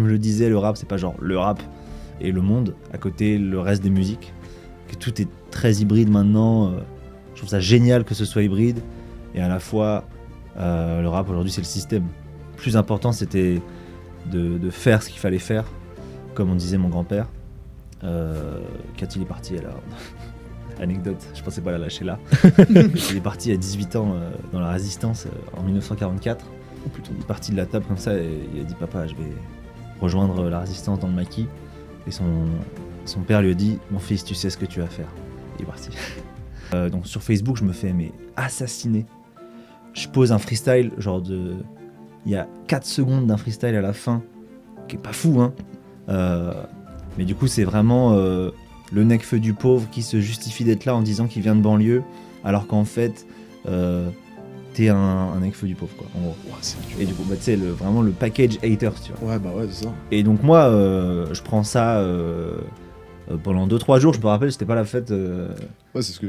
Comme je le disais, le rap, c'est pas genre le rap et le monde, à côté le reste des musiques. Que tout est très hybride maintenant. Je trouve ça génial que ce soit hybride. Et à la fois, le rap aujourd'hui, c'est le système. Le plus important, c'était de faire ce qu'il fallait faire. Comme on disait mon grand-père. Quand il est parti, alors... Anecdote, je pensais pas la lâcher là. Il est parti à 18 ans dans la résistance en 1944. Oh putain. Il est parti de la table comme ça et il a dit papa, je vais rejoindre la résistance dans le maquis. Et son père lui a dit mon fils, tu sais ce que tu vas faire. Il est parti. Donc sur Facebook, je me fais assassiner. Je pose un freestyle, il y a 4 secondes d'un freestyle à la fin, qui est pas fou, hein. Mais du coup, c'est vraiment le necfeu du pauvre qui se justifie d'être là en disant qu'il vient de banlieue, alors qu'en fait, t'es un necfeu du pauvre, quoi, en gros. Ouais, c'est dur. Et du coup, tu sais, vraiment le package haters, tu vois. Ouais, bah ouais, c'est ça. Et donc moi, je prends ça pendant 2-3 jours, je me rappelle, c'était pas la fête. Ouais, c'est ce que.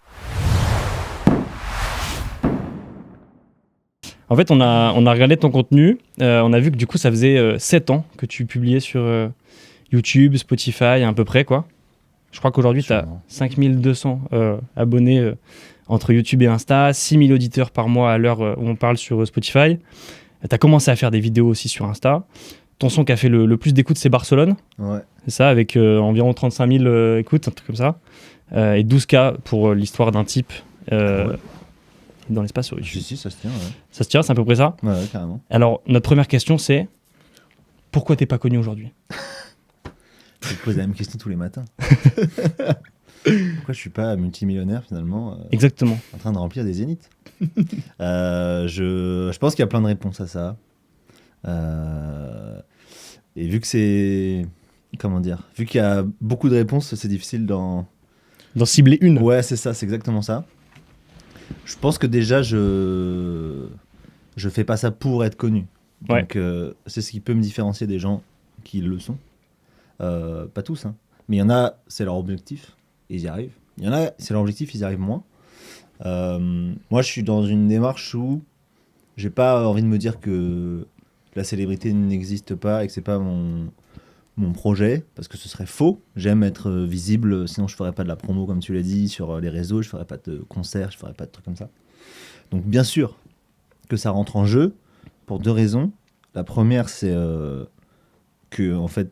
En fait, on a regardé ton contenu. On a vu que du coup, ça faisait 7 ans que tu publiais sur YouTube, Spotify, à peu près, quoi. Je crois qu'aujourd'hui, tu as Sûrement. 5200 abonnés entre YouTube et Insta, 6000 auditeurs par mois à l'heure où on parle sur Spotify. Tu as commencé à faire des vidéos aussi sur Insta. Ton son qui a fait le plus d'écoutes, c'est Barcelone. Ouais. C'est ça, avec environ 35 000 écoutes, un truc comme ça. Et 12K pour l'histoire d'un type dans l'espace sur YouTube. Si, ça se tient, ouais. Ça se tient, c'est à peu près ça. Ouais, carrément. Alors, notre première question, c'est pourquoi t'es pas connu aujourd'hui ? Je me pose la même question tous les matins. Pourquoi je suis pas multimillionnaire finalement Exactement. en train de remplir des zéniths. Je pense qu'il y a plein de réponses à ça. Et vu que c'est... Comment dire ? Vu qu'il y a beaucoup de réponses, c'est difficile d'en... D'en cibler une. Ouais, c'est ça, c'est exactement ça. Je pense que déjà, je fais pas ça pour être connu. Ouais. Donc, c'est ce qui peut me différencier des gens qui le sont. Pas tous, hein. Mais il y en a, c'est leur objectif, et ils y arrivent. Il y en a, c'est leur objectif, ils y arrivent moins. Moi, je suis dans une démarche où j'ai pas envie de me dire que la célébrité n'existe pas et que c'est pas mon projet, parce que ce serait faux. J'aime être visible, sinon je ferais pas de la promo, comme tu l'as dit, sur les réseaux, je ferais pas de concerts, je ferais pas de trucs comme ça. Donc, bien sûr que ça rentre en jeu, pour 2 raisons. La première, c'est que, en fait,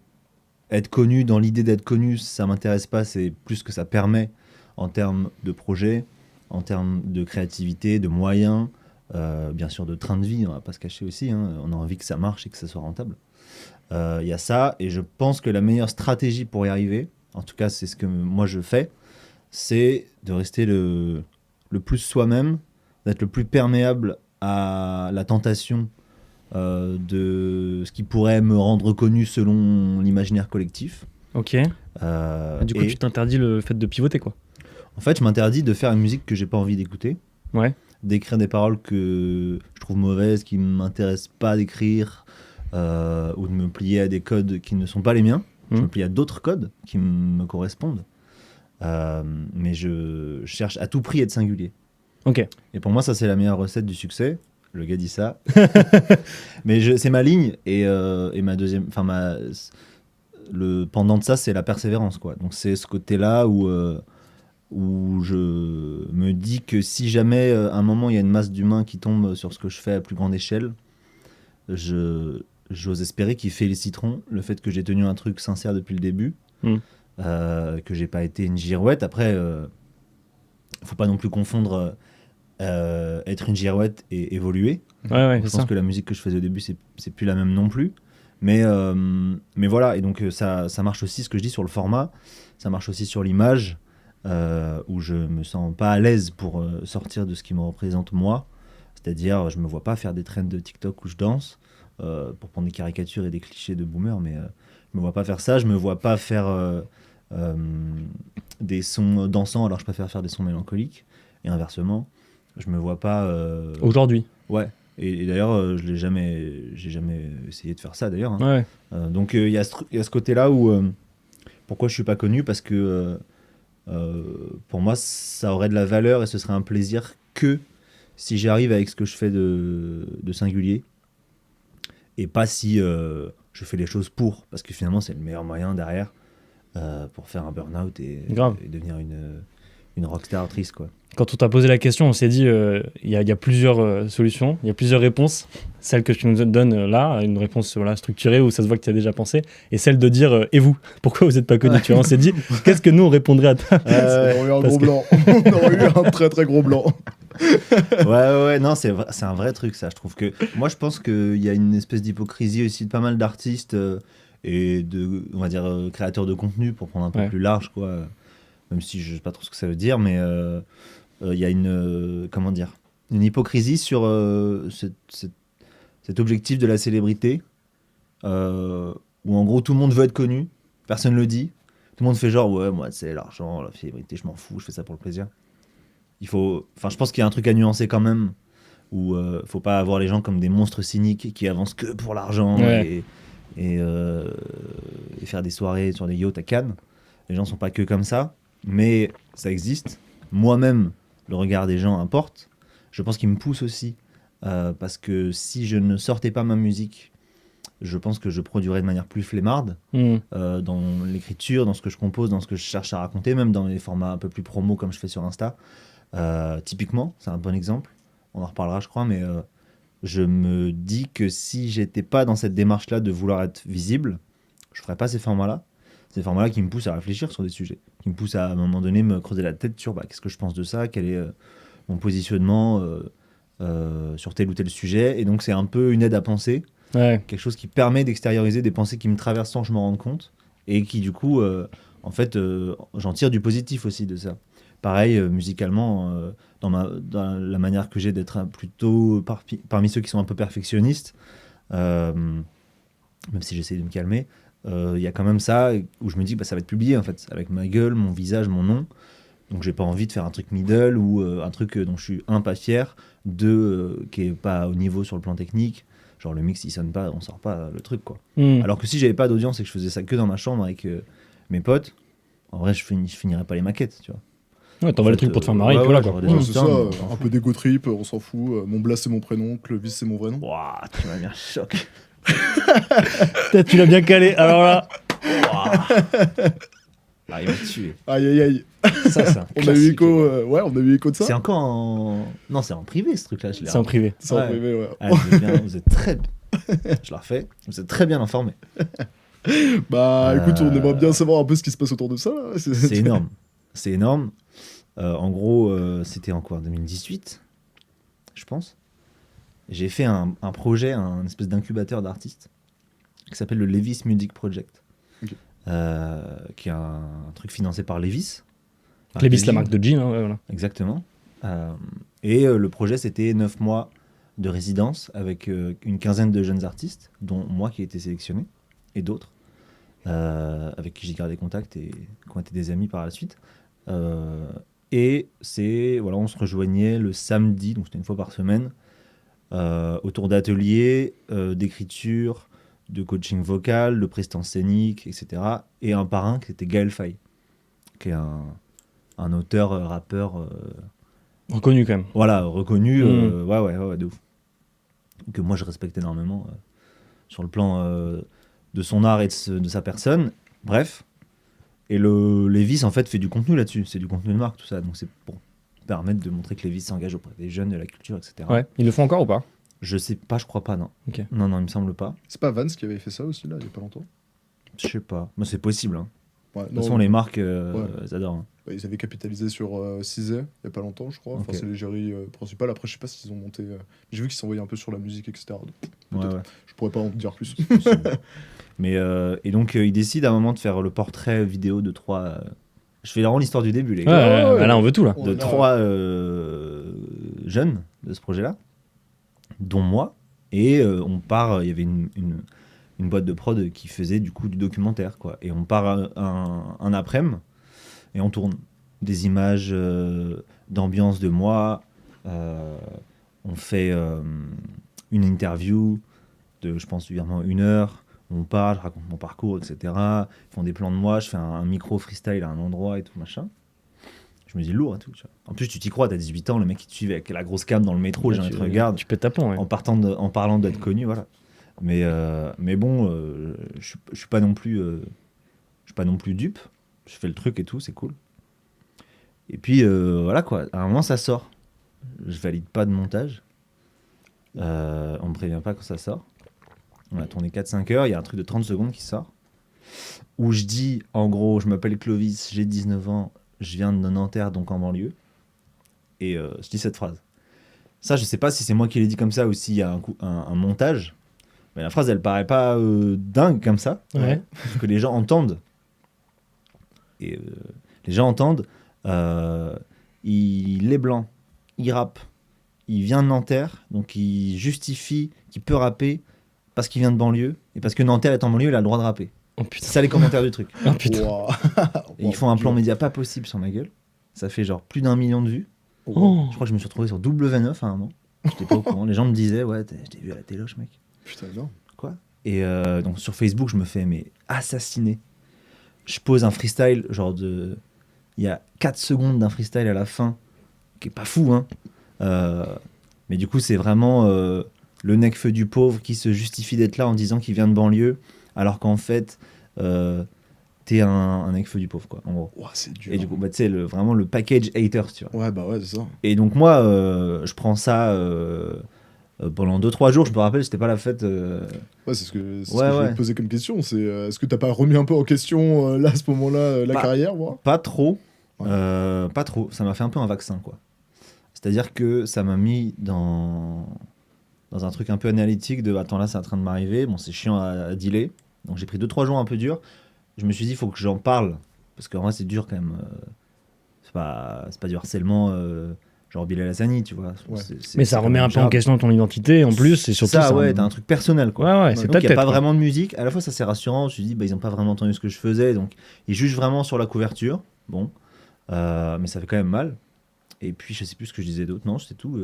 être connu, dans l'idée d'être connu, ça m'intéresse pas, c'est plus ce que ça permet en termes de projet, en termes de créativité, de moyens, bien sûr de train de vie, on va pas se cacher aussi, hein, on a envie que ça marche et que ça soit rentable. Il y a ça, et je pense que la meilleure stratégie pour y arriver, en tout cas c'est ce que moi je fais, c'est de rester le plus soi-même, d'être le plus perméable à la tentation de ce qui pourrait me rendre connu selon l'imaginaire collectif. Ok. Du coup, Et tu t'interdis le fait de pivoter, quoi. en fait, je m'interdis de faire une musique que j'ai pas envie d'écouter, Ouais. d'écrire des paroles que je trouve mauvaises, qui m'intéressent pas d'écrire, ou de me plier à des codes qui ne sont pas les miens. Je me plie à d'autres codes qui me correspondent. Mais je cherche à tout prix à être singulier. Ok. Et pour moi, ça, c'est la meilleure recette du succès. Le gars dit ça. Mais c'est ma ligne. Et ma deuxième... Enfin, le pendant de ça, c'est la persévérance, quoi. Donc, c'est ce côté-là où je me dis que si jamais, à un moment, il y a une masse d'humains qui tombe sur ce que je fais à plus grande échelle, j'ose espérer qu'ils féliciteront le fait que j'ai tenu un truc sincère depuis le début, que j'ai pas été une girouette. Après, faut pas non plus confondre être une girouette et évoluer. Ouais, Je c'est pense ça. que la musique que je faisais au début, c'est plus la même non plus. Mais voilà, et donc ça marche aussi, ce que je dis sur le format, ça marche aussi sur l'image, où je me sens pas à l'aise pour sortir de ce qui me représente moi. C'est-à-dire, je me vois pas faire des trends de TikTok où je danse, pour prendre des caricatures et des clichés de boomer, mais je me vois pas faire ça, je me vois pas faire des sons dansants, alors je préfère faire des sons mélancoliques, et inversement, je me vois pas... Aujourd'hui. Ouais, et d'ailleurs, j'ai jamais essayé de faire ça, d'ailleurs, hein. Ouais. Donc, il y a ce côté-là où... pourquoi je suis pas connu ? Parce que pour moi, ça aurait de la valeur et ce serait un plaisir que si j'arrive avec ce que je fais de singulier. Et pas si je fais les choses parce que finalement, c'est le meilleur moyen derrière pour faire un burn-out et devenir une rockstar triste, quoi. Quand on t'a posé la question, on s'est dit, il y a plusieurs solutions, il y a plusieurs réponses. Celle que tu nous donnes là, une réponse structurée où ça se voit que tu as déjà pensé, et celle de dire, et vous, pourquoi vous n'êtes pas connus? Tu vois, on s'est dit, qu'est-ce que nous on répondrait à toi? On aurait eu un gros blanc. On aurait eu un très très gros blanc. Ouais, non, c'est un vrai truc, ça. Je trouve que. Moi, je pense qu'il y a une espèce d'hypocrisie aussi de pas mal d'artistes et de, on va dire, créateurs de contenu, pour prendre un peu plus large, quoi. Même si je sais pas trop ce que ça veut dire, mais il y a comment dire, une hypocrisie sur cet objectif de la célébrité, où en gros tout le monde veut être connu, personne le dit, tout le monde fait genre ouais, moi c'est l'argent, la célébrité, je m'en fous, je fais ça pour le plaisir. Je pense qu'il y a un truc à nuancer quand même, où faut pas avoir les gens comme des monstres cyniques qui avancent que pour l'argent et faire des soirées sur des yachts à Cannes. Les gens sont pas que comme ça, mais ça existe. Moi-même, le regard des gens importe. Je pense qu'il me pousse aussi, parce que si je ne sortais pas ma musique, je pense que je produirais de manière plus flemmarde, dans l'écriture, dans ce que je compose, dans ce que je cherche à raconter, même dans les formats un peu plus promo comme je fais sur Insta. Typiquement, c'est un bon exemple, on en reparlera je crois, mais je me dis que si j'étais pas dans cette démarche-là de vouloir être visible, je ferais pas ces formats-là. Ces formats-là qui me poussent à réfléchir sur des sujets, qui me poussent à un moment donné me creuser la tête sur qu'est-ce que je pense de ça, quel est mon positionnement sur tel ou tel sujet. Et donc c'est un peu une aide à penser, quelque chose qui permet d'extérioriser des pensées qui me traversent sans que je m'en rende compte, et qui du coup, en fait, j'en tire du positif aussi de ça. Pareil, musicalement, dans la manière que j'ai d'être plutôt parmi ceux qui sont un peu perfectionnistes, même si j'essaie de me calmer, y a quand même ça où je me dis ça va être publié en fait, avec ma gueule, mon visage, mon nom. Donc j'ai pas envie de faire un truc middle ou un truc dont je suis pas fier, qui est pas au niveau sur le plan technique. Genre le mix il sonne pas, on sort pas le truc quoi. Alors que si j'avais pas d'audience et que je faisais ça que dans ma chambre avec mes potes, en vrai je finirais pas les maquettes, tu vois. Ouais, t'envoies le truc pour te faire marrer, et puis voilà quoi. C'est ça, un peu d'égo trip, on s'en fout. Mon blast c'est mon prénom, Clovis c'est mon vrai nom. Ouah, tu m'as mis un choc. Tu l'as bien calé, alors là. Ah, il m'a tué. Aïe. Ça, on a eu écho, on a eu écho de ça. C'est encore en. Non, c'est en privé ce truc-là. C'est en privé. C'est en privé, ouais. Ah, vous êtes très. Je la refais. Vous êtes très bien informés. Écoute, on aimerait bien savoir un peu ce qui se passe autour de ça. Là. C'est énorme. C'est énorme. En gros, c'était en quoi, en 2018, je pense. J'ai fait un projet, un espèce d'incubateur d'artistes qui s'appelle le Levis Music Project, qui est un truc financé par Levis. Levis, la marque de jeans, voilà. Exactement. Et le projet, c'était 9 mois de résidence avec une quinzaine de jeunes artistes, dont moi qui ai été sélectionné, et d'autres, avec qui j'ai gardé contact et qui ont été des amis par la suite. Et on se rejoignait le samedi, donc c'était une fois par semaine, autour d'ateliers d'écriture, de coaching vocal, de prestance scénique, etc. Et un parrain qui était Gaël Faye, qui est un auteur, rappeur... reconnu quand même. Voilà, reconnu, ouais, de ouf. Que moi je respecte énormément sur le plan de son art et de sa personne. Bref. Et le Levis, en fait, fait du contenu là-dessus. C'est du contenu de marque, tout ça. Donc, c'est pour permettre de montrer que Levis s'engage auprès des jeunes, de la culture, etc. Ouais. Ils le font encore ou pas? Je sais pas, je crois pas, non. Okay. Non, il me semble pas. C'est pas Vans qui avait fait ça aussi, là, il y a pas longtemps? Je sais pas. Mais c'est possible. Hein. Ouais, de toute façon, les marques, elles adorent. Hein. Ils avaient capitalisé sur Cizé, il y a pas longtemps, je crois. Enfin, c'est l'égérie principale. Après, je sais pas s'ils ont monté... J'ai vu qu'ils s'envoyaient un peu sur la musique, etc. Ouais. Je pourrais pas en dire plus. Mais, et donc, ils décident à un moment de faire le portrait vidéo de 3... je fais vraiment l'histoire du début, les gars. Là, on veut tout, là. De 3 jeunes de ce projet-là, dont moi. Et on part... Il y avait une boîte de prod qui faisait du coup du documentaire, quoi. Et on part un après-midi et on tourne des images d'ambiance de moi. On fait une interview de, je pense, vraiment 1 heure. On parle, je raconte mon parcours, etc. Ils font des plans de moi, je fais un micro freestyle à un endroit et tout, machin. Je me dis lourd et tout. Tu vois. En plus, tu t'y crois, t'as 18 ans, le mec qui te suit avec la grosse cam dans le métro, les gens te regardent. Tu pètes ta plomb, ouais. En parlant d'être connu, voilà. Mais bon, je suis pas non plus dupe. Je fais le truc et tout, c'est cool. Et puis voilà quoi, à un moment ça sort. Je valide pas de montage. On me prévient pas quand ça sort. On a tourné 4-5 heures, il y a un truc de 30 secondes qui sort. Où je dis, en gros, je m'appelle Clovis, j'ai 19 ans, je viens de Nanterre, donc en banlieue. Et je dis cette phrase. Ça, je sais pas si c'est moi qui l'ai dit comme ça ou s'il y a un montage. Mais la phrase, elle paraît pas dingue comme ça. Ouais. Que les gens entendent. Et les gens entendent. Il est blanc, il rappe, il vient de Nanterre, donc il justifie qu'il peut rapper parce qu'il vient de banlieue. Et parce que Nanterre est en banlieue, il a le droit de rapper. Oh putain. C'est ça les commentaires du truc. Oh putain. Wow. Et ils font un plan média pas possible sur ma gueule. Ça fait genre plus d'1 million de vues. Oh. Je crois que je me suis retrouvé sur W9 à un moment. J'étais pas au courant. Les gens me disaient, ouais, je t'ai vu à la téloche, mec. Putain, non. Quoi? Et donc sur Facebook, je me fais assassiner. Je pose un freestyle, genre de. Il y a 4 secondes d'un freestyle à la fin, qui est pas fou, hein. Mais du coup, c'est vraiment le necfeu du pauvre qui se justifie d'être là en disant qu'il vient de banlieue, alors qu'en fait, t'es un necfeu du pauvre, quoi, en gros. Ouah, c'est dur. Et du coup, bah, tu sais, vraiment le package haters, tu vois. Ouais, bah ouais, c'est ça. Et donc, moi, je prends ça pendant 2-3 jours. Je me rappelle, c'était pas la fête. Ouais, c'est ce que je Ouais, voulais ouais. te poser comme question. C'est est-ce que t'as pas remis un peu en question, là, à ce moment-là, la Bah, carrière, moi? Pas trop. Ouais. Pas trop. Ça m'a fait un peu un vaccin, quoi. C'est-à-dire que ça m'a mis dans un truc un peu analytique de attends, là, c'est en train de m'arriver. Bon, c'est chiant à dealer. Donc, j'ai pris 2-3 jours un peu durs. Je me suis dit, il faut que j'en parle. Parce qu'en vrai, c'est dur quand même. C'est pas du harcèlement genre Bilal Hassani, tu vois. Ouais. Mais ça remet un peu en question ton identité en plus. Et surtout, ça, ouais, t'as un truc personnel, quoi. Ouais, ouais, c'est Donc, ta il n'y a tête. pas quoi. vraiment de musique. À la fois, ça c'est rassurant. Je me suis dit, bah, ils n'ont pas vraiment entendu ce que je faisais. Donc, ils jugent vraiment sur la couverture. Bon. Mais ça fait quand même mal. Et puis, je sais plus ce que je disais d'autre. Non, c'était tout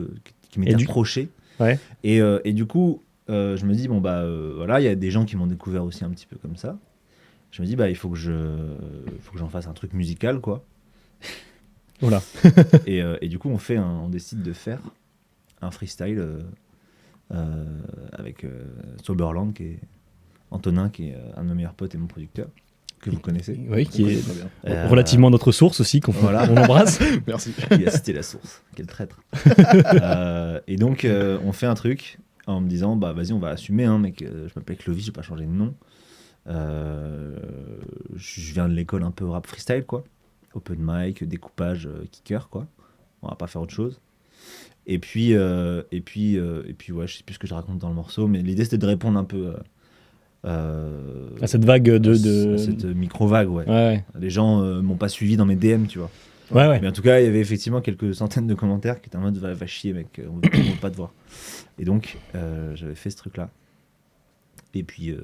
qui m'était reproché. Ouais. Et du coup, je me dis, bon, bah, voilà, il y a des gens qui m'ont découvert aussi un petit peu comme ça. Je me dis, bah, il faut que j'en fasse un truc musical, quoi. Voilà. Et du coup, on décide de faire un freestyle avec Soberland, Antonin, qui est un de mes meilleurs potes et mon producteur, que vous connaissez. Oui, qui est Très bien. relativement notre source aussi, qu'on Voilà. on embrasse. Merci. Il a cité la source. Quel traître. Et donc, on fait un truc en me disant, bah vas-y, on va assumer, hein, mec. Je m'appelle Clovis, j'ai pas changé de nom. Je viens de l'école un peu rap freestyle, quoi. Open mic, découpage, kicker, quoi. On va pas faire autre chose. Et puis, ouais, je sais plus ce que je raconte dans le morceau, mais l'idée c'était de répondre un peu À cette vague à cette micro-vague, ouais. Ouais, Les gens m'ont pas suivi dans mes DM, tu vois. ouais, ouais. Mais en tout cas, il y avait effectivement quelques centaines de commentaires qui étaient en mode va chier, mec, on veut pas te voir. Et donc, j'avais fait ce truc-là. Et puis,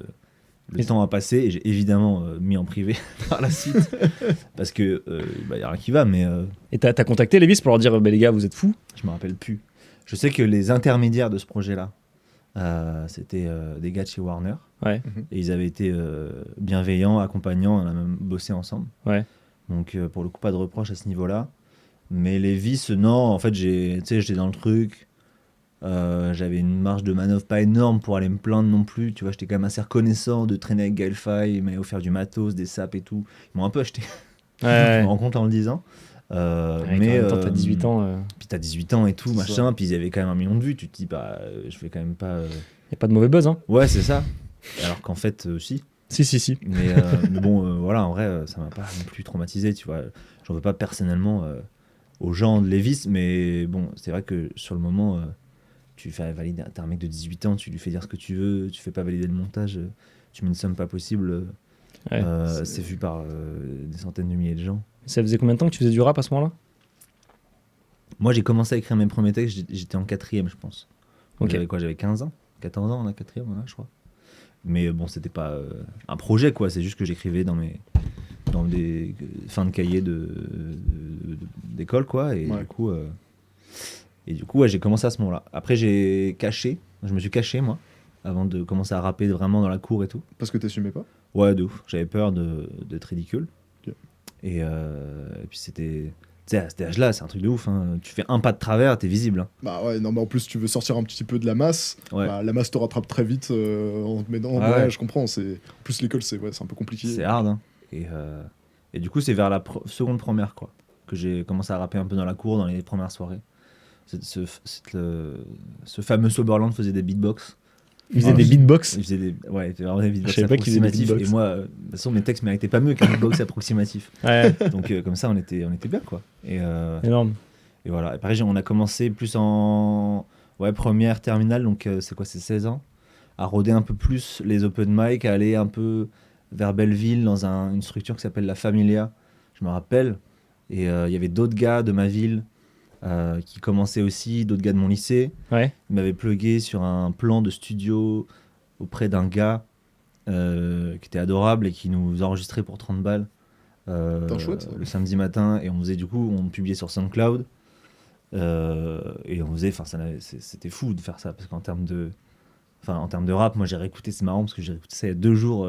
le temps a passé et j'ai évidemment mis en privé par la suite. Parce que, y a rien qui va, mais Et t'as contacté Lévis pour leur dire, bah, les gars, vous êtes fous? je me rappelle plus. Je sais que les intermédiaires de ce projet-là, c'était des gars de chez Warner. Ouais. Et ils avaient été bienveillants, accompagnants, on a même bossé ensemble. Ouais. Donc pour le coup, pas de reproche à ce niveau-là. Mais les vices, non, en fait, j'étais dans le truc. J'avais une marge de manœuvre pas énorme pour aller me plaindre non plus. Tu vois, j'étais quand même assez reconnaissant de traîner avec Gaël Faye, ils m'avaient offert du matos, des sapes et tout. Ils m'ont un peu acheté. Ouais. Je me rends compte en le disant. Mais t'as 18 ans. Puis t'as 18 ans et tout, C'est machin. ça. Puis ils avaient quand même 1 million de vues. Tu te dis, bah, je vais quand même pas. Y a pas de mauvais buzz, hein? Ouais, c'est ça. Alors qu'en fait, si. Si. Mais bon, voilà, en vrai, ça m'a pas non plus traumatisé, tu vois. J'en veux pas personnellement aux gens de Lévis, mais bon, c'est vrai que sur le moment, tu fais valider. T'as un mec de 18 ans, tu lui fais dire ce que tu veux, tu fais pas valider le montage, tu mets une somme pas possible. Ouais. C'est vu par des centaines de milliers de gens. Ça faisait combien de temps que tu faisais du rap à ce moment-là? Moi, j'ai commencé à écrire mes premiers textes, j'étais en 4e, je pense. Donc, Ok. j'avais quoi? J'avais 15 ans 14 ans en 4e, voilà, je crois. Mais bon, c'était pas un projet, quoi. C'est juste que j'écrivais dans des fins de cahier d'école, quoi. Et Ouais. du coup, ouais, j'ai commencé à ce moment-là. Après, je me suis caché, moi, avant de commencer à rapper vraiment dans la cour et tout. Parce que t'assumais pas? Ouais, de ouf. J'avais peur d'être ridicule. Ok. Et puis, c'était Tu sais, à cet âge-là, c'est un truc de ouf. Hein. Tu fais un pas de travers, t'es visible. Hein. Bah ouais, non, mais en plus, tu veux sortir un petit peu de la masse. Ouais. Bah, la masse te rattrape très vite en te mettant. Ouais. Je comprends. En plus, l'école, c'est un peu compliqué. C'est hard. Hein. Et du coup, c'est vers la seconde première quoi, que j'ai commencé à rapper un peu dans la cour, dans les premières soirées. Ce fameux Soberland faisait des beatbox. Il faisait des beatbox. Il faisait vraiment des beatbox Je savais pas qu'il faisait des approximatifs. beatbox. Et moi, de toute façon, mes textes méritaient pas mieux qu'un beatbox approximatif. Ouais, Donc, comme ça, on était bien, quoi. énorme. Et voilà. Et pareil, on a commencé plus en première, terminale, donc c'est 16 ans, à rôder un peu plus les open mic, à aller un peu vers Belleville dans une structure qui s'appelle La Familia, je me rappelle. Et il y avait d'autres gars de ma ville qui commençaient aussi, d'autres gars de mon lycée. Ouais. Ils m'avaient plugué sur un plan de studio auprès d'un gars qui était adorable et qui nous enregistrait pour 30 balles chouette, ça. le samedi matin. Et on publiait sur SoundCloud. Et on faisait, c'était fou de faire ça parce qu'en termes de rap, moi j'ai réécouté, c'est marrant parce que j'ai réécouté ça il y a 2 jours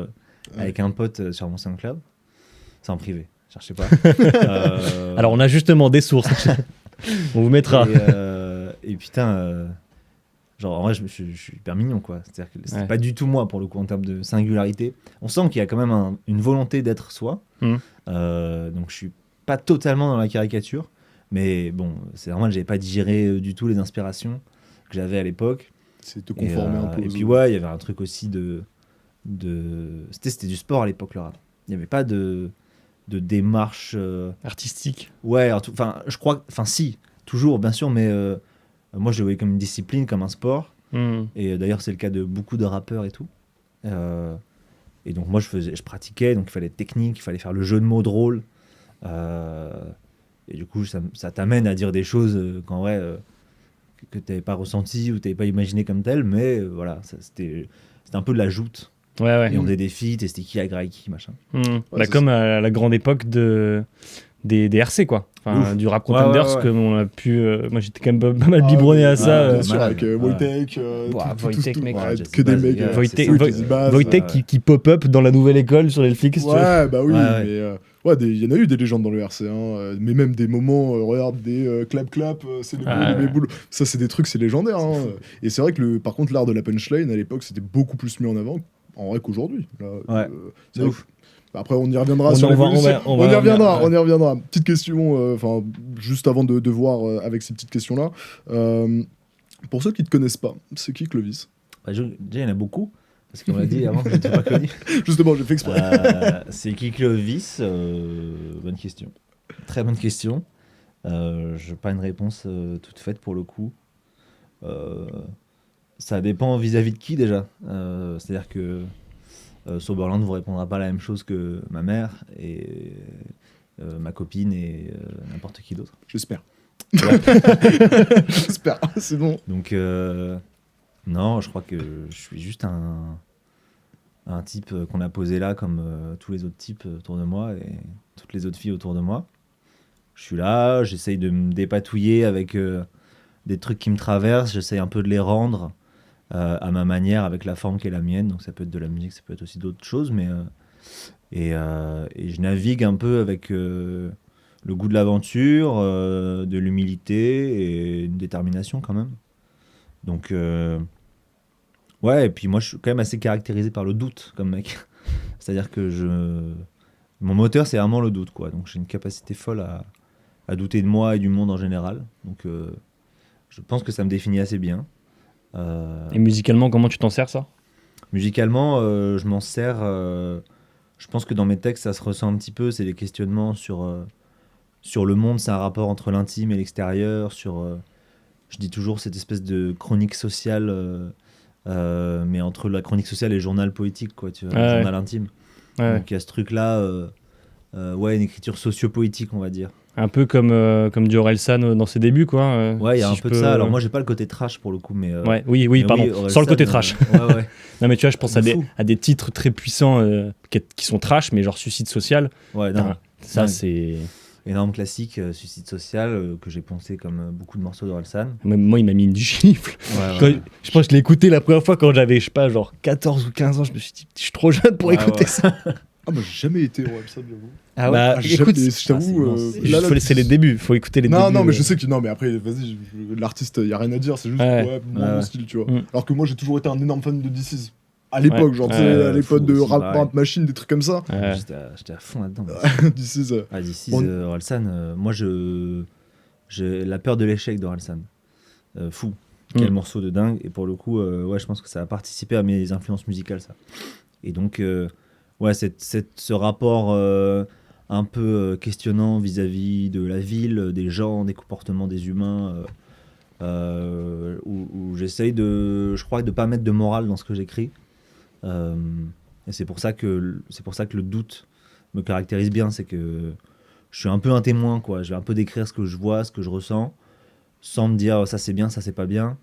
avec un pote sur mon SoundCloud. C'est en privé, cherchez pas. Alors on a justement des sources. On vous mettra. Et putain, genre en vrai, je suis hyper mignon quoi. C'est-à-dire que c'est Ouais. pas du tout moi pour le coup en termes de singularité. On sent qu'il y a quand même une volonté d'être soi. Mhm. Donc je suis pas totalement dans la caricature, mais bon, c'est normal, j'avais pas digéré du tout les inspirations que j'avais à l'époque. C'est te conformer un peu. Et aux puis autres. ouais, il y avait un truc aussi c'était du sport à l'époque le rap. Il n'y avait pas de démarche. Artistique. Ouais, je crois, si, toujours bien sûr, mais moi je le voyais comme une discipline, comme un sport. Et d'ailleurs c'est le cas de beaucoup de rappeurs et tout. Et donc moi je pratiquais, donc il fallait être technique, il fallait faire le jeu de mots drôle. Et du coup ça t'amène à dire des choses qu'en vrai que tu n'avais pas ressenti ou tu n'avais pas imaginé comme tel, mais voilà, c'était un peu de la joute. Ouais. Et on faisait des feats, et c'était qui agrée qui, machin. Bah, comme à la grande époque des RC, quoi. Enfin, Ouf. du rap contenders, Ouais. comme on a pu. Moi, j'étais quand même pas mal biberonné à ça. Bien sûr, malade. avec Wojtek. Wojtek, mec. Ouais, Que des Jesse mecs. Baz, Wojtek- c'est ça, Woj- Jesse Baz, Wojtek qui pop-up dans la nouvelle école sur Netflix. tu vois. Ouais, bah oui, Ouais. mais il y en a eu des légendes dans le RC, hein, mais même des moments, regarde, des clap, c'est les Ah, mes boules. Ça, c'est des trucs, c'est légendaire. Hein. Et c'est vrai que par contre, l'art de la punchline à l'époque, c'était beaucoup plus mis en avant, en vrai qu'aujourd'hui. Là, Ouais. c'est vrai Ouf. que- Après, on y reviendra On sur en va- l'évolution. on On va- y reviendra, ouais. on y reviendra. Petite question, juste avant de voir avec ces petites questions-là. Pour ceux qui ne te connaissent pas, c'est qui Clovis? Déjà, il y en a beaucoup, parce qu'on l'a dit avant que je n'étais pas connu. Justement, j'ai fait exprès. C'est qui Clovis Bonne question. Très bonne question. Je n'ai pas une réponse toute faite pour le coup. Ça dépend vis-à-vis de qui déjà. C'est-à-dire que Soberland ne vous répondra pas la même chose que ma mère et ma copine et n'importe qui d'autre. J'espère. Ouais. J'espère, c'est bon. Donc, non, je crois que je suis juste un type qu'on a posé là comme tous les autres types autour de moi et toutes les autres filles autour de moi. Je suis là, j'essaye de me dépatouiller avec des trucs qui me traversent, j'essaye un peu de les rendre à ma manière, avec la forme qui est la mienne. Donc ça peut être de la musique, ça peut être aussi d'autres choses, mais et je navigue un peu avec le goût de l'aventure, de l'humilité et une détermination quand même. Donc ouais, et puis moi je suis quand même assez caractérisé par le doute comme mec. C'est-à-dire que mon moteur c'est vraiment le doute quoi. Donc j'ai une capacité folle à douter de moi et du monde en général. Donc je pense que ça me définit assez bien. Et musicalement, comment tu t'en sers, ça? Musicalement, je m'en sers. Je pense que dans mes textes, ça se ressent un petit peu. C'est des questionnements sur le monde. C'est un rapport entre l'intime et l'extérieur. Je dis toujours cette espèce de chronique sociale, mais entre la chronique sociale et le journal poétique, quoi. Tu vois, le journal intime. Ouais. Donc il y a ce truc-là, une écriture socio-poétique, on va dire. Un peu comme du Orelsan dans ses débuts, quoi. Ouais, il y a si un je peu de peux- ça. Alors moi, j'ai pas le côté trash pour le coup, mais. Oui, pardon. Sans le côté Orelsan, trash. ouais. Non, mais tu vois, je pense De fou. à des titres très puissants qui sont trash, mais genre suicide social. Ouais, non. Ça, Ouais. c'est. Énorme classique, suicide social, que j'ai poncé comme beaucoup de morceaux d'Orelsan. Moi, il m'a mis une gifle. Ouais, Quand- je pense que je l'ai écouté la première fois quand j'avais, je sais pas, genre 14 ou 15 ans. Je me suis dit, je suis trop jeune pour Ouais, écouter ouais. ça. Ah, moi, j'ai jamais été au Orelsan, j'avoue. Ah ouais. Ah, Écoute, je t'avoue. c'est les débuts. Faut écouter les débuts. Non, mais je sais que. Non, mais après, vas-y, l'artiste, y a rien à dire. C'est juste mon style, tu vois. Alors que moi, j'ai toujours été un énorme fan de This Is. À l'époque, genre, tu sais, à l'époque de Rap Machine, des trucs comme ça. J'étais à fond là-dedans. This Is. This Is, Orelsan, moi, j'ai la peur de l'échec d'Orelsan. Fou. Quel morceau de dingue. Et pour le coup, ouais, je pense que ça a participé à mes influences musicales, ça. Et donc, ouais, ce rapport un peu questionnant vis-à-vis de la ville, des gens, des comportements des humains, où j'essaye je crois, de pas mettre de morale dans ce que j'écris. Et c'est pour ça que le doute me caractérise bien, c'est que je suis un peu un témoin, quoi. Je vais un peu décrire ce que je vois, ce que je ressens, sans me dire ça c'est bien, ça c'est pas bien.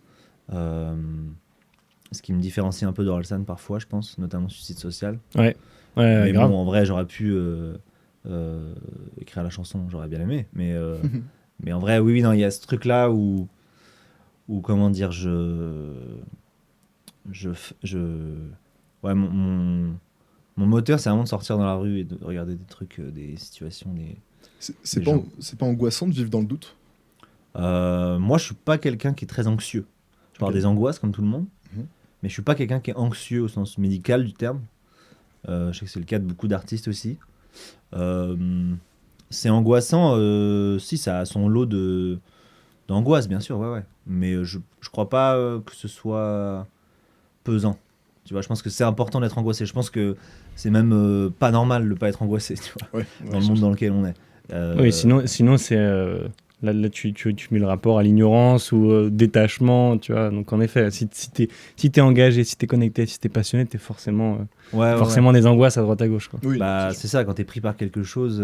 Ce qui me différencie un peu d'Orelsan parfois, je pense, notamment Suicide Social. Ouais, mais grave. bon, en vrai, j'aurais pu écrire la chanson, j'aurais bien aimé. Mais en vrai, oui, non, il y a ce truc-là où comment dire, ouais, mon moteur, c'est vraiment de sortir dans la rue et de regarder des trucs, des situations, c'est pas angoissant de vivre dans le doute? Moi, je suis pas quelqu'un qui est très anxieux. Je parle des angoisses comme tout le monde, mais je suis pas quelqu'un qui est anxieux au sens médical du terme. Je sais que c'est le cas de beaucoup d'artistes aussi. C'est angoissant, si ça a son lot d'angoisse, bien sûr, ouais. Mais je crois pas que ce soit pesant. Tu vois, je pense que c'est important d'être angoissé. Je pense que c'est même pas normal de pas être angoissé, tu vois, dans le monde dans lequel on est. Oui, sinon c'est là tu mets le rapport à l'ignorance ou détachement, tu vois. Donc en effet, si t'es engagé, si t'es connecté, si t'es passionné, t'es forcément des angoisses à droite à gauche, quoi. Oui, c'est ça, quand t'es pris par quelque chose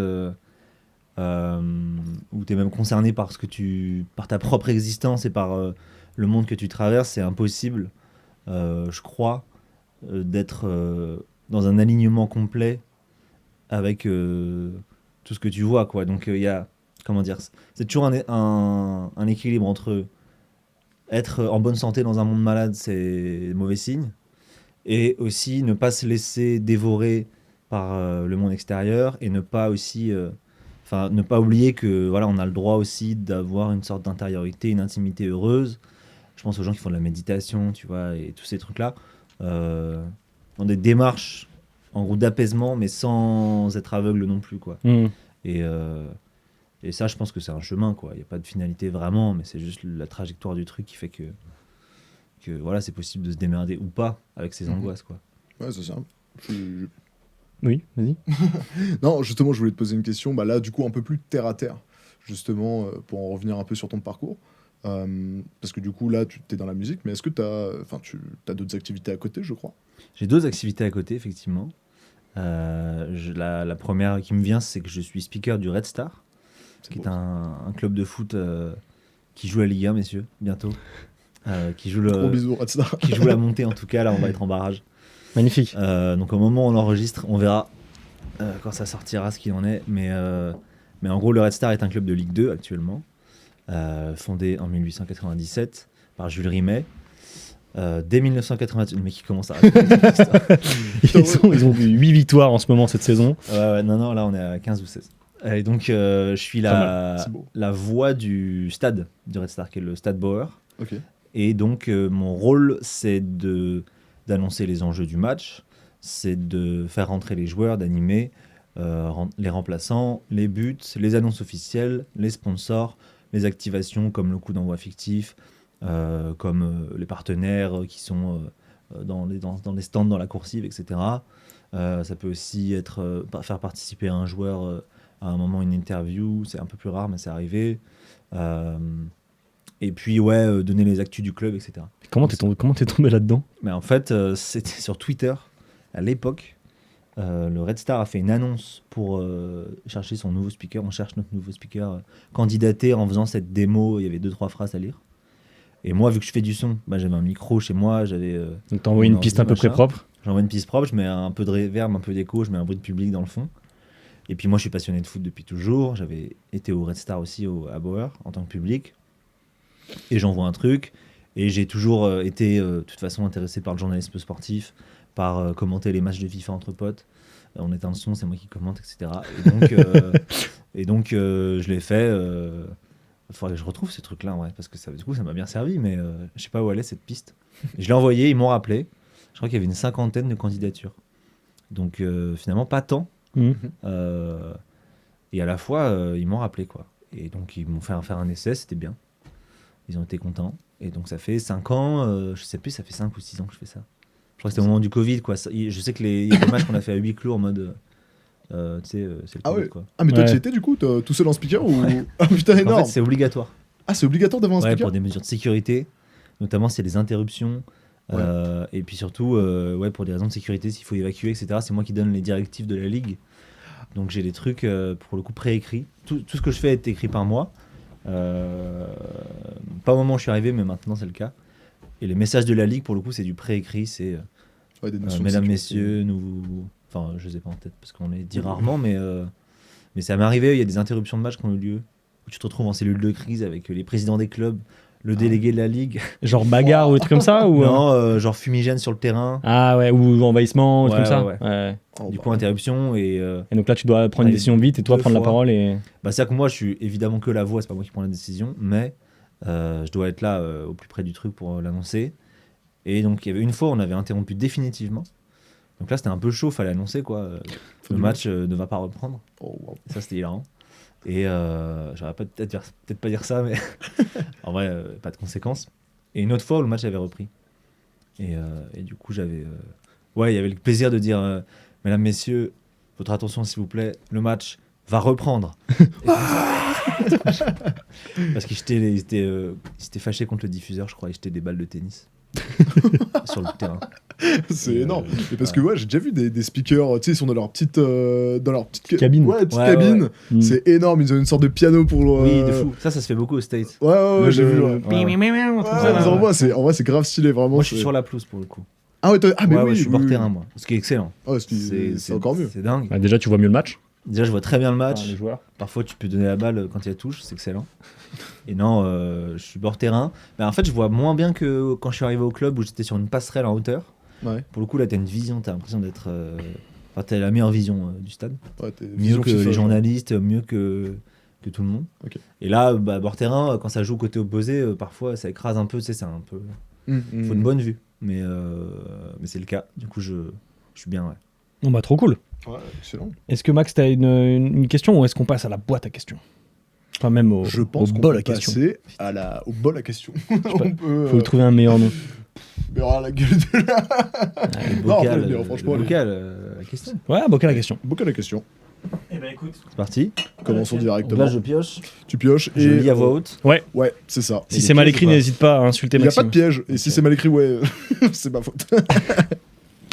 où t'es même concerné par par ta propre existence et par le monde que tu traverses, c'est impossible, je crois, d'être dans un alignement complet avec tout ce que tu vois, quoi. Donc il y a, comment dire, c'est toujours un équilibre entre être en bonne santé dans un monde malade, c'est mauvais signe, et aussi ne pas se laisser dévorer par le monde extérieur, et ne pas aussi ne pas oublier que voilà, on a le droit aussi d'avoir une sorte d'intériorité, une intimité heureuse. Je pense aux gens qui font de la méditation, tu vois, et tous ces trucs-là, dans des démarches en gros d'apaisement, mais sans être aveugle non plus, quoi. Et ça, je pense que c'est un chemin, quoi. Il n'y a pas de finalité vraiment, mais c'est juste la trajectoire du truc qui fait que voilà, c'est possible de se démerder ou pas avec ses angoisses, quoi. Ouais, c'est ça. Oui, vas-y. Non, justement, je voulais te poser une question. Bah là, du coup, un peu plus terre à terre, justement, pour en revenir un peu sur ton parcours. Parce que du coup, là, tu es dans la musique, mais est-ce que tu as d'autres activités à côté, je crois? J'ai d'autres activités à côté, effectivement. La première qui me vient, c'est que je suis speaker du Red Star, qui est un club de foot qui joue la Ligue 1, messieurs, bientôt. Qui joue Gros bisous, Red Star. Qui joue la montée, en tout cas. Là, on va être en barrage. Magnifique. Donc au moment où on enregistre, on verra quand ça sortira ce qu'il en est. Mais en gros, le Red Star est un club de Ligue 2 actuellement, fondé en 1897 par Jules Rimet. Dès 1988, le mec qui commence à raconter ils ont eu 8 victoires en ce moment cette saison. Non, là on est à 15 ou 16. Et donc je suis la voix du stade du Red Star, qui est le stade Bauer. Okay. Et donc mon rôle, c'est d'annoncer les enjeux du match, c'est de faire rentrer les joueurs, d'animer les remplaçants, les buts, les annonces officielles, les sponsors, les activations comme le coup d'envoi fictif, comme les partenaires qui sont dans les stands, dans la coursive, etc. Ça peut aussi être faire participer un joueur à un moment, une interview, c'est un peu plus rare, mais c'est arrivé. Et puis, donner les actus du club, etc. Comment t'es tombé là-dedans? Mais en fait, c'était sur Twitter, à l'époque. Le Red Star a fait une annonce pour chercher son nouveau speaker. On cherche notre nouveau speaker candidaté en faisant cette démo. Il y avait 2-3 phrases à lire. Et moi, vu que je fais du son, j'avais un micro chez moi. Donc t'as envoyé une piste à peu près propre? J'envoie une piste propre, je mets un peu de reverb, un peu d'écho, je mets un bruit de public dans le fond. Et puis moi, je suis passionné de foot depuis toujours. J'avais été au Red Star aussi, à Bauer, en tant que public. Et j'envoie un truc. Et j'ai toujours été, de toute façon, intéressé par le journalisme sportif, par commenter les matchs de FIFA entre potes. On éteint le son, c'est moi qui commente, etc. Et donc, je l'ai fait. Il faudrait que je retrouve ces trucs-là, ouais, parce que du coup, ça m'a bien servi, mais je sais pas où elle est cette piste. Et je l'ai envoyé, ils m'ont rappelé. Je crois qu'il y avait une 50aine de candidatures. Donc, finalement, pas tant. Euh, et à la fois, ils m'ont rappelé, quoi. Et donc, ils m'ont fait faire un essai, c'était bien. Ils ont été contents. Et donc, ça fait 5 ans, je sais plus, ça fait 5 ou 6 ans que je fais ça. Je crois que c'était au moment du Covid, quoi. Je sais que il y a des matchs qu'on a fait à huis clos en mode. Tu sais, c'est le Ah Covid, ouais. quoi. Ah, mais toi, Ouais. tu y étais du coup, tout seul en speaker ou... Ah putain, En énorme. fait, c'est obligatoire. Ah, c'est obligatoire d'avoir un Ouais, speaker. pour des mesures de sécurité, notamment s'il y a des interruptions. Ouais. Et puis surtout, ouais, pour des raisons de sécurité, s'il faut évacuer, etc. C'est moi qui donne les directives de la ligue. Donc j'ai des trucs, pour le coup, préécrits. Tout ce que je fais est écrit par moi. Pas au moment où je suis arrivé, mais maintenant c'est le cas. Et les messages de la ligue, pour le coup, c'est du préécrit. C'est Ouais, des notions de mesdames, sécurité. messieurs, nous. Enfin, je sais pas en tête parce qu'on les dit rarement, mais ça m'est arrivé. Il y a des interruptions de match qui ont eu lieu où tu te retrouves en cellule de crise avec les présidents des clubs, le délégué de la ligue. Genre bagarre ou des trucs comme ça ou, Non, genre fumigène sur le terrain. Ah ouais, ou envahissement, ou des Ouais, trucs comme ça. ouais, Ouais. Oh, Du bah, coup, interruption. Et Et donc là, tu dois prendre Ouais, une décision vite et toi 2 prendre la fois. parole. Et... c'est-à-dire que moi, je suis évidemment que la voix, c'est pas moi qui prends la décision, mais je dois être là au plus près du truc pour l'annoncer. Et donc, il y avait une fois, on avait interrompu définitivement. Donc là, c'était un peu chaud, fallait annoncer quoi. Faut Le du match ne va pas reprendre. Oh, wow. Et ça, c'était hilarant. Et j'aurais peut-être pas dire ça, mais en vrai, pas de conséquences. Et une autre fois où le match avait repris. Et du coup, ouais, il y avait le plaisir de dire mesdames, messieurs, votre attention, s'il vous plaît, le match va reprendre. Parce qu'ils s'étaient fâchés contre le diffuseur, je crois, ils jetaient des balles de tennis sur le terrain. C'est Et, énorme. Et parce ouais. que ouais, j'ai déjà vu des speakers, tu sais, ils sont dans leur petite Cabine. Ouais, petite Ouais, cabine. ouais. Mm. C'est énorme, ils ont une sorte de piano pour. Oui, de fou. Ça se fait beaucoup aux States. Ouais, j'ai vu. Ouais. Ouais. Ouais, ça, les envois, en vrai, c'est grave stylé, vraiment. Moi, je suis c'est- sur la pelouse pour le coup. Ah ouais, ah, mais Ouais, oui, je suis oui, bord oui. terrain, moi. Ce qui est excellent. Ouais, c'est encore mieux. C'est dingue. Bah, déjà, tu vois mieux le match. Déjà, je vois très bien le match. Enfin, les joueurs. Parfois, tu peux donner la balle quand il y a touche, c'est excellent. Et non, je suis bord terrain. Mais en fait, je vois moins bien que quand je suis arrivé au club où j'étais sur une passerelle en hauteur. Ouais, Pour le coup, là, t'as une vision, t'as l'impression d'être. Enfin, t'as la meilleure vision du stade. ouais, t'es Mieux vision que FIFA, les genre. journalistes, mieux que tout le monde. Ok. Et là, bord terrain, quand ça joue côté opposé, parfois ça écrase un peu, tu sais, c'est un peu. Faut une bonne vue. Mais c'est le cas. Du coup, je suis bien, ouais. Bon, bah, trop cool. Ouais, excellent. Est-ce que Max, t'as une question ou est-ce qu'on passe à la boîte à questions? Enfin, même au, Je pense au qu'on bol peut à questions. passer au bol à question. On peut. Faut trouver un meilleur nom. Mais oh, la gueule de la. Le Non, bocal, mais franchement, le les- bocal, la question. Ouais, bocal à question. Bocal à question. Eh ben écoute. C'est parti. Commençons Donc directement. là, je pioche, Tu pioches je et. lis à voix haute. Ouais, c'est ça. Si Et c'est les mal pièges écrit, ou pas n'hésite pas à insulter Il n'y a pas Maxime. de piège. Et si Ok. c'est mal écrit, ouais, c'est ma faute.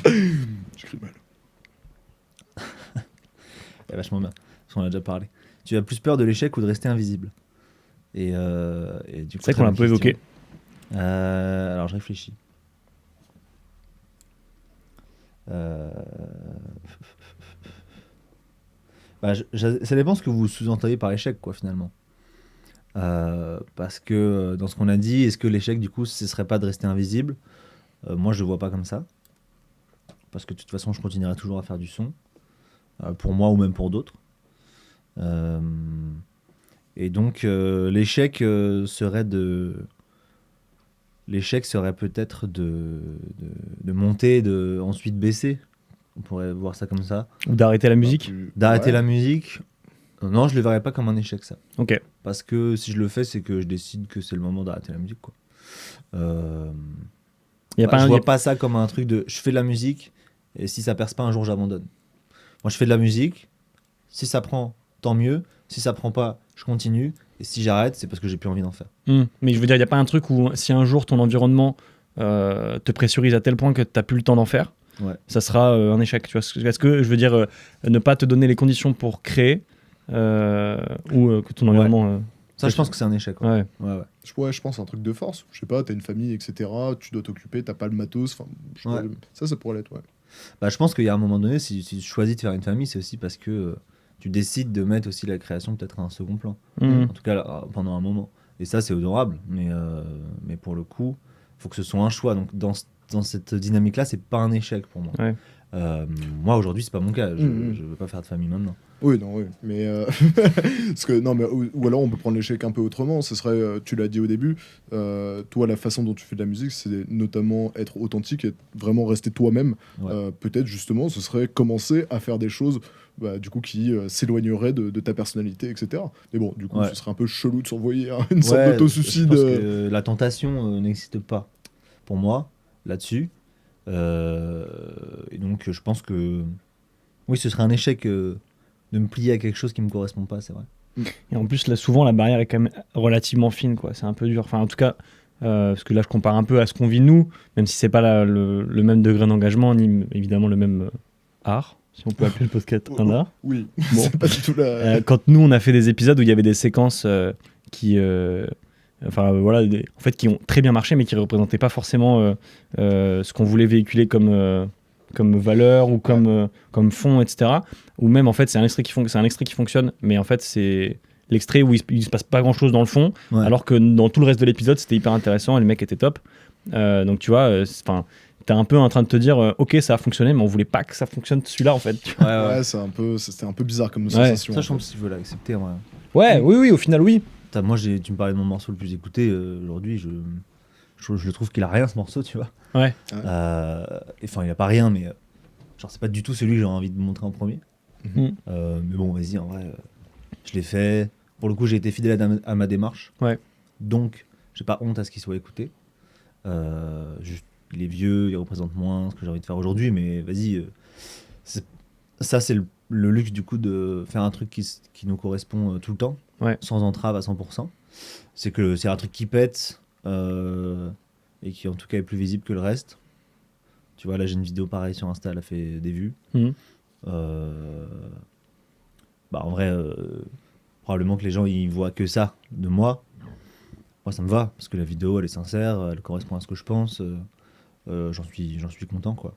J'écris mal. C'est vachement bien. Parce qu'on en a déjà parlé. Tu as plus peur de l'échec ou de rester invisible? Et du coup, C'est vrai très qu'on l'a un bonne peu question. évoqué. Alors, je réfléchis. Ça dépend ce que vous sous-entendez par échec, quoi, finalement. Parce que dans ce qu'on a dit, est-ce que l'échec, du coup, ce serait pas de rester invisible? Moi, je le vois pas comme ça. Parce que de toute façon, je continuerai toujours à faire du son. Pour moi ou même pour d'autres. Et donc, l'échec serait peut-être de monter, de ensuite baisser. On pourrait voir ça comme ça. Ou d'arrêter la musique. D'arrêter Ouais. la musique. Non, je le verrais pas comme un échec, ça. Ok. Parce que si je le fais, c'est que je décide que c'est le moment d'arrêter la musique, quoi. Y a pas Je un- vois pas ça comme un truc de je fais de la musique et si ça perce pas un jour j'abandonne. Moi je fais de la musique, si ça prend tant mieux, si ça prend pas je continue et si j'arrête c'est parce que j'ai plus envie d'en faire. Mais je veux dire, il n'y a pas un truc où si un jour ton environnement te pressurise à tel point que tu n'as plus le temps d'en faire, Ouais. ça sera un échec. Tu vois, est-ce que je veux dire ne pas te donner les conditions pour créer ou que ton environnement. Ça je pense que c'est un échec. Ouais. Ouais. Ouais, ouais. Ouais, je pense un truc de force. Je sais pas, t'as une famille, etc. Tu dois t'occuper, t'as pas le matos. Enfin, Ouais. ça pourrait l'être, ouais. Bah, je pense qu'il y a un moment donné si tu choisis de faire une famille c'est aussi parce que tu décides de mettre aussi la création peut-être à un second plan. Mhm. En tout cas là, pendant un moment. Et ça c'est honorable mais pour le coup faut que ce soit un choix. Donc dans cette dynamique là c'est pas un échec pour moi. Ouais. Moi, aujourd'hui, c'est pas mon cas. Je Mhm. veux pas faire de famille maintenant. Oui, non, oui. Mais. Parce que, non, mais, ou alors on peut prendre l'échec un peu autrement. Ce serait, tu l'as dit au début, toi, la façon dont tu fais de la musique, c'est notamment être authentique et vraiment rester toi-même. Ouais. Peut-être, justement, ce serait commencer à faire des choses du coup, qui s'éloigneraient de ta personnalité, etc. Mais bon, du coup, Ouais. ce serait un peu chelou de s'envoyer une sorte Ouais, d'autosuicide. je pense que la tentation n'existe pas pour moi là-dessus. Et donc, je pense que oui, ce serait un échec de me plier à quelque chose qui me correspond pas, c'est vrai. Et en plus, là, souvent, la barrière est quand même relativement fine, quoi. C'est un peu dur. Enfin, en tout cas, parce que là, je compare un peu à ce qu'on vit nous, même si c'est pas le même degré d'engagement, ni évidemment le même art, si on peut appeler le podcast un art. Oui, Bon. c'est pas du tout la. Quand nous, on a fait des épisodes où il y avait des séquences qui... voilà, en fait, qui ont très bien marché, mais qui représentaient pas forcément ce qu'on voulait véhiculer comme valeur ou comme fond, etc. Ou même, en fait, c'est un extrait qui fonctionne, mais en fait, c'est l'extrait où il se passe pas grand-chose dans le fond, Ouais. alors que dans tout le reste de l'épisode, c'était hyper intéressant et le mec était top. Donc, tu vois, t'es un peu en train de te dire, ok, ça a fonctionné, mais on voulait pas que ça fonctionne celui-là, en fait. Tu vois. Ouais, ouais. C'était un peu bizarre comme Ouais. sensation. Ça, en je fait. pense qu'il faut l'accepter. Ouais. Ouais, oui, au final, oui. Moi, tu me parlais de mon morceau le plus écouté aujourd'hui. Je le trouve qu'il a rien ce morceau, tu vois. Ouais. Enfin, il a pas rien, mais genre c'est pas du tout celui que j'ai envie de montrer en premier. Mhm. Mais bon, vas-y, en vrai, je l'ai fait. Pour le coup, j'ai été fidèle à ma démarche. Ouais. Donc, j'ai pas honte à ce qu'il soit écouté. Juste, il est vieux, il représente moins ce que j'ai envie de faire aujourd'hui, mais vas-y. Ça, c'est le luxe du coup de faire un truc qui nous correspond tout le temps, Ouais. sans entrave à 100%. C'est que c'est un truc qui pète et qui en tout cas est plus visible que le reste. Tu vois, là j'ai une vidéo pareille sur Insta, elle a fait des vues. Mhm. En vrai, probablement que les gens ils voient que ça de moi. Moi ça me va, parce que la vidéo elle est sincère, elle correspond à ce que je pense. J'en suis content quoi.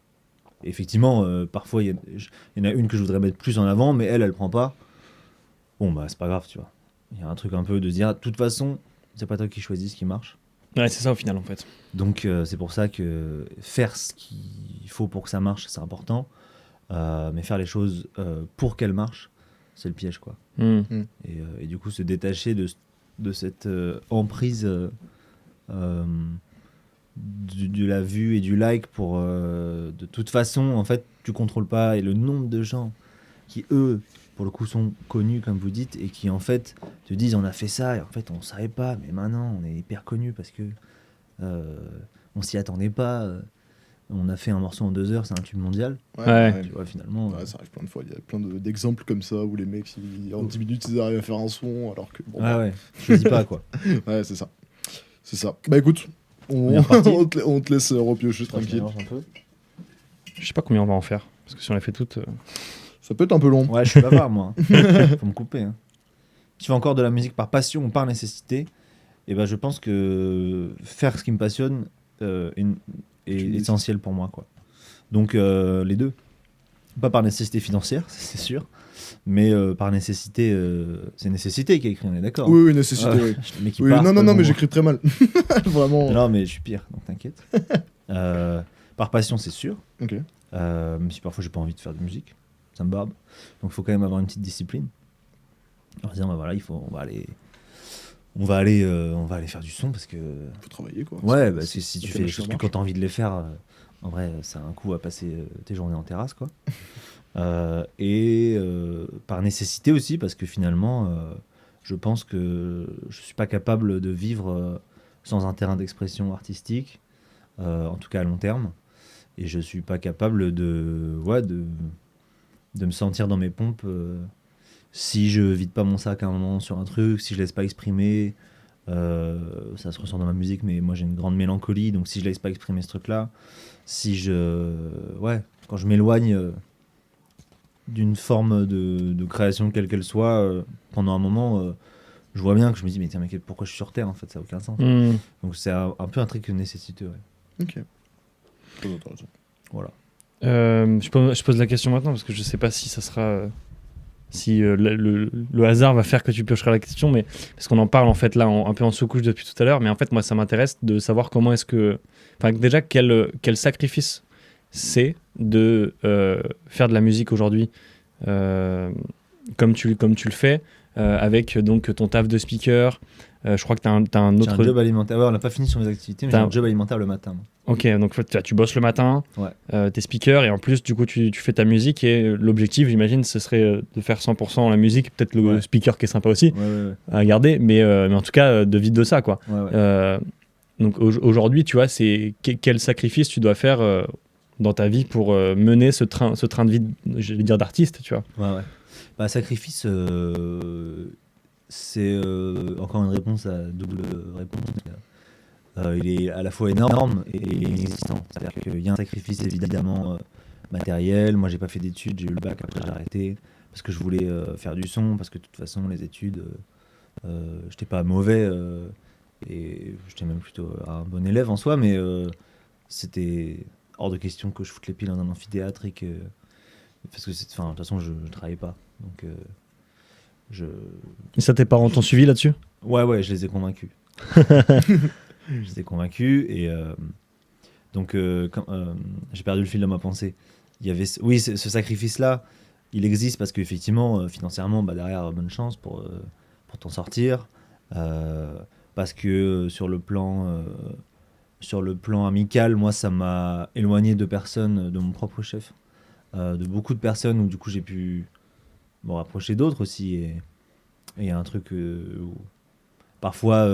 Et effectivement, parfois il y en a une que je voudrais mettre plus en avant, mais elle prend pas. Bon bah c'est pas grave, tu vois. Il y a un truc un peu de se dire, de toute façon, c'est pas toi qui choisis ce qui marche. Ouais, c'est ça au final, en fait. Donc c'est pour ça que faire ce qu'il faut pour que ça marche, c'est important. Mais faire les choses pour qu'elles marchent, c'est le piège, quoi. Mhm. Et du coup, se détacher de cette emprise de la vue et du like pour... de toute façon, en fait, tu contrôles pas. Et le nombre de gens qui, eux, pour le coup, sont connus, comme vous dites, et qui, en fait, te disent, on a fait ça, et en fait, on savait pas, mais maintenant, on est hyper connus parce que on s'y attendait pas. On a fait un morceau en 2 heures, c'est un tube mondial. Ouais. Tu vois, finalement... Ouais, ça arrive plein de fois. Il y a plein d'exemples comme ça où les mecs, en 10 minutes, ils arrivent à faire un son alors que. Bon, ouais, je choisis pas, quoi. ouais, c'est ça. C'est ça. Bah écoute, On est reparti. on te laisse repiocher tranquille. Un peu. Je sais pas combien on va en faire, parce que si on les fait toutes... Ça peut être un peu long. Ouais, je suis bavard, moi. Faut me couper. Hein. Tu fais encore de la musique par passion ou par nécessité. Et ben, je pense que faire ce qui me passionne est essentiel pour moi, quoi. Donc, les deux. Pas par nécessité financière, c'est sûr. Mais par nécessité, c'est nécessité qui est écrit, on est d'accord. Oui, nécessité, oui. Mais qui Oui, part, non, pas mais le j'écris très mal. Vraiment. Non, mais je suis pire, donc t'inquiète. Par passion, c'est sûr. Ok. Même si parfois j'ai pas envie de faire de musique, ça me barbe. Donc il faut quand même avoir une petite discipline. En disant, bah voilà, on va aller faire du son parce que. Faut travailler, quoi. Ouais, parce que si tu ça fais les marche, choses ça que marche. quand t'as envie de les faire, en vrai, c'est un coup à passer tes journées en terrasse, quoi. Et par nécessité aussi, parce que finalement, je pense que je suis pas capable de vivre sans un terrain d'expression artistique, en tout cas à long terme. Et je suis pas capable de me sentir dans mes pompes si je vide pas mon sac à un moment sur un truc, si je laisse pas exprimer. Ça se ressent dans ma musique, mais moi j'ai une grande mélancolie, donc si je laisse pas exprimer ce truc-là, quand je m'éloigne d'une forme de création quelle qu'elle soit, pendant un moment, je vois bien que je me dis mais tiens, mais pourquoi je suis sur Terre en fait, ça n'a aucun sens. Mhm. Donc c'est un peu un truc de nécessité, ouais. Ok. Très intéressant. Voilà. Je pose la question maintenant parce que je sais pas si ça sera si le hasard va faire que tu piocheras la question, mais parce qu'on en parle en fait là un peu en sous-couche depuis tout à l'heure, mais en fait moi ça m'intéresse de savoir comment est-ce que, enfin déjà quel sacrifice c'est de faire de la musique aujourd'hui comme tu le fais, avec donc ton taf de speaker. Je crois que tu as un J'ai autre... un job alimentaire. Ouais, on n'a pas fini sur mes activités, mais j'ai un job alimentaire le matin. Ok, donc tu bosses le matin, Ouais. t'es speaker, et en plus, du coup, tu fais ta musique, et l'objectif, j'imagine, ce serait de faire 100% la musique, peut-être le Ouais. speaker qui est sympa aussi, Ouais. à garder, mais en tout cas, de vivre de ça, quoi. Ouais. Donc aujourd'hui, tu vois, c'est quel sacrifice tu dois faire dans ta vie pour mener ce train de vie, je vais dire, d'artiste, tu vois. Ouais. Bah, sacrifice, c'est encore une réponse à double réponse. Il est à la fois énorme et inexistant. C'est-à-dire qu'il y a un sacrifice évidemment matériel. Moi, j'ai pas fait d'études, j'ai eu le bac, après j'ai arrêté parce que je voulais faire du son, parce que de toute façon, les études, j'étais pas mauvais et j'étais même plutôt un bon élève en soi, mais c'était hors de question que je foute les pieds dans un amphithéâtre et que parce que de toute façon, je travaillais pas, donc Et ça, tes parents t'ont suivi là-dessus? Ouais, je les ai convaincus. Je les ai convaincus et donc quand j'ai perdu le fil de ma pensée. Il y avait ce sacrifice-là, il existe parce qu'effectivement financièrement, bah, derrière bonne chance pour t'en sortir, parce que sur le plan amical, moi ça m'a éloigné de personnes, de mon propre chef, de beaucoup de personnes où du coup j'ai pu me rapprocher d'autres aussi et il y a un truc où parfois,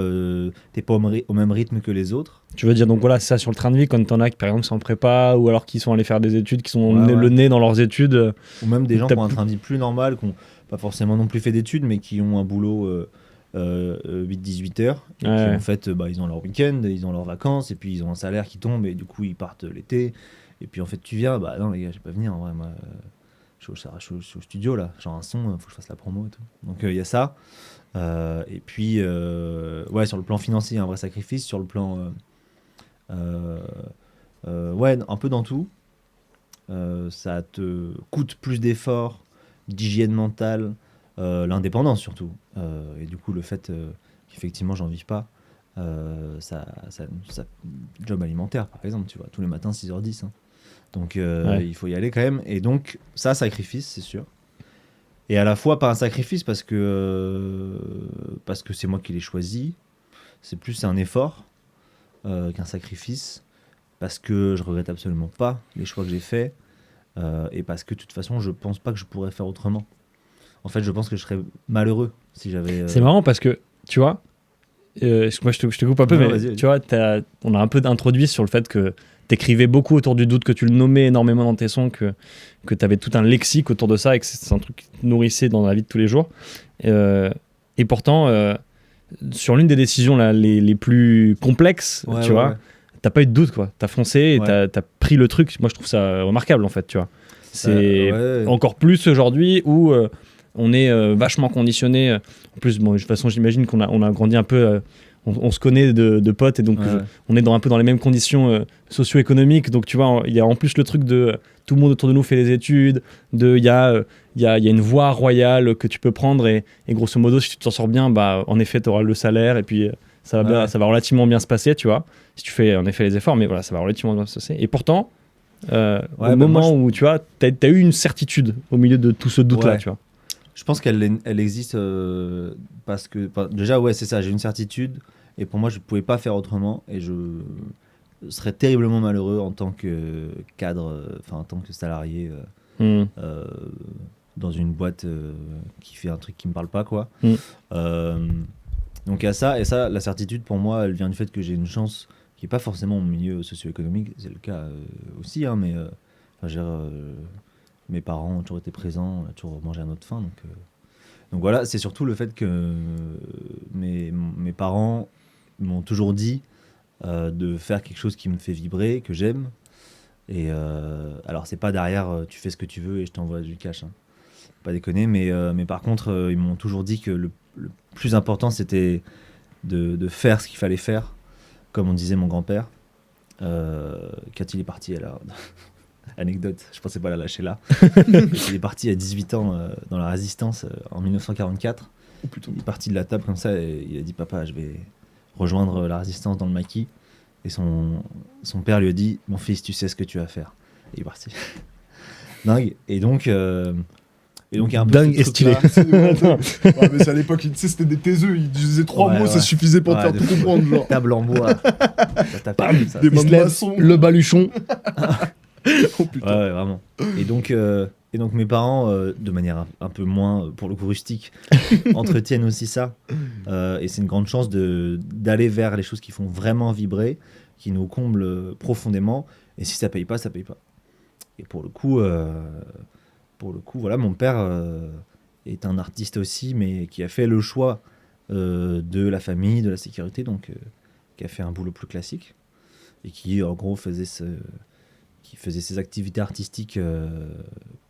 t'es pas au même rythme que les autres. Tu veux dire, donc voilà, c'est ça sur le train de vie, quand t'en as qui, par exemple, sont en prépa, ou alors qui sont allés faire des études, qui sont le nez dans leurs études. Ou même des gens qui ont un train de vie plus normal, qui n'ont pas forcément non plus fait d'études, mais qui ont un boulot 8-18 heures. Et puis, en fait, ils ont leur week-end, ils ont leurs vacances, et puis ils ont un salaire qui tombe, et du coup, ils partent l'été. Et puis, en fait, tu viens, bah non, les gars, je vais pas venir, en vrai, moi, je suis au studio, là, genre un son, faut que je fasse la promo et tout. Donc, il y a ça. Et puis, sur le plan financier, un vrai sacrifice. Sur le plan, un peu dans tout. Ça te coûte plus d'efforts, d'hygiène mentale, l'indépendance surtout. Et du coup, le fait qu'effectivement, j'en vive pas, ça, job alimentaire, par exemple, tu vois, tous les matins, 6h10. Hein. Donc, il faut y aller quand même. Et donc, ça, sacrifice, c'est sûr. Et à la fois pas un sacrifice parce que c'est moi qui l'ai choisi. C'est un effort qu'un sacrifice parce que je regrette absolument pas les choix que j'ai faits et parce que de toute façon je pense pas que je pourrais faire autrement. En fait, je pense que je serais malheureux si j'avais. C'est marrant parce que tu vois, moi je te coupe un peu, Non, mais vas-y. Tu vois, on a un peu introduit sur le fait que t'écrivais beaucoup autour du doute, que tu le nommais énormément dans tes sons, que t'avais tout un lexique autour de ça et que c'est un truc qui te nourrissait dans la vie de tous les jours. Et pourtant, sur l'une des décisions là, les plus complexes, tu vois, t'as pas eu de doute, quoi. T'as foncé et t'as pris le truc. Moi, je trouve ça remarquable, en fait, tu vois. C'est encore plus aujourd'hui où on est vachement conditionné. En plus, bon, de toute façon, j'imagine qu'on a grandi un peu... on se connaît de potes et donc on est un peu dans les mêmes conditions socio-économiques. Donc tu vois, il y a en plus le truc de tout le monde autour de nous fait des études, il y a une voie royale que tu peux prendre et grosso modo, si tu t'en sors bien, bah, en effet, tu auras le salaire et puis ça va relativement bien se passer, tu vois, si tu fais en effet les efforts, mais voilà, ça va relativement bien se passer. Et pourtant, au moment où tu vois, t'as eu une certitude au milieu de tout ce doute-là, tu vois. Je pense qu'elle existe parce que déjà c'est ça, j'ai une certitude et pour moi je pouvais pas faire autrement et je serais terriblement malheureux en tant que cadre, en tant que salarié dans une boîte qui fait un truc qui me parle pas, quoi. Donc il y a ça, et ça, la certitude pour moi elle vient du fait que j'ai une chance qui est pas forcément mon milieu socio-économique, c'est le cas aussi, hein, mais mes parents ont toujours été présents, on a toujours mangé à notre faim. Donc voilà, c'est surtout le fait que mes parents m'ont toujours dit de faire quelque chose qui me fait vibrer, que j'aime. Et alors, c'est pas derrière, tu fais ce que tu veux et je t'envoie du cash. Hein. Pas déconner, mais par contre, ils m'ont toujours dit que le plus important, c'était de faire ce qu'il fallait faire, comme on disait mon grand-père. Quand il est parti, alors... Anecdote, je pensais pas la lâcher là. Il est parti à 18 ans dans la résistance en 1944. Il est parti de la table comme ça et il a dit papa, je vais rejoindre la résistance dans le maquis. Et son père lui a dit mon fils, tu sais ce que tu vas faire. Il est parti. Dingue. Et donc, il y a un peu Dingue ce et stylé. truc-là. Ouais, mais c'est à l'époque, tu sais, c'était des taiseux. Ils disaient 3 Ouais, mots, ça ouais. suffisait pour te Ouais, faire de tout fou. comprendre. Genre. Table en bois. Ça tapait comme ça. Des Il mains se de lève, maçon. le baluchon. Oh putain. Ouais, vraiment. Et donc mes parents, de manière un peu moins, pour le coup, rustique, entretiennent aussi ça. Et c'est une grande chance d'aller vers les choses qui font vraiment vibrer, qui nous comblent profondément. Et si ça paye pas, ça paye pas. Et pour le coup, voilà, mon père est un artiste aussi, mais qui a fait le choix de la famille, de la sécurité, donc qui a fait un boulot plus classique. Et qui, en gros, faisait ses activités artistiques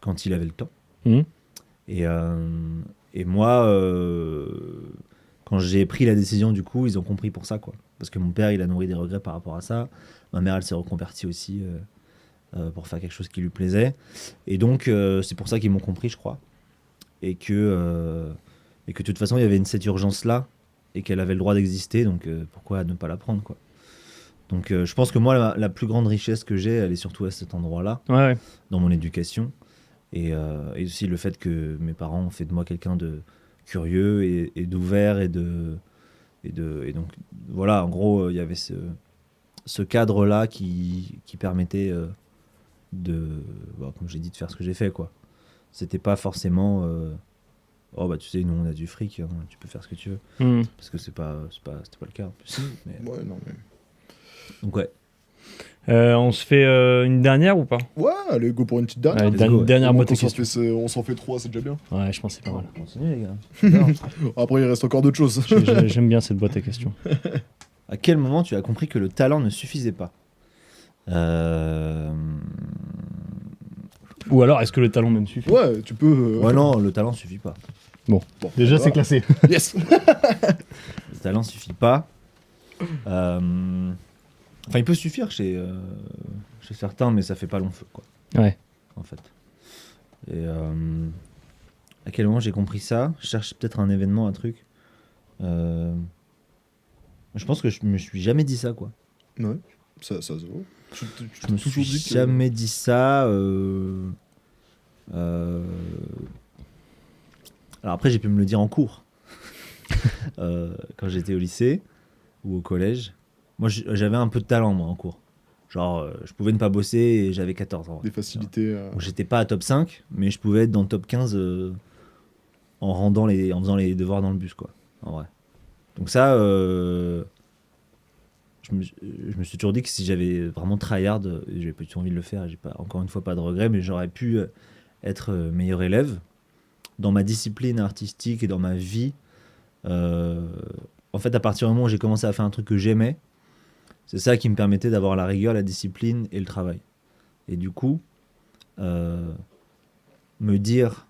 quand il avait le temps. Mhm. Et moi, quand j'ai pris la décision, du coup, ils ont compris pour ça, quoi. Parce que mon père, il a nourri des regrets par rapport à ça. Ma mère, elle s'est reconvertie aussi pour faire quelque chose qui lui plaisait. Et donc, c'est pour ça qu'ils m'ont compris, je crois. Et que de toute façon, il y avait cette urgence-là et qu'elle avait le droit d'exister. Donc, pourquoi ne pas la prendre, quoi. Donc je pense que moi, la plus grande richesse que j'ai, elle est surtout à cet endroit-là, Ouais. dans mon éducation. Et aussi le fait que mes parents ont fait de moi quelqu'un de curieux et d'ouvert. Et donc voilà, en gros, il y avait ce cadre-là qui permettait comme j'ai dit, de faire ce que j'ai fait, quoi. C'était pas forcément... oh bah tu sais, nous on a du fric, hein, tu peux faire ce que tu veux. Mhm. Parce que c'était pas le cas en plus. Mais... Ouais, non, mais. Donc ouais. On se fait une dernière ou pas? Ouais, allez, go pour une petite dernière. Allez, let's go, ouais. dernière Au moins boîte à qu'on s'en questions. fait, on s'en fait 3, c'est déjà bien. Ouais, je pense que c'est pas mal. Continuez les gars. Après, il reste encore d'autres choses. J'aime bien cette boîte à questions. À quel moment tu as compris que le talent ne suffisait pas? Ou alors, est-ce que le talent même suffit? Ouais, tu peux. Ouais, non, le talent suffit pas. Bon, Déjà, ça c'est va. classé. Yes. Le talent suffit pas. Enfin, il peut suffire chez certains, mais ça fait pas long feu, quoi, Ouais. en fait. Et à quel moment j'ai compris ça? Je cherche peut-être un événement, un truc. Je pense que je me suis jamais dit ça, quoi. Ouais, ça se voit. Tu Je t'es me toujours suis dit que. jamais dit ça. Alors après, j'ai pu me le dire en cours. Quand j'étais au lycée ou au collège. Moi, j'avais un peu de talent, moi, en cours. Genre, je pouvais ne pas bosser et j'avais 14 ans. Des facilités. Donc, j'étais pas à top 5, mais je pouvais être dans le top 15 en faisant les devoirs dans le bus, quoi. En vrai. Donc ça, je me suis toujours dit que si j'avais vraiment tryhard, j'avais pas du tout envie de le faire, j'ai pas, encore une fois pas de regret, mais j'aurais pu être meilleur élève dans ma discipline artistique et dans ma vie. En fait, à partir du moment où j'ai commencé à faire un truc que j'aimais, c'est ça qui me permettait d'avoir la rigueur, la discipline et le travail. Et du coup, me dire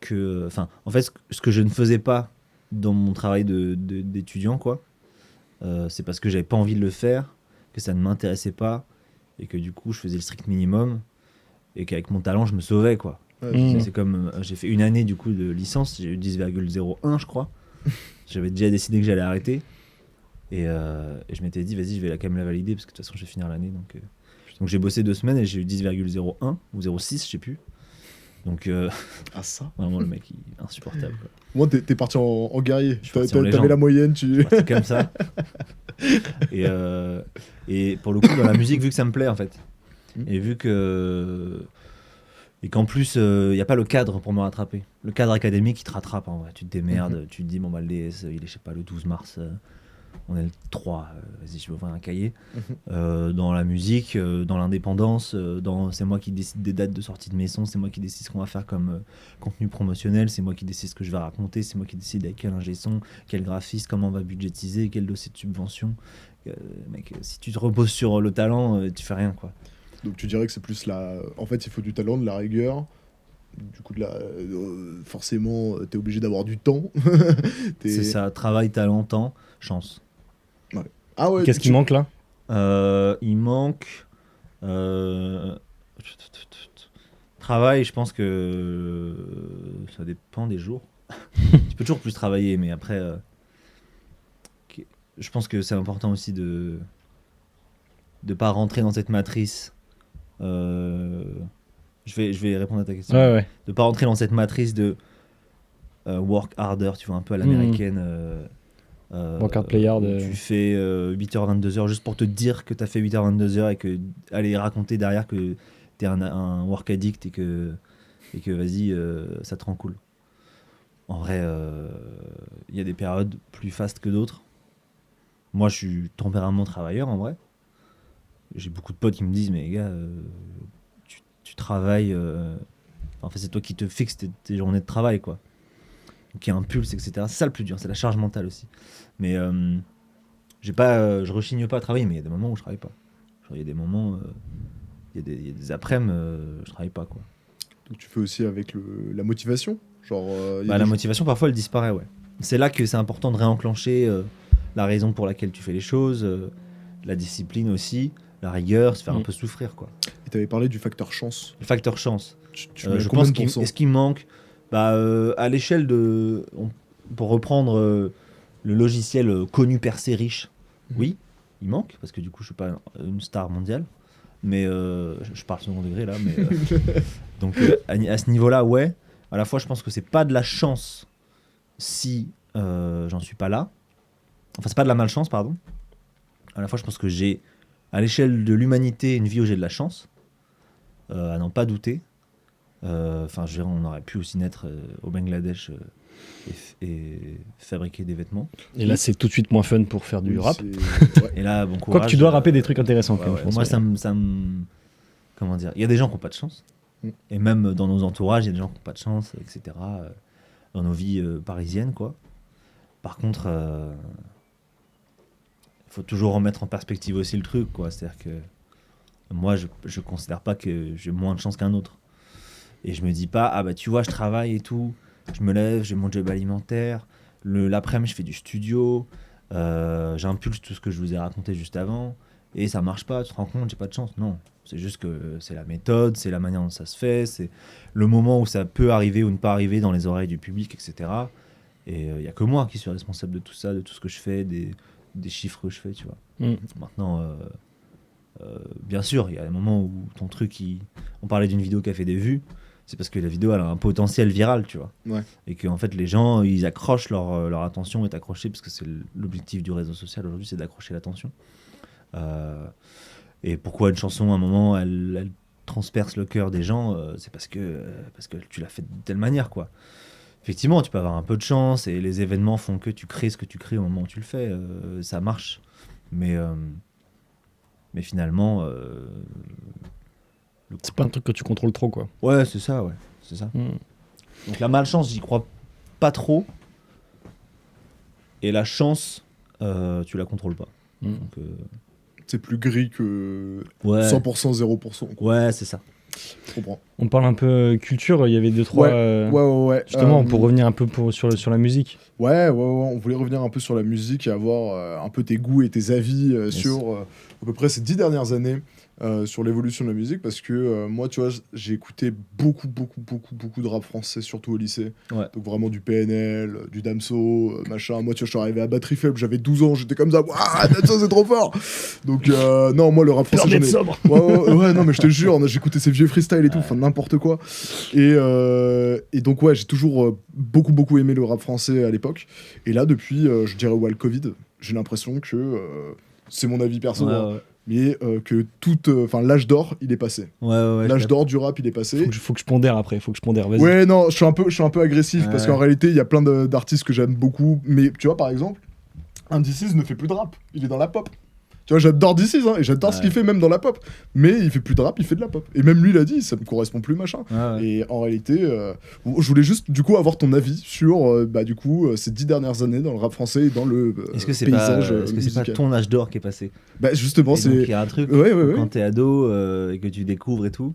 que... Enfin, en fait, ce que je ne faisais pas dans mon travail d'étudiant, quoi, c'est parce que j'avais pas envie de le faire, que ça ne m'intéressait pas, et que du coup, je faisais le strict minimum, et qu'avec mon talent, je me sauvais, quoi. Ouais, Mmh. C'est comme... j'ai fait une année, du coup, de licence, j'ai eu 10,01, je crois. J'avais déjà décidé que j'allais arrêter. Et je m'étais dit, vas-y, je vais quand même la valider, parce que de toute façon, je vais finir l'année. Donc j'ai bossé 2 semaines et j'ai eu 10,01 ou 0,6, je sais plus. Donc Ah, ça. vraiment, le mec, il est insupportable, quoi. Moi, t'es parti en guerrier. Je suis parti en T'avais légende. la moyenne, tu. C'est comme ça. Et pour le coup, dans la musique, vu que ça me plaît, en fait, et vu que... Et qu'en plus, il n'y a pas le cadre pour me rattraper. Le cadre académique, il te rattrape, en vrai. Tu te démerdes, tu te dis, bon, bah, le DS, il est, je sais pas, le 12 mars, on est le 3, vas-y, je vais ouvrir un cahier. Dans la musique, dans l'indépendance, c'est moi qui décide des dates de sortie de mes sons, c'est moi qui décide ce qu'on va faire comme contenu promotionnel, c'est moi qui décide ce que je vais raconter, c'est moi qui décide avec quel ingé son, quel graphiste, comment on va budgétiser, quel dossier de subvention. Mec, si tu te reposes sur le talent, tu fais rien, quoi. Donc tu dirais que c'est plus la. En fait, il faut du talent, de la rigueur. Du coup, forcément, t'es obligé d'avoir du temps. C'est ça, travail, talent, temps, chance. Ah ouais. Qu'est-ce qui manque là? Il manque travail, je pense que ça dépend des jours. Tu peux toujours plus travailler, mais après, je pense que c'est important aussi de pas rentrer dans cette matrice Je vais répondre à ta question. Ouais. De pas rentrer dans cette matrice de work harder, tu vois, un peu à l'américaine. Work hard, play hard, où tu fais 8h, 22h juste pour te dire que tu as fait 8h, 22h et que aller raconter derrière que tu es un work addict et que vas-y, ça te rend cool. En vrai, il y a des périodes plus fastes que d'autres. Moi, je suis tempérament travailleur en vrai. J'ai beaucoup de potes qui me disent, mais gars, tu travailles. En fait, c'est toi qui te fixes tes journées de travail, quoi. Qui impulse, etc. C'est ça le plus dur, c'est la charge mentale aussi. Mais je rechigne pas à travailler, mais il y a des moments où je travaille pas. Genre, il y a des moments, il y a des après-midi, je travaille pas, quoi. Donc tu fais aussi avec la motivation, genre. Y a Bah, des la jours- motivation, parfois, elle disparaît, ouais. C'est là que c'est important de réenclencher la raison pour laquelle tu fais les choses, la discipline aussi, la rigueur, se faire un peu souffrir, quoi. Et t'avais parlé du facteur chance. Le facteur chance. Tu mets Je combien pense de pourcents est-ce qu'il manque à l'échelle de... pour reprendre le logiciel connu percé riche, oui, il manque, parce que du coup je suis pas une star mondiale, mais je parle second degré là, mais donc à ce niveau-là, ouais, à la fois je pense que c'est pas de la chance si j'en suis pas là, enfin c'est pas de la malchance, pardon, à la fois je pense que j'ai à l'échelle de l'humanité une vie où j'ai de la chance, à n'en pas douter. Enfin, je dirais, on aurait pu aussi naître au Bangladesh et fabriquer des vêtements. Et là, c'est tout de suite moins fun pour faire du Oui, rap. ouais. Et là, bon courage. Quoique tu dois rapper des trucs intéressants ouais, quand même. ouais. je pense, Moi, ouais. ça me. Comment dire? Il y a des gens qui n'ont pas de chance. Mm. Et même dans nos entourages, il y a des gens qui n'ont pas de chance, etc. Dans nos vies parisiennes, quoi. Par contre, il faut toujours remettre en perspective aussi le truc, quoi. C'est-à-dire que moi, je ne considère pas que j'ai moins de chance qu'un autre. Et je me dis pas, ah bah tu vois, je travaille et tout, je me lève, j'ai mon job alimentaire, l'après-midi je fais du studio, j'impulse tout ce que je vous ai raconté juste avant, et ça marche pas, tu te rends compte, j'ai pas de chance. Non, c'est juste que c'est la méthode, c'est la manière dont ça se fait, c'est le moment où ça peut arriver ou ne pas arriver dans les oreilles du public, etc. Et il y a que moi qui suis responsable de tout ça, de tout ce que je fais, des chiffres que je fais, tu vois. Maintenant, bien sûr, il y a des moments où ton truc, on parlait d'une vidéo qui a fait des vues, c'est parce que la vidéo elle a un potentiel viral, tu vois. Ouais. Et que en fait les gens ils accrochent leur attention est accrochée parce que c'est l'objectif du réseau social aujourd'hui, c'est d'accrocher l'attention. Et pourquoi une chanson à un moment elle transperce le cœur des gens, c'est parce que tu l'as fait de telle manière, quoi. Effectivement, tu peux avoir un peu de chance et les événements font que tu crées ce que tu crées au moment où tu le fais, ça marche. Mais finalement, C'est pas un truc que tu contrôles trop, quoi. ouais, c'est ça, ouais, c'est ça. Donc la malchance, j'y crois pas trop. Et la chance, tu la contrôles pas. Donc, C'est plus gris que ouais, 100%, 0%. Quoi. ouais, c'est ça. Je comprends. On parle un peu culture, il y avait deux, trois... Ouais. Justement, pour revenir un peu sur la musique. Ouais, on voulait revenir un peu sur la musique et avoir un peu tes goûts et tes avis sur à peu près ces 10 dernières années sur l'évolution de la musique parce que moi, tu vois, j'ai écouté beaucoup de rap français, surtout au lycée. Ouais. Donc vraiment du PNL, du Damso, machin. Moi, tu vois, je suis arrivé à Batterie Faible, j'avais 12 ans, j'étais comme ça, waouh, Damso, c'est trop fort. Donc, non, moi, le rap français, j'en ai... sobre. Ouais, non, mais je te jure, j'écoutais ces vieux freestyles et tout, enfin n'importe quoi. Et donc, ouais, j'ai toujours beaucoup aimé le rap français à l'époque. Et là, depuis, je dirais, ouais, le Covid, j'ai l'impression que c'est mon avis perso, hein, mais que l'âge d'or, il est passé. Ouais, L'âge d'or du rap, il est passé. Faut que je pondère après, vas-y. Ouais, non, je suis un peu agressif parce Ouais. qu'en réalité, il y a plein d'artistes que j'aime beaucoup. Mais tu vois, par exemple, Indices ne fait plus de rap, il est dans la pop. Tu vois, j'adore DC's, hein, et j'adore ce qu'il fait même dans la pop. Mais il fait plus de rap, il fait de la pop. Et même lui, il a dit, ça me correspond plus, machin. Ouais. Et en réalité, je voulais juste, du coup, avoir ton avis sur, du coup, ces 10 dernières années dans le rap français et dans le Est-ce que c'est paysage est-ce que c'est pas musical. ton âge d'or qui est passé? Bah, justement, Et donc, c'est... il y a un truc Ouais. quand t'es ado et que tu découvres et tout,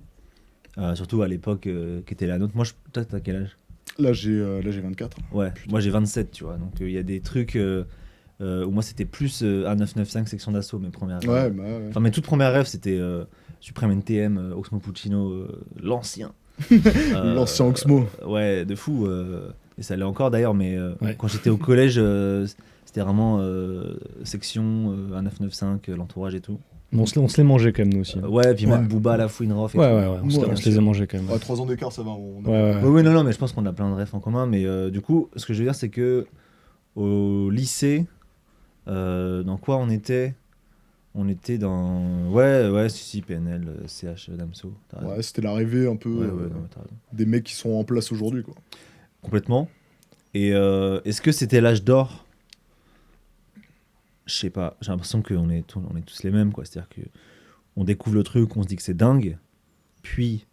surtout à l'époque qui était la nôtre. Moi, toi, t'as quel âge? Là, j'ai 24. Ouais, moi j'ai 27, tu vois. Donc il y a des trucs où moi c'était plus A995 section d'assaut, mes premières Ouais, rêves. bah ouais. Enfin, mes toutes premières rêves c'était Supreme NTM, Oxmo Puccino, l'ancien. L'ancien Oxmo. Ouais, de fou. Et ça l'est encore d'ailleurs, mais Ouais. quand j'étais au collège, c'était vraiment section A995, l'entourage et tout. On se les mangeait quand même, nous aussi. Ouais, puis même Ouais. Booba, La Fouine, Rof. et Ouais, tout. ouais, on se les a mangés quand même. À 3 ans d'écart, ça va. Ouais. Oui, non, mais je pense qu'on a plein de refs en commun. Mais du coup, ce que je veux dire, c'est que au lycée, dans quoi on était? On était dans. Ouais, si, PNL, CH, Damso. T'as raison. Ouais, c'était l'arrivée un peu Ouais, non, mais t'as raison. des mecs qui sont en place aujourd'hui, quoi. Complètement. Et est-ce que c'était l'âge d'or? Je sais pas. J'ai l'impression qu'on est, on est tous les mêmes, quoi. C'est-à-dire que on découvre le truc, on se dit que c'est dingue, puis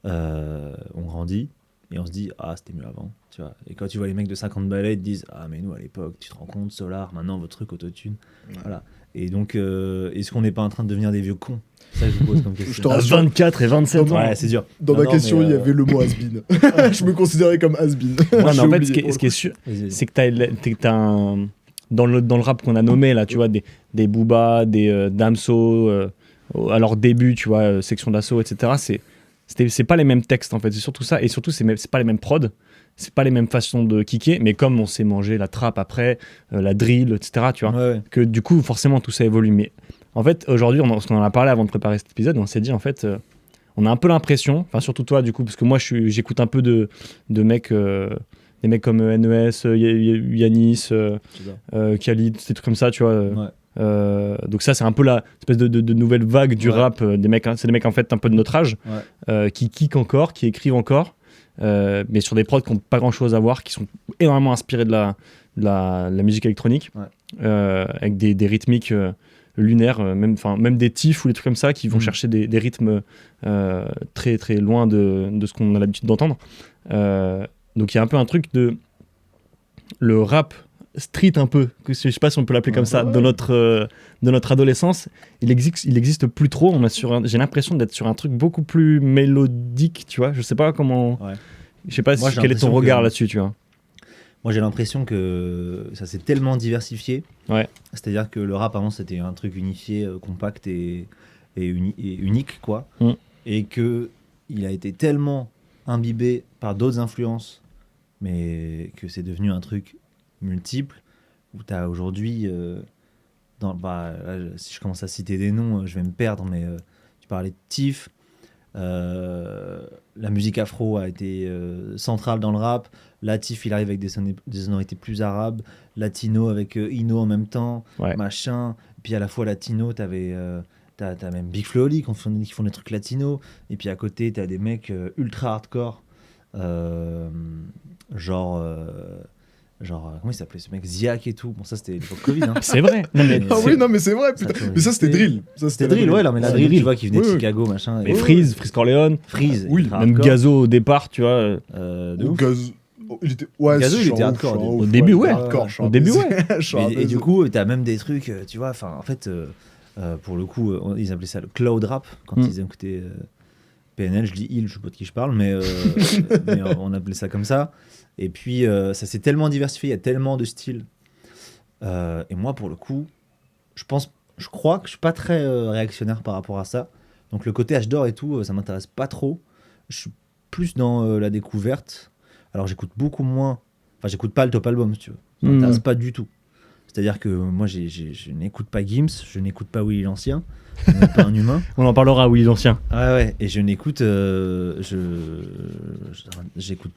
on grandit et on se dit ah c'était mieux avant, tu vois. Et quand tu vois les mecs de 50 balais, ils te disent ah mais nous à l'époque, tu te rends compte, Solar, maintenant votre truc autotune, voilà. Et donc est-ce qu'on n'est pas en train de devenir des vieux cons? C'est ça que je vous pose comme Je question. te À rassure. 24 et 27 ans. Ouais, c'est dur. Dans Non, ma non, question, mais, il y avait le mot has-been. Je me considérais comme has-been. Ouais, mais J'ai en fait, oublié. ce qui est sûr, vas-y. c'est que t'as un. Dans le rap qu'on a nommé, là, tu vois, des Booba, des Damso, à leur début, tu vois, Section d'Assaut, etc. C'est pas les mêmes textes, en fait. C'est surtout ça. Et surtout, c'est pas les mêmes prods. C'est pas les mêmes façons de kicker. Mais comme on s'est mangé la trappe après, la drill, etc., tu vois, Ouais. que du coup, forcément, tout ça évolue. Mais en fait, aujourd'hui, parce qu'on en a parlé avant de préparer cet épisode, on s'est dit, en fait, on a un peu l'impression, enfin, surtout toi, du coup, parce que moi, j'écoute un peu de mecs. Des mecs comme NES, Yanis, Khalid, des trucs comme ça, tu vois. Donc ça, c'est un peu la espèce de nouvelle vague du Ouais. rap. Des mecs, c'est des mecs en fait un peu de notre âge, qui kickent encore, qui écrivent encore, mais sur des prods qui n'ont pas grand-chose à voir, qui sont énormément inspirés de la musique électronique, avec des rythmiques lunaires, même des tifs ou des trucs comme ça, qui vont chercher des rythmes très très loin de ce qu'on a l'habitude d'entendre. Donc il y a un peu un truc de le rap street un peu, que je sais pas si on peut l'appeler comme ça, de notre adolescence, il existe plus trop. J'ai l'impression d'être sur un truc beaucoup plus mélodique, tu vois. Je sais pas comment. Ouais. Je sais pas Moi, j'ai quel est ton l'impression regard que- là-dessus, tu vois. Moi j'ai l'impression que ça s'est tellement diversifié. Ouais. C'est-à-dire que le rap avant c'était un truc unifié, compact et unique, quoi. Mm. Et que il a été tellement imbibé par d'autres influences, mais que c'est devenu un truc multiple, où tu as aujourd'hui, si je commence à citer des noms, je vais me perdre, mais tu parlais de Tiff, la musique afro a été centrale dans le rap, là Tiff il arrive avec des sonorités plus arabes, latino avec Ino en même temps, Ouais. machin, puis à la fois latino, t'avais... T'as même Big Flo et Oli qui font des trucs latinos. Et puis à côté, t'as des mecs ultra hardcore. Genre, comment il s'appelait ce mec? Ziak et tout. Bon, ça c'était l'époque Covid. Hein. C'est vrai. Non, mais Ah oui, non, mais c'est vrai, Ça a putain. toujours Mais ça, c'était existé. drill. Ça, C'était drill, ouais, là, mais la Ouais, drill, drill. tu vois, qui venait de Oui, oui. Chicago, machin. mais et Freeze Corleone, Freeze, Oui, ultra même hardcore. Gazo au départ, tu vois. De Au ouf. gaz. Oh, il était. Ouais, Gazo, je il suis était un hardcore, ouf, je suis un au ouf, début, ouais. hardcore, je suis Au un début, baiser. ouais. Je suis un Et du baiser. coup, t'as même des trucs, tu vois, enfin, en fait, pour le coup, ils appelaient ça le cloud rap quand ils écoutaient PNL. Je dis il, je sais pas de qui je parle, mais on appelait ça comme ça. Et puis, ça s'est tellement diversifié, il y a tellement de styles. Et moi, pour le coup, je crois que je suis pas très réactionnaire par rapport à ça. Donc, le côté âge d'or et tout, ça m'intéresse pas trop. Je suis plus dans la découverte. Alors, j'écoute beaucoup moins. Enfin, j'écoute pas le top album, si tu veux. Ça m'intéresse pas du tout. C'est-à-dire que moi, je n'écoute pas Gims, je n'écoute pas Willy l'Ancien, je n'écoute pas un humain. On en parlera, oui, l'ancien. Ouais, et je n'écoute. J'écoute.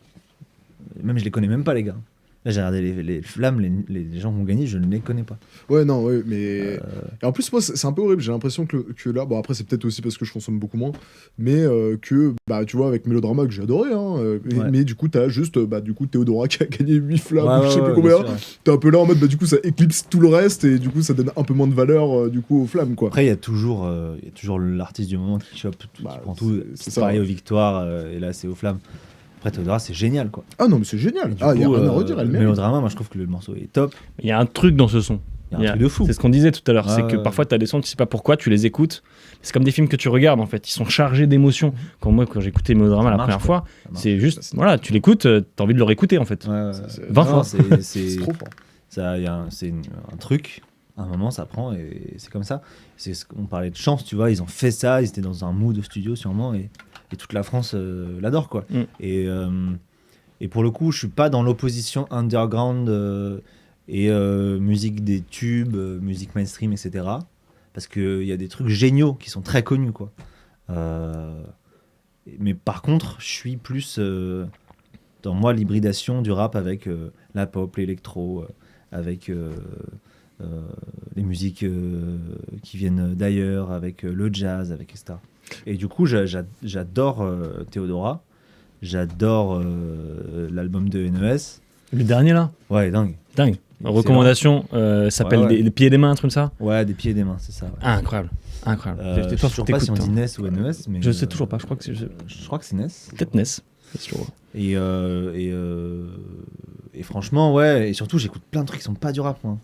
Même je les connais même pas, les gars. Là, j'ai regardé les flammes, les gens qui ont gagné, je ne les connais pas. Ouais, non, ouais, mais. Et en plus, moi, c'est un peu horrible. J'ai l'impression que là, bon, après, c'est peut-être aussi parce que je consomme beaucoup moins, mais que, bah, tu vois, avec Mélodrama, que j'ai adoré, hein, Ouais. mais du coup, t'as juste, bah, du coup, Théodora qui a gagné 8 flammes, Ouais, ou je sais ouais, plus ouais, combien. bien sûr. T'es un peu là en mode, bah, du coup, ça éclipse tout le reste, et du coup, ça donne un peu moins de valeur, du coup, aux flammes, quoi. Après, il y a toujours l'artiste du moment qui chope, qui Bah, prend tout. c'est C'est ça, pareil ouais. aux victoires, et là, c'est aux flammes. Après, Théodora, c'est génial, quoi. Ah non, mais c'est génial. Et du Ah, il y a coup, rien à redire, elle mérite. Mélodrama, moi, je trouve que le morceau est top. Il y a un truc dans ce son. Il y a un truc de fou. C'est ce qu'on disait tout à l'heure, Ouais, c'est que ouais, parfois tu as des sons, tu sais pas pourquoi, tu les écoutes. C'est comme des films que tu regardes en fait, ils sont chargés d'émotions. Quand j'ai écouté Mélodrama Ça la marche, première quoi. fois, Ça marche. c'est juste, voilà, tu l'écoutes, t'as envie de le réécouter en fait. Ouais, 20 non, fois. C'est trop fort. C'est un truc. À un moment, ça prend et c'est comme ça. On parlait de chance, tu vois. Ils ont fait ça. Ils étaient dans un mood de studio sûrement et toute la France l'adore, quoi. Et pour le coup, je suis pas dans l'opposition underground et musique des tubes, musique mainstream, etc. parce qu'il y a des trucs géniaux qui sont très connus, quoi. Mais par contre, je suis plus dans moi l'hybridation du rap avec la pop, l'électro, avec les musiques qui viennent d'ailleurs, avec le jazz, avec etc. Et du coup, j'adore Théodora, j'adore l'album de NES. Le dernier là, Ouais, dingue. dingue. Excellent. Recommandation, s'appelle Ouais. des pieds et des mains, un truc comme ça. Ouais, des pieds et des mains, c'est ça. Ouais. Ah, incroyable, incroyable. Je sais toujours pas si on dit NES ou NES, mais Je sais toujours pas, je crois que c'est je crois que c'est NES. peut-être NES. C'est toujours- Et franchement, ouais, et surtout, j'écoute plein de trucs qui sont pas du rap, moi.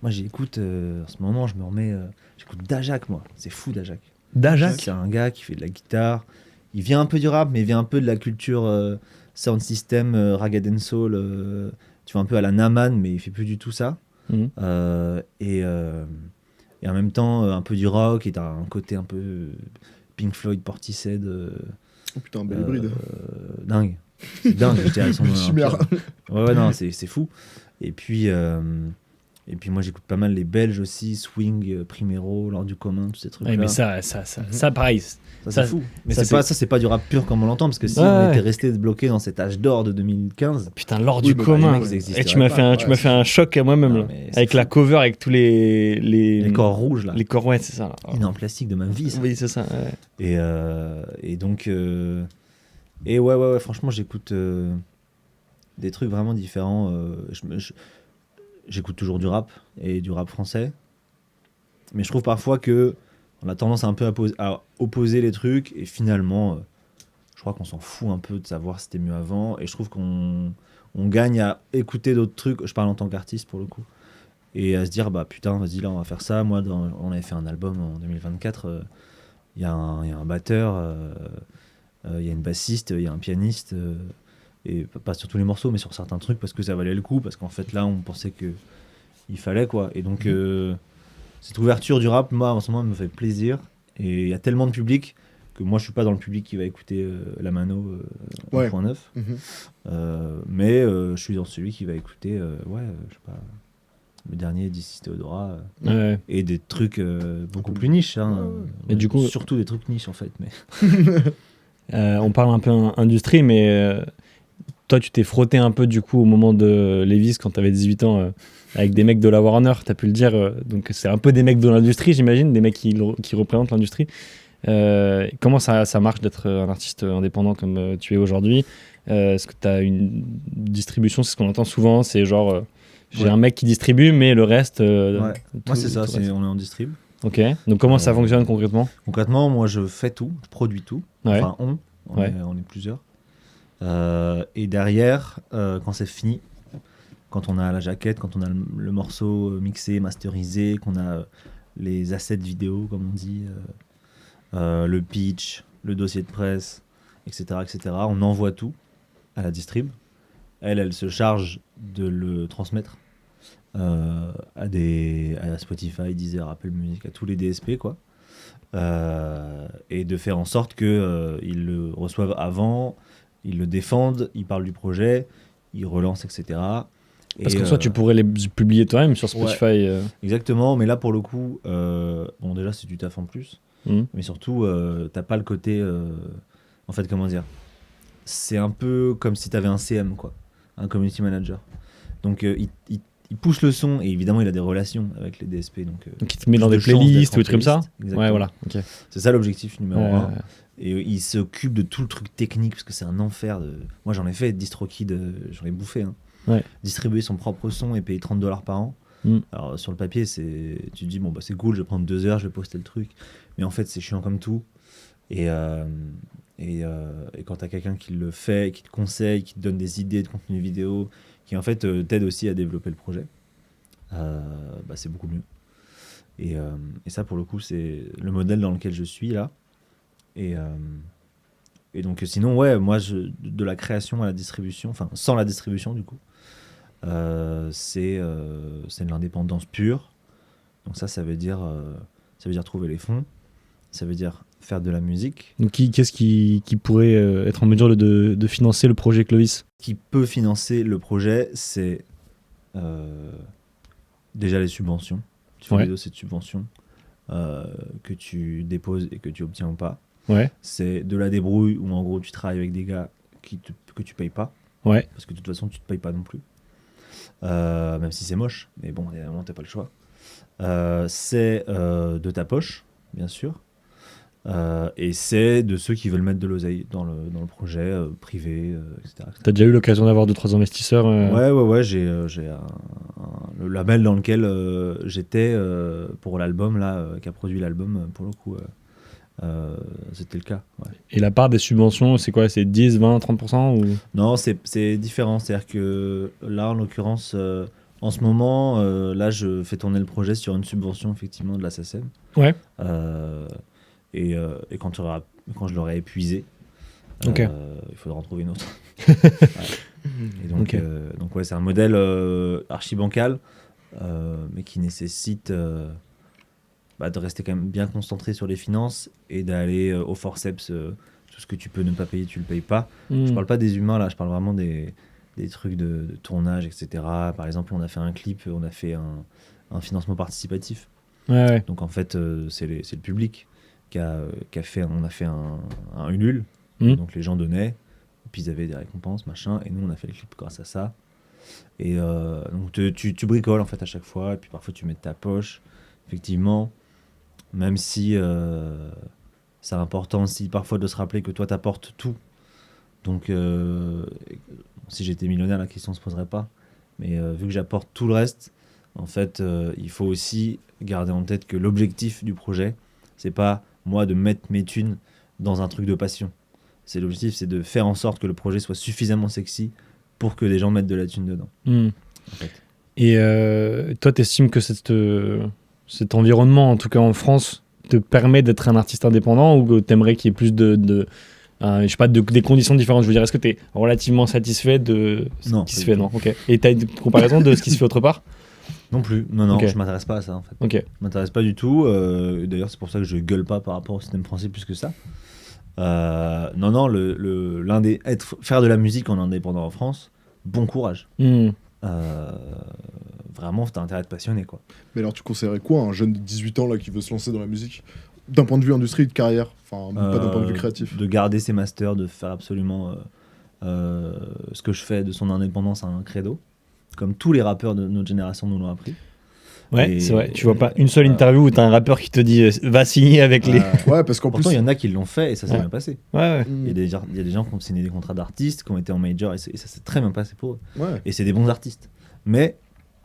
Moi, j'écoute, en ce moment, je me remets, j'écoute Dajak, moi. C'est fou, Dajak. Dajak. C'est un gars qui fait de la guitare. Il vient un peu du rap, mais il vient un peu de la culture sound system, rag and soul. Tu vois, un peu à la Naman, mais il fait plus du tout ça. Mhm. Et en même temps, un peu du rock, et t'as un côté un peu Pink Floyd, Portishead. Oh putain, bel hybride. Dingue. C'est dingue, j'étais à son Chimère. Ouais, non, c'est fou. Et puis moi, j'écoute pas mal les Belges aussi, Swing, Primero, L'Ordre du commun, tous ces trucs-là. Ouais, mais ça, pareil. Ça, ça, c'est fou. Mais ça, c'est pas du rap pur comme on l'entend, parce que si Ouais, on ouais. était resté bloqué dans cet âge d'or de 2015, Putain, l'or Oui, du bah, commun. les mecs, ils existeraient Et tu m'as pas. fait un, Ouais, tu m'as c'est fait un choc à moi-même Non, là. mais c'est Avec fou. la cover, avec tous les corps rouges là, les corps, ouais, c'est ça. Là. il est en plastique de ma vie. Ça. Oui, c'est ça. Ouais. Et donc, et ouais, franchement, j'écoute des trucs vraiment différents. J'écoute toujours du rap et du rap français, mais je trouve parfois que on a tendance un peu à opposer les trucs, et finalement, je crois qu'on s'en fout un peu de savoir si c'était mieux avant, et je trouve qu'on gagne à écouter d'autres trucs. Je parle en tant qu'artiste pour le coup, et à se dire bah putain, vas-y, là on va faire ça. Moi, on avait fait un album en 2024. Il y a un batteur, il y a une bassiste, il y a un pianiste, et pas sur tous les morceaux, mais sur certains trucs, parce que ça valait le coup, parce qu'en fait là on pensait que il fallait, quoi. Et donc cette ouverture du rap, moi en ce moment, me fait plaisir, et il y a tellement de public que moi je suis pas dans le public qui va écouter la Mano Ouais. 1.9, Mhm. mais je suis dans celui qui va écouter je sais pas, le dernier d'ici Théodora, Ouais. et des trucs beaucoup plus niches, hein. Ouais, ouais. Et du coup- surtout des trucs niches en fait, mais On parle un peu industrie, mais toi, tu t'es frotté un peu du coup au moment de Levi's quand tu avais 18 ans avec des mecs de la Warner, tu as pu le dire. Donc, c'est un peu des mecs de l'industrie, j'imagine, des mecs qui représentent l'industrie. Comment ça marche d'être un artiste indépendant comme tu es aujourd'hui? Est-ce que tu as une distribution? C'est ce qu'on entend souvent, c'est genre j'ai Ouais. un mec qui distribue, mais le reste. ouais. tout- Moi c'est ça, tout reste. on est en distrib. Ok, donc comment ça fonctionne concrètement? Concrètement, moi je fais tout, je produis tout. Ouais. Enfin, on Ouais. est plusieurs. Et derrière, quand c'est fini, quand on a la jaquette, quand on a le morceau mixé, masterisé, qu'on a les assets vidéo, comme on dit, le pitch, le dossier de presse, etc., on envoie tout à la distrib. Elle se charge de le transmettre à Spotify, Deezer, Apple Music, à tous les DSP, quoi. Et de faire en sorte qu'ils le reçoivent avant, ils le défendent, ils parlent du projet, ils relancent, etc. Parce que soit tu pourrais les publier toi-même sur Spotify. Exactement, mais là pour le coup, bon déjà c'est du taf en plus, mais surtout t'as pas le côté, en fait comment dire, c'est un peu comme si t'avais un CM, quoi, un community manager. Donc il pousse le son, et évidemment il a des relations avec les DSP, donc il te met dans plus des de chances playlists ou d'être des trucs comme en ça. playlist. Ouais, Exactement. voilà. Ok. C'est ça l'objectif numéro Ouais, 1. Et il s'occupe de tout le truc technique, parce que c'est un enfer. Moi j'en ai fait DistroKid, j'en ai bouffé. Hein. Ouais. Distribuer son propre son et payer $30 par an. Alors sur le papier, tu te dis, bon, bah, c'est cool, je vais prendre 2 heures, je vais poster le truc. Mais en fait, c'est chiant comme tout. Et quand t'as quelqu'un qui le fait, qui te conseille, qui te donne des idées de contenu vidéo, qui en fait t'aide aussi à développer le projet, bah, c'est beaucoup mieux. Et ça, pour le coup, c'est le modèle dans lequel je suis là. Et donc, sinon, ouais, moi, de la création à la distribution, enfin, sans la distribution, du coup, c'est de l'indépendance pure. Donc ça veut dire trouver les fonds, ça veut dire faire de la musique. Donc qu'est-ce qui pourrait être en mesure de financer le projet Clovis? Ce qui peut financer le projet, c'est déjà les subventions. Tu fais Ouais. des dossiers de subventions. que tu déposes et que tu obtiens ou pas. Ouais, C'est de la débrouille où en gros tu travailles avec des gars que tu payes pas, ouais. parce que de toute façon tu te payes pas non plus. Même si c'est moche, mais bon, évidemment t'as pas le choix. C'est de ta poche, bien sûr. Et c'est de ceux qui veulent mettre de l'oseille dans le projet privé, etc. T'as déjà eu l'occasion d'avoir 2-3 investisseurs Ouais, j'ai le label dans lequel j'étais pour l'album, là, qui a produit l'album, pour le coup, c'était le cas. Ouais. Et la part des subventions, c'est quoi? C'est 10, 20, 30% ou... Non, c'est différent. C'est-à-dire que là, en l'occurrence, en ce moment, là, je fais tourner le projet sur une subvention, effectivement, de la SACEM. Ouais. Et quand je l'aurai épuisé, Ok. il faudra en trouver une autre. Ouais. Et donc, Ok. donc ouais, c'est un modèle archi bancal, mais qui nécessite de rester quand même bien concentré sur les finances et d'aller au forceps. Tout ce que tu peux ne pas payer, tu le payes pas. Je parle pas des humains là, je parle vraiment des trucs de tournage, etc. Par exemple, on a fait un clip, on a fait un financement participatif. Ouais. Donc en fait, c'est le public qui a fait, on a fait un Ulule. Mhm. Donc les gens donnaient, et puis ils avaient des récompenses, machin, et nous on a fait le clip grâce à ça. Et donc tu bricoles en fait à chaque fois, et puis parfois tu mets de ta poche, effectivement, même si c'est important aussi parfois de se rappeler que toi t'apportes tout. Donc si j'étais millionnaire, la question se poserait pas. Mais vu que j'apporte tout le reste, en fait, il faut aussi garder en tête que l'objectif du projet, c'est pas moi de mettre mes thunes dans un truc de passion. L'objectif, c'est de faire en sorte que le projet soit suffisamment sexy pour que des gens mettent de la thune dedans. En fait. Et toi, t'estimes que cet environnement, en tout cas en France, te permet d'être un artiste indépendant ou t'aimerais qu'il y ait plus je sais pas, des conditions différentes? Je veux dire, est-ce que t'es relativement satisfait de ce Non, qui pas se du fait? tout. Non, ok. Et t'as une comparaison de ce qui se fait autre part? Non plus. Non, Ok. je m'intéresse pas à ça en fait. Ok. Je m'intéresse pas du tout. D'ailleurs, c'est pour ça que je gueule pas par rapport au système français plus que ça. Non, faire de la musique en indépendant en France, bon courage. Vraiment, t'as intérêt à être passionné, quoi. Mais alors, tu conseillerais quoi à un jeune de 18 ans là, qui veut se lancer dans la musique? D'un point de vue industrie de carrière, enfin, pas d'un point de vue créatif. De garder ses masters, de faire absolument ce que je fais de son indépendance à un credo, comme tous les rappeurs de notre génération nous l'ont appris. Ouais, Et- c'est vrai. Tu vois pas une seule voilà. interview où t'as un rappeur qui te dit va signer avec les. Ouais, parce qu'en plus. Pourtant, il y en a qui l'ont fait et ça s'est Ouais. bien passé. Ouais. Mm. Il y a des gens qui ont signé des contrats d'artistes, qui ont été en major et ça s'est très bien passé pour eux. Ouais. Et c'est des bons artistes. Mais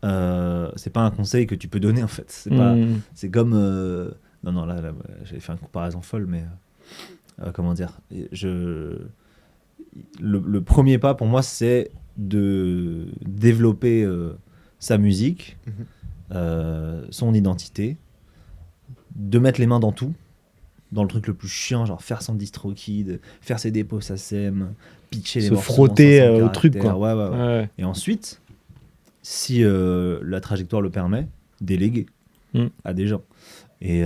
c'est pas un conseil que tu peux donner en fait. C'est comme. Non, là, j'avais fait une comparaison folle, mais comment dire le premier pas pour moi, c'est de développer sa musique, son identité, de mettre les mains dans tout, dans le truc le plus chiant, genre faire son DistroKid, faire ses dépôts SACEM, pitcher les Se morceaux en frotter 500 au truc, caractères. quoi. Ouais. Ouais. Et ensuite, si la trajectoire le permet, déléguer à des gens. Mais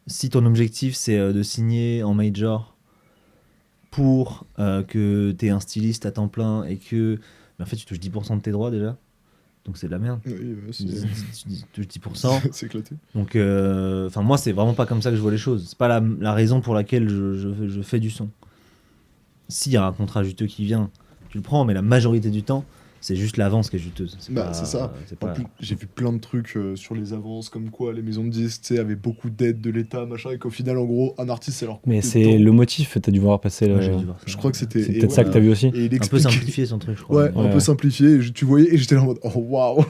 si ton objectif c'est de signer en major pour que tu es un styliste à temps plein et que mais en fait tu touches 10% de tes droits déjà, donc c'est de la merde. Oui, ouais, Tu touches 10%. c'est éclaté. Donc moi c'est vraiment pas comme ça que je vois les choses. C'est pas la raison pour laquelle je fais du son. S'il y a un contrat juteux qui vient, tu le prends, mais la majorité du temps c'est juste l'avance qui est juteuse. C'est ça. En plus, j'ai vu plein de trucs sur les avances, comme quoi les maisons de disques, tu sais, avaient beaucoup d'aides de l'État, machin, et qu'au final, en gros, un artiste, ça leur coûte Mais de c'est temps. le motif, t'as dû voir passer. Ouais, j'ai dû voir ça. Je crois que c'était. C'est et peut-être ça que ouais. t'as vu aussi. Et il un peu explique. simplifié son truc, je crois. Ouais, mais- un peu simplifié. Et tu voyais, et j'étais là en mode, oh waouh,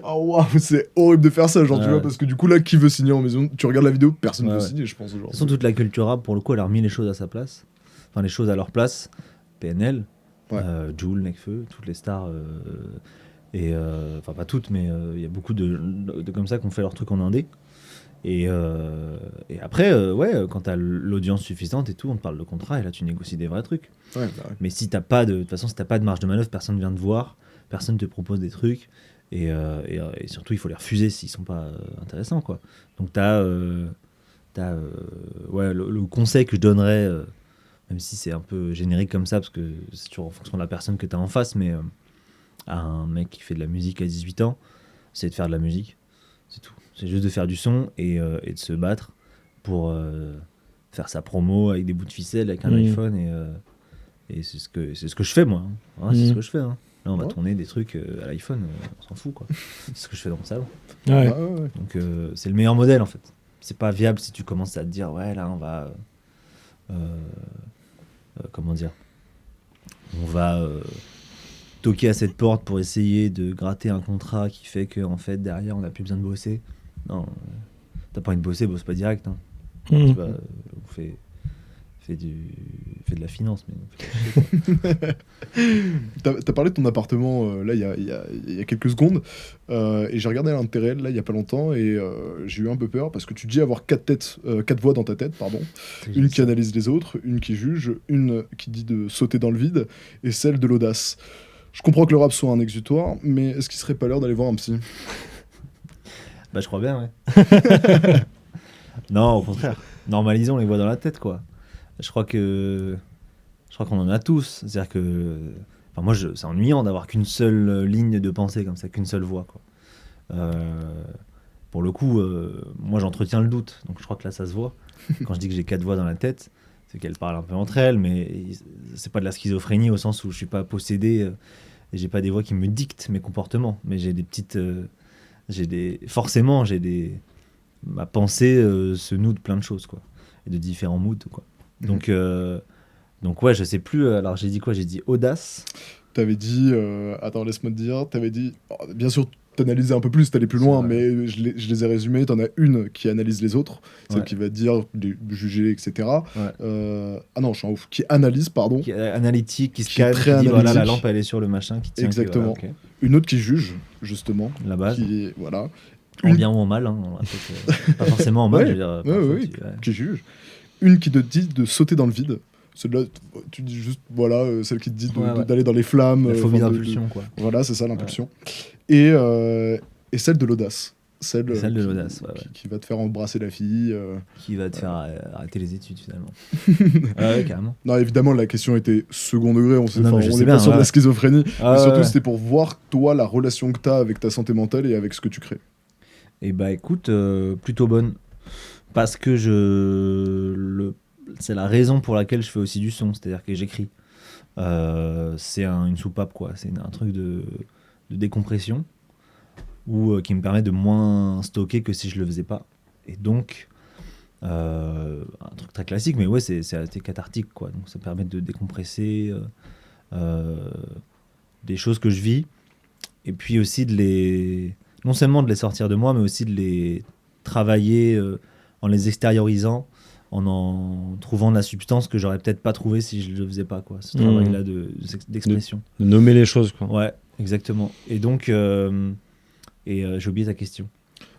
oh waouh, c'est horrible de faire ça, genre, tu Ouais. vois, parce que du coup, là, qui veut signer en maison? Tu regardes la vidéo, personne Ouais, veut ouais. signer, je pense, De genre. toute façon, toute la culture rap, pour le coup, elle a remis les choses à sa place. Enfin, les choses à leur place. PNL, Ouais. Jul, Nekfeu, toutes les stars. Enfin, pas toutes, mais il y a beaucoup de comme ça qui ont fait leur truc en indé. Et après, quand t'as l'audience suffisante et tout, on te parle de contrat et là, tu négocies des vrais trucs. Ouais, bah ouais. Mais si t'as pas de toute façon, si t'as pas de marge de manœuvre, personne vient te voir, personne te propose des trucs. Et surtout, il faut les refuser s'ils sont pas intéressants, quoi. Donc le conseil que je donnerais, même si c'est un peu générique comme ça, parce que c'est toujours en fonction de la personne que tu as en face, mais à un mec qui fait de la musique à 18 ans, c'est de faire de la musique. C'est tout. C'est juste de faire du son et de se battre pour faire sa promo avec des bouts de ficelle, avec un iPhone. Et c'est ce que je fais, moi. Hein. C'est ce que je fais. Hein. Là, on va tourner des trucs à l'iPhone, on s'en fout, quoi. C'est ce que je fais dans mon salon. Ouais. Donc, c'est le meilleur modèle, en fait. C'est pas viable si tu commences à te dire, ouais, là, on va... comment dire, on va toquer à cette porte pour essayer de gratter un contrat qui fait que en fait derrière on n'a plus besoin de bosser. Non, t'as pas envie de bosser, bosse pas direct. Hein. Tu vas, fais de la finance. Mais T'as parlé de ton appartement là il y a quelques secondes et j'ai regardé l'intérêt là il y a pas longtemps et j'ai eu un peu peur parce que tu dis avoir quatre voix dans ta tête, pardon. Une qui analyse les autres, une qui juge, une qui dit de sauter dans le vide et celle de l'audace. Je comprends que le rap soit un exutoire, mais est-ce qu'il serait pas l'heure d'aller voir un psy? Bah je crois bien, ouais. Non, au contraire. Normalisons les voix dans la tête, quoi. Je crois qu'on en a tous. C'est-à-dire que... Enfin, moi, c'est ennuyant d'avoir qu'une seule ligne de pensée comme ça, qu'une seule voix, quoi. Pour le coup, moi, j'entretiens le doute. Donc, je crois que là, ça se voit. Quand je dis que j'ai 4 voix dans la tête, c'est qu'elles parlent un peu entre elles, mais c'est pas de la schizophrénie au sens où je suis pas possédé et j'ai pas des voix qui me dictent mes comportements. Mais j'ai des petites... Forcément, ma pensée se noue de plein de choses, quoi. Et de différents moods, quoi. Donc ouais, je sais plus. Alors j'ai dit quoi? J'ai dit audace. T'avais dit, attends, laisse-moi te dire. T'avais dit, bien sûr, t'analysais un peu plus, t'allais plus loin, mais je les ai résumés. T'en as une qui analyse les autres, celle qui va dire, juger, etc. Ouais. Ah non, je suis en ouf. Qui analyse, pardon. Qui est analytique, qui Qui est scanne, très qui dit voilà, la analytique. lampe elle est sur le machin, qui tient. Exactement. Qui, voilà, ok. Une autre qui juge, justement. La base. Qui, voilà. En bien ou en mal, hein, pas forcément en mal, Ouais, je veux dire. ouais, qui juge. Une qui te dit de sauter dans le vide. Celle-là, tu dis juste, voilà, celle qui te dit d'aller dans les flammes. La phobie d'impulsion, quoi. Voilà, c'est ça, l'impulsion. Et celle de l'audace. Celle de l'audace, qui va te faire embrasser la fille. Qui va te faire arrêter les études, finalement. Ouais, carrément. Non, évidemment, la question était second degré. On Non, est pas sur de la schizophrénie. Mais surtout, c'était pour voir, toi, la relation que tu as avec ta santé mentale et avec ce que tu crées. Et bah, écoute, plutôt bonne. Parce que c'est la raison pour laquelle je fais aussi du son, c'est-à-dire que j'écris. C'est une soupape, quoi. C'est un truc de décompression ou qui me permet de moins stocker que si je le faisais pas. Et donc, un truc très classique, mais ouais, c'est assez cathartique, quoi. Donc ça permet de décompresser des choses que je vis, et puis aussi non seulement de les sortir de moi, mais aussi de les travailler en les extériorisant, en trouvant de la substance que j'aurais peut-être pas trouvé si je le faisais pas, quoi. Ce travail-là d'expression. De nommer les choses, quoi. Ouais, exactement. Et donc, j'ai oublié ta question.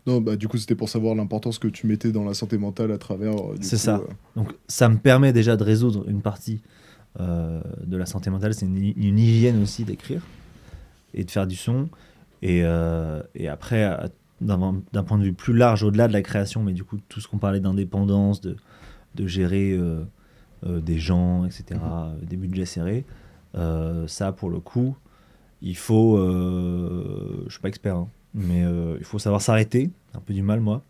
Non, bah du coup, c'était pour savoir l'importance que tu mettais dans la santé mentale à travers. C'est ça. Donc, ça me permet déjà de résoudre une partie de la santé mentale. C'est une hygiène aussi d'écrire et de faire du son. Et après, d'un point de vue plus large, au-delà de la création, mais du coup, tout ce qu'on parlait d'indépendance, de gérer des gens, etc., des budgets serrés, ça, pour le coup, il faut... je suis pas expert, hein, mais il faut savoir s'arrêter, un peu du mal, moi,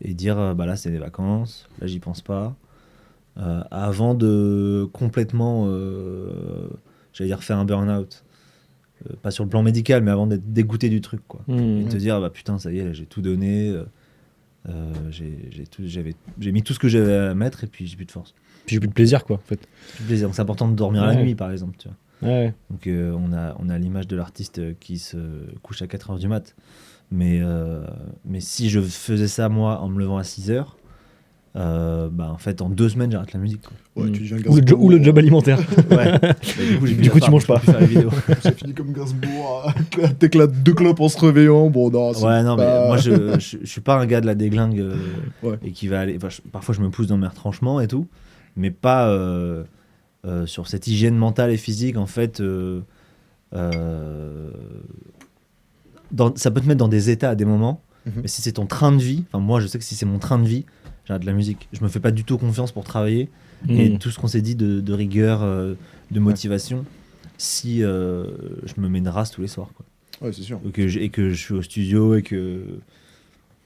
et dire, bah là, c'est des vacances, là, j'y pense pas, avant de complètement, j'allais dire, faire un burn-out. Pas sur le plan médical, mais avant d'être dégoûté du truc, quoi. Et te dire, bah putain, ça y est, là, j'ai tout donné, j'ai mis tout ce que j'avais à mettre, et puis j'ai plus de force. Puis j'ai plus de plaisir, quoi, en fait. Plus de plaisir. Donc c'est important de dormir la nuit, par exemple, tu vois. Ouais. Donc on a l'image de l'artiste qui se couche à 4h du mat. Mais si je faisais ça, moi, en me levant à 6h, bah en fait, en 2 semaines, j'arrête la musique, quoi. Ouais, tu deviens ou le job alimentaire. Ouais. Bah, du coup, tu manges pas. Faire les vidéos. Ça finit comme Gainsbourg, t'éclates 2 clopes en se réveillant. Bon, non, ouais, non, mais moi, je suis pas un gars de la déglingue et qui va aller. Parfois, je me pousse dans mes retranchements et tout, mais pas sur cette hygiène mentale et physique, en fait. Ça peut te mettre dans des états à des moments, mais si c'est ton train de vie, enfin, moi, je sais que si c'est mon train de vie, j'arrête la musique. Je me fais pas du tout confiance pour travailler. Et tout ce qu'on s'est dit de rigueur, de motivation, si je me mets une race tous les soirs, quoi. Ouais, c'est sûr. et que je suis au studio et que.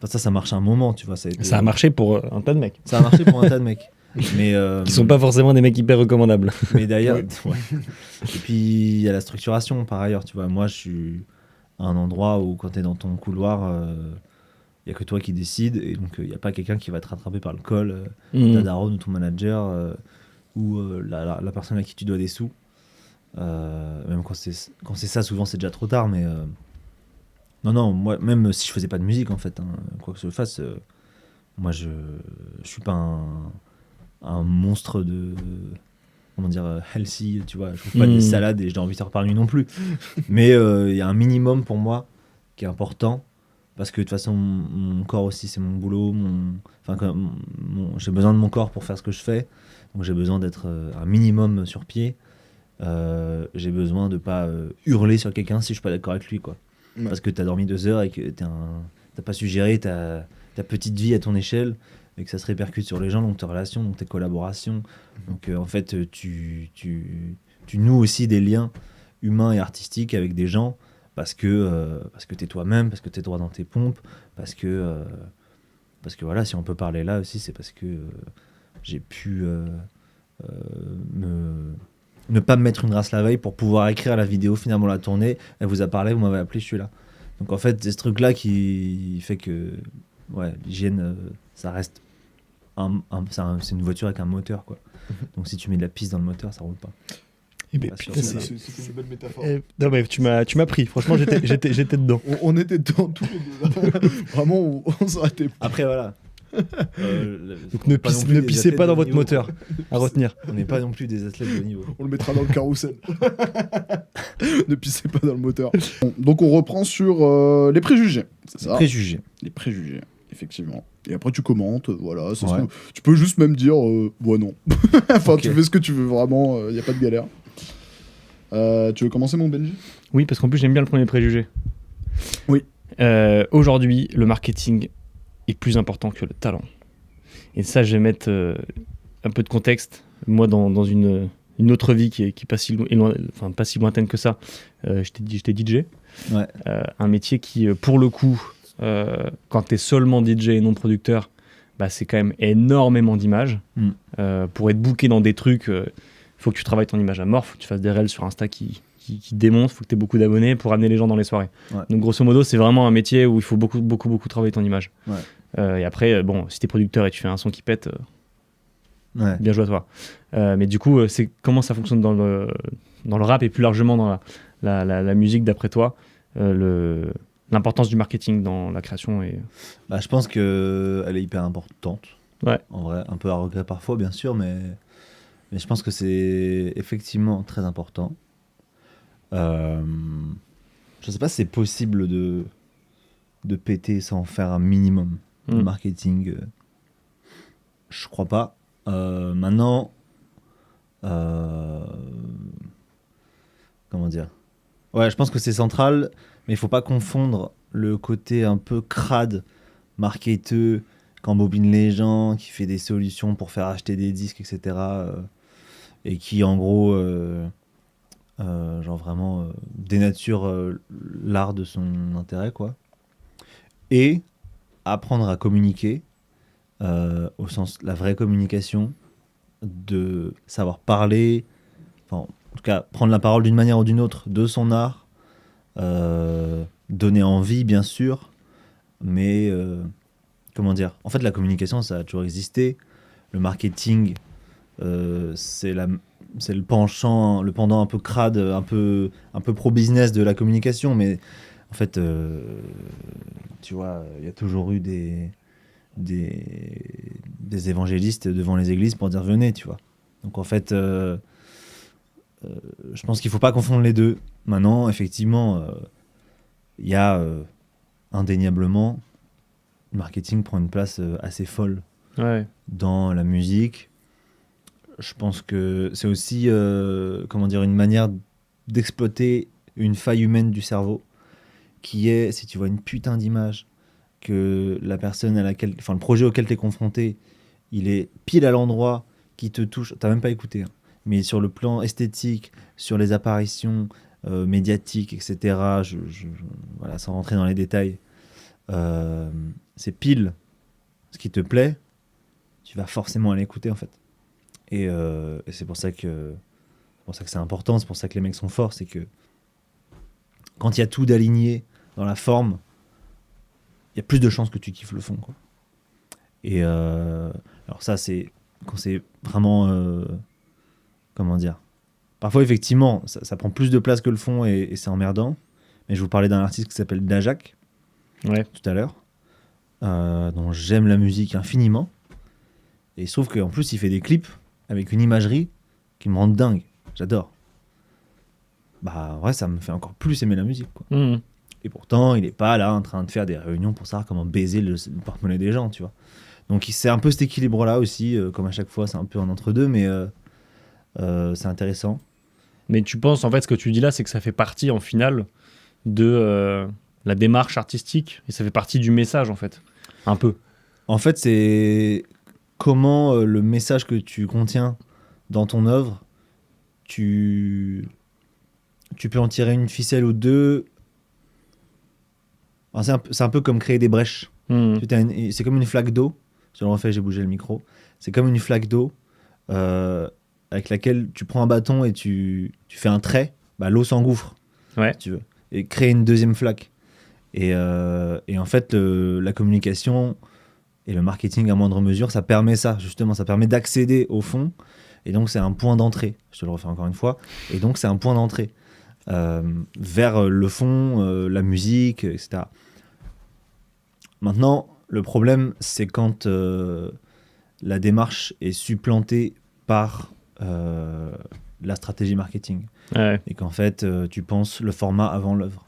Enfin, ça marche un moment, tu vois. Ça a marché pour un tas de mecs. Ça a marché pour un tas de mecs. Mais, Qui sont pas forcément des mecs hyper recommandables. Mais d'ailleurs, Oui. ouais. Et puis il y a la structuration par ailleurs, tu vois. Moi, je suis à un endroit où quand tu es dans ton couloir, il y a que toi qui décides et donc il n'y a pas quelqu'un qui va te rattraper par le col, ta daronne ou ton manager ou la personne à qui tu dois des sous. Même quand c'est ça, souvent c'est déjà trop tard, mais non, moi, même si je faisais pas de musique en fait, hein, quoi que je fasse, moi je suis pas un monstre de comment dire healthy, tu vois, je trouve pas des salades et je dors 8 heures par nuit non plus, mais il y a un minimum pour moi qui est important parce que de toute façon mon corps aussi c'est mon boulot, j'ai besoin de mon corps pour faire ce que je fais, donc j'ai besoin d'être un minimum sur pied. J'ai besoin de pas hurler sur quelqu'un si je suis pas d'accord avec lui, quoi. Ouais. Parce que t'as dormi 2 heures et que t'as pas su gérer ta petite vie à ton échelle et que ça se répercute sur les gens, donc tes relations, donc tes collaborations. Donc en fait, tu noues aussi des liens humains et artistiques avec des gens parce que t'es toi-même, parce que t'es droit dans tes pompes, parce que voilà, si on peut parler là aussi, c'est parce que j'ai pu ne pas me mettre une grâce la veille pour pouvoir écrire la vidéo, finalement la tourner. Elle vous a parlé, vous m'avez appelé, je suis là. Donc en fait, c'est ce truc-là qui fait que l'hygiène, ça reste c'est une voiture avec un moteur, quoi. Donc si tu mets de la pisse dans le moteur, ça roule pas. Eh ben, Pas sûr, putain, c'est C'est une belle métaphore. Non, mais tu m'as pris. Franchement, j'étais dedans. On était dedans tous les deux. Vraiment, on s'arrêtait. Après, voilà. Donc ne pissez pas dans votre moteur. À retenir. On n'est pas non plus des athlètes de haut niveau. On le mettra dans le carrousel. Ne pissez pas dans le moteur. Bon, donc on reprend sur les préjugés, c'est ça? Préjugés. Les préjugés, effectivement. Et après tu commentes, voilà. Ça se Ouais. trouve. Tu peux juste même dire, ouais non. Enfin, Ok. tu fais ce que tu veux, vraiment. Il n'y a pas de galère. Tu veux commencer, mon Benji? Oui, parce qu'en plus, j'aime bien le premier préjugé. Oui. Aujourd'hui, le marketing est plus important que le talent. Et ça, je vais mettre un peu de contexte. Moi, dans une autre vie qui est pas si pas si lointaine que ça, j'étais DJ. Ouais. Un métier qui, pour le coup, quand tu es seulement DJ et non producteur, bah, c'est quand même énormément d'images. Pour être booké dans des trucs, faut que tu travailles ton image à mort, faut que tu fasses des reels sur Insta qui démontrent, faut que tu aies beaucoup d'abonnés pour amener les gens dans les soirées. Ouais. Donc grosso modo, c'est vraiment un métier où il faut beaucoup travailler ton image. Ouais. Et après, bon, si tu es producteur et tu fais un son qui pète, Ouais. bien joué à toi. Mais du coup, c'est comment ça fonctionne dans le rap et plus largement dans la musique d'après toi, l'importance du marketing dans la création et... Bah, je pense qu'elle est hyper importante. Ouais. En vrai, un peu à regret parfois, bien sûr, mais je pense que c'est effectivement très important. Je sais pas si c'est possible de péter sans faire un minimum de marketing. Je crois pas. Maintenant, comment dire? Ouais, je pense que c'est central, mais il faut pas confondre le côté un peu crade, marketeux, qu'embobine les gens, qui fait des solutions pour faire acheter des disques, etc. Et qui, en gros, genre vraiment dénature l'art de son intérêt, quoi. Et apprendre à communiquer, au sens la vraie communication, de savoir parler, enfin, en tout cas, prendre la parole d'une manière ou d'une autre de son art, donner envie, bien sûr, mais comment dire? En fait, la communication, ça a toujours existé. Le marketing, c'est le penchant, le pendant un peu crade, un peu pro-business de la communication, mais en fait, tu vois, il y a toujours eu des évangélistes devant les églises pour dire venez, tu vois. Donc en fait, je pense qu'il faut pas confondre les deux. Maintenant, effectivement, il y a indéniablement, le marketing prend une place assez folle dans la musique. Je pense que c'est aussi comment dire, une manière d'exploiter une faille humaine du cerveau qui est, si tu vois une putain d'image, que la personne le projet auquel tu es confronté, il est pile à l'endroit qui te touche, t'as même pas écouté, hein, mais sur le plan esthétique, sur les apparitions, médiatique, etc., voilà, sans rentrer dans les détails, c'est pile ce qui te plaît, tu vas forcément aller écouter en fait. Et c'est pour ça que c'est important, c'est pour ça que les mecs sont forts, c'est que quand il y a tout d'aligné dans la forme, il y a plus de chances que tu kiffes le fond, quoi. Et alors ça, c'est quand c'est vraiment comment dire, parfois effectivement ça prend plus de place que le fond et c'est emmerdant, mais je vous parlais d'un artiste qui s'appelle Dajak tout à l'heure, dont j'aime la musique infiniment, et il se trouve qu'en plus il fait des clips avec une imagerie qui me rend dingue, j'adore. Bah ouais, ça me fait encore plus aimer la musique, quoi. Et pourtant il est pas là en train de faire des réunions pour savoir comment baiser le porte-monnaie des gens, tu vois. Donc c'est un peu cet équilibre là aussi, comme à chaque fois c'est un peu un entre-deux, mais c'est intéressant. Mais tu penses, en fait, ce que tu dis là, c'est que ça fait partie, en finale, de la démarche artistique, et ça fait partie du message, en fait. Un peu. En fait, c'est comment le message que tu contiens dans ton œuvre, tu peux en tirer une ficelle ou deux. Alors, c'est un peu comme créer des brèches. C'est comme une flaque d'eau. Je le refais, j'ai bougé le micro. C'est comme une flaque d'eau avec laquelle tu prends un bâton et tu fais un trait. Bah, l'eau s'engouffre, si tu veux, et créer une deuxième flaque. Et en fait, la communication et le marketing à moindre mesure, ça permet ça, justement. Ça permet d'accéder au fond. Et donc, c'est un point d'entrée. Je te le refais encore une fois. Et donc, c'est un point d'entrée vers le fond, la musique, etc. Maintenant, le problème, c'est quand la démarche est supplantée par la stratégie marketing. Ouais. Et qu'en fait, tu penses le format avant l'œuvre.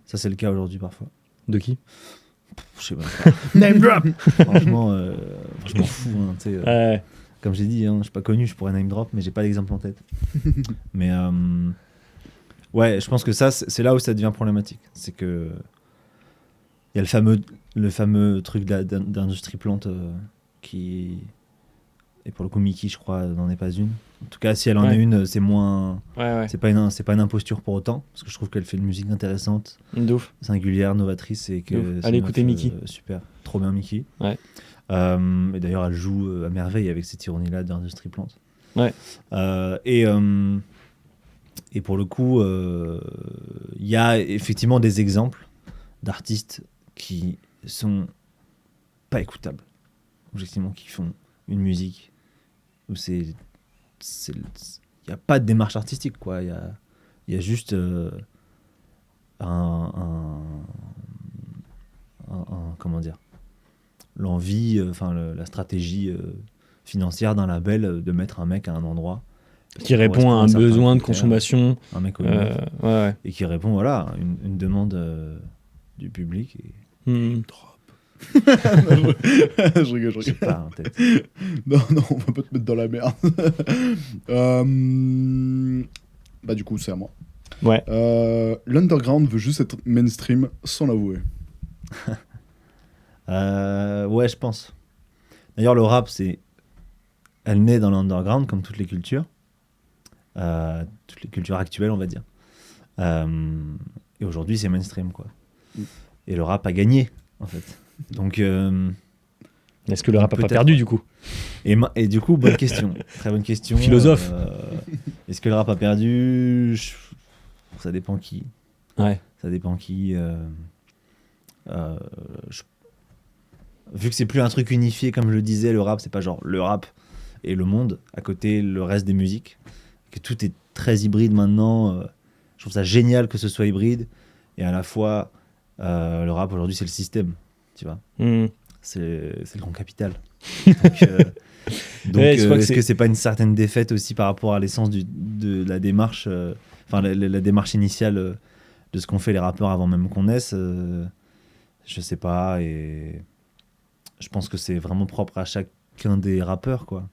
Ça, c'est le cas aujourd'hui parfois. De qui? Je sais pas. Name drop. Franchement, je m'en fous. Hein, tu sais, comme j'ai dit, je suis pas connu, je pourrais name drop, mais j'ai pas d'exemple en tête. Mais ouais, je pense que ça, c'est là où ça devient problématique. C'est que il y a le fameux truc d'industrie plante qui... Et pour le coup, Mickey, je crois, n'en est pas une. En tout cas, si elle en est une, c'est moins... C'est pas une imposture pour autant, parce que je trouve qu'elle fait une musique intéressante, singulière, novatrice, et que... Allez écouter Mickey. Super, trop bien Mickey. Ouais. Et d'ailleurs, elle joue à merveille avec cette ironie-là d'industrie plante. Ouais. Et pour le coup, il y a effectivement des exemples d'artistes qui sont pas écoutables, objectivement, qui font une musique où il n'y a pas de démarche artistique, quoi. Il y a juste comment dire, l'envie, la stratégie financière d'un label de mettre un mec à un endroit qui répond à un besoin de consommation, un mec et qui répond voilà une demande du public. Je rigole. Je sais pas en tête. Non, on va pas te mettre dans la merde. Bah du coup, c'est à moi. Ouais. L'underground veut juste être mainstream sans l'avouer. Ouais, je pense. D'ailleurs, le rap, elle naît dans l'underground comme toutes les cultures actuelles, on va dire. Et aujourd'hui, c'est mainstream, quoi. Et le rap a gagné, en fait. Donc, est-ce que le rap a pas perdu, du coup? Et du coup, bonne question. Très bonne question. Philosophe. Est-ce que le rap a perdu? Ça dépend qui. Ouais. Ça dépend qui. Vu que c'est plus un truc unifié, comme je le disais, le rap, c'est pas genre le rap et le monde, à côté le reste des musiques, que tout est très hybride maintenant. Je trouve ça génial que ce soit hybride, et à la fois, le rap aujourd'hui, c'est le système, tu vois. C'est le grand capital. Donc, est-ce que c'est pas une certaine défaite aussi par rapport à l'essence de la démarche, la démarche initiale de ce qu'ont fait les rappeurs avant même qu'on naisse? Je sais pas, et je pense que c'est vraiment propre à chacun des rappeurs, quoi.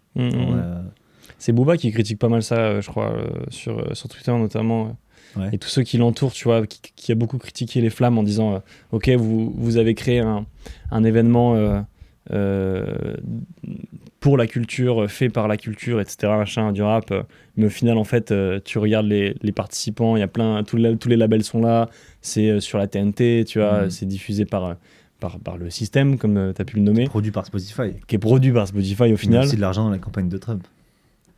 C'est Booba qui critique pas mal ça, je crois, sur Twitter notamment. Ouais. Et tous ceux qui l'entourent, tu vois, qui a beaucoup critiqué les Flammes en disant ok, vous avez créé un événement pour la culture, fait par la culture, etc., machin, du rap. Mais au final, en fait, tu regardes les participants, il y a plein, tous les labels sont là, c'est sur la TNT, tu vois, c'est diffusé par le système, comme tu as pu le nommer, Produit par Spotify. qui est produit par Spotify au Il y a final. aussi de l'argent dans la campagne de Trump.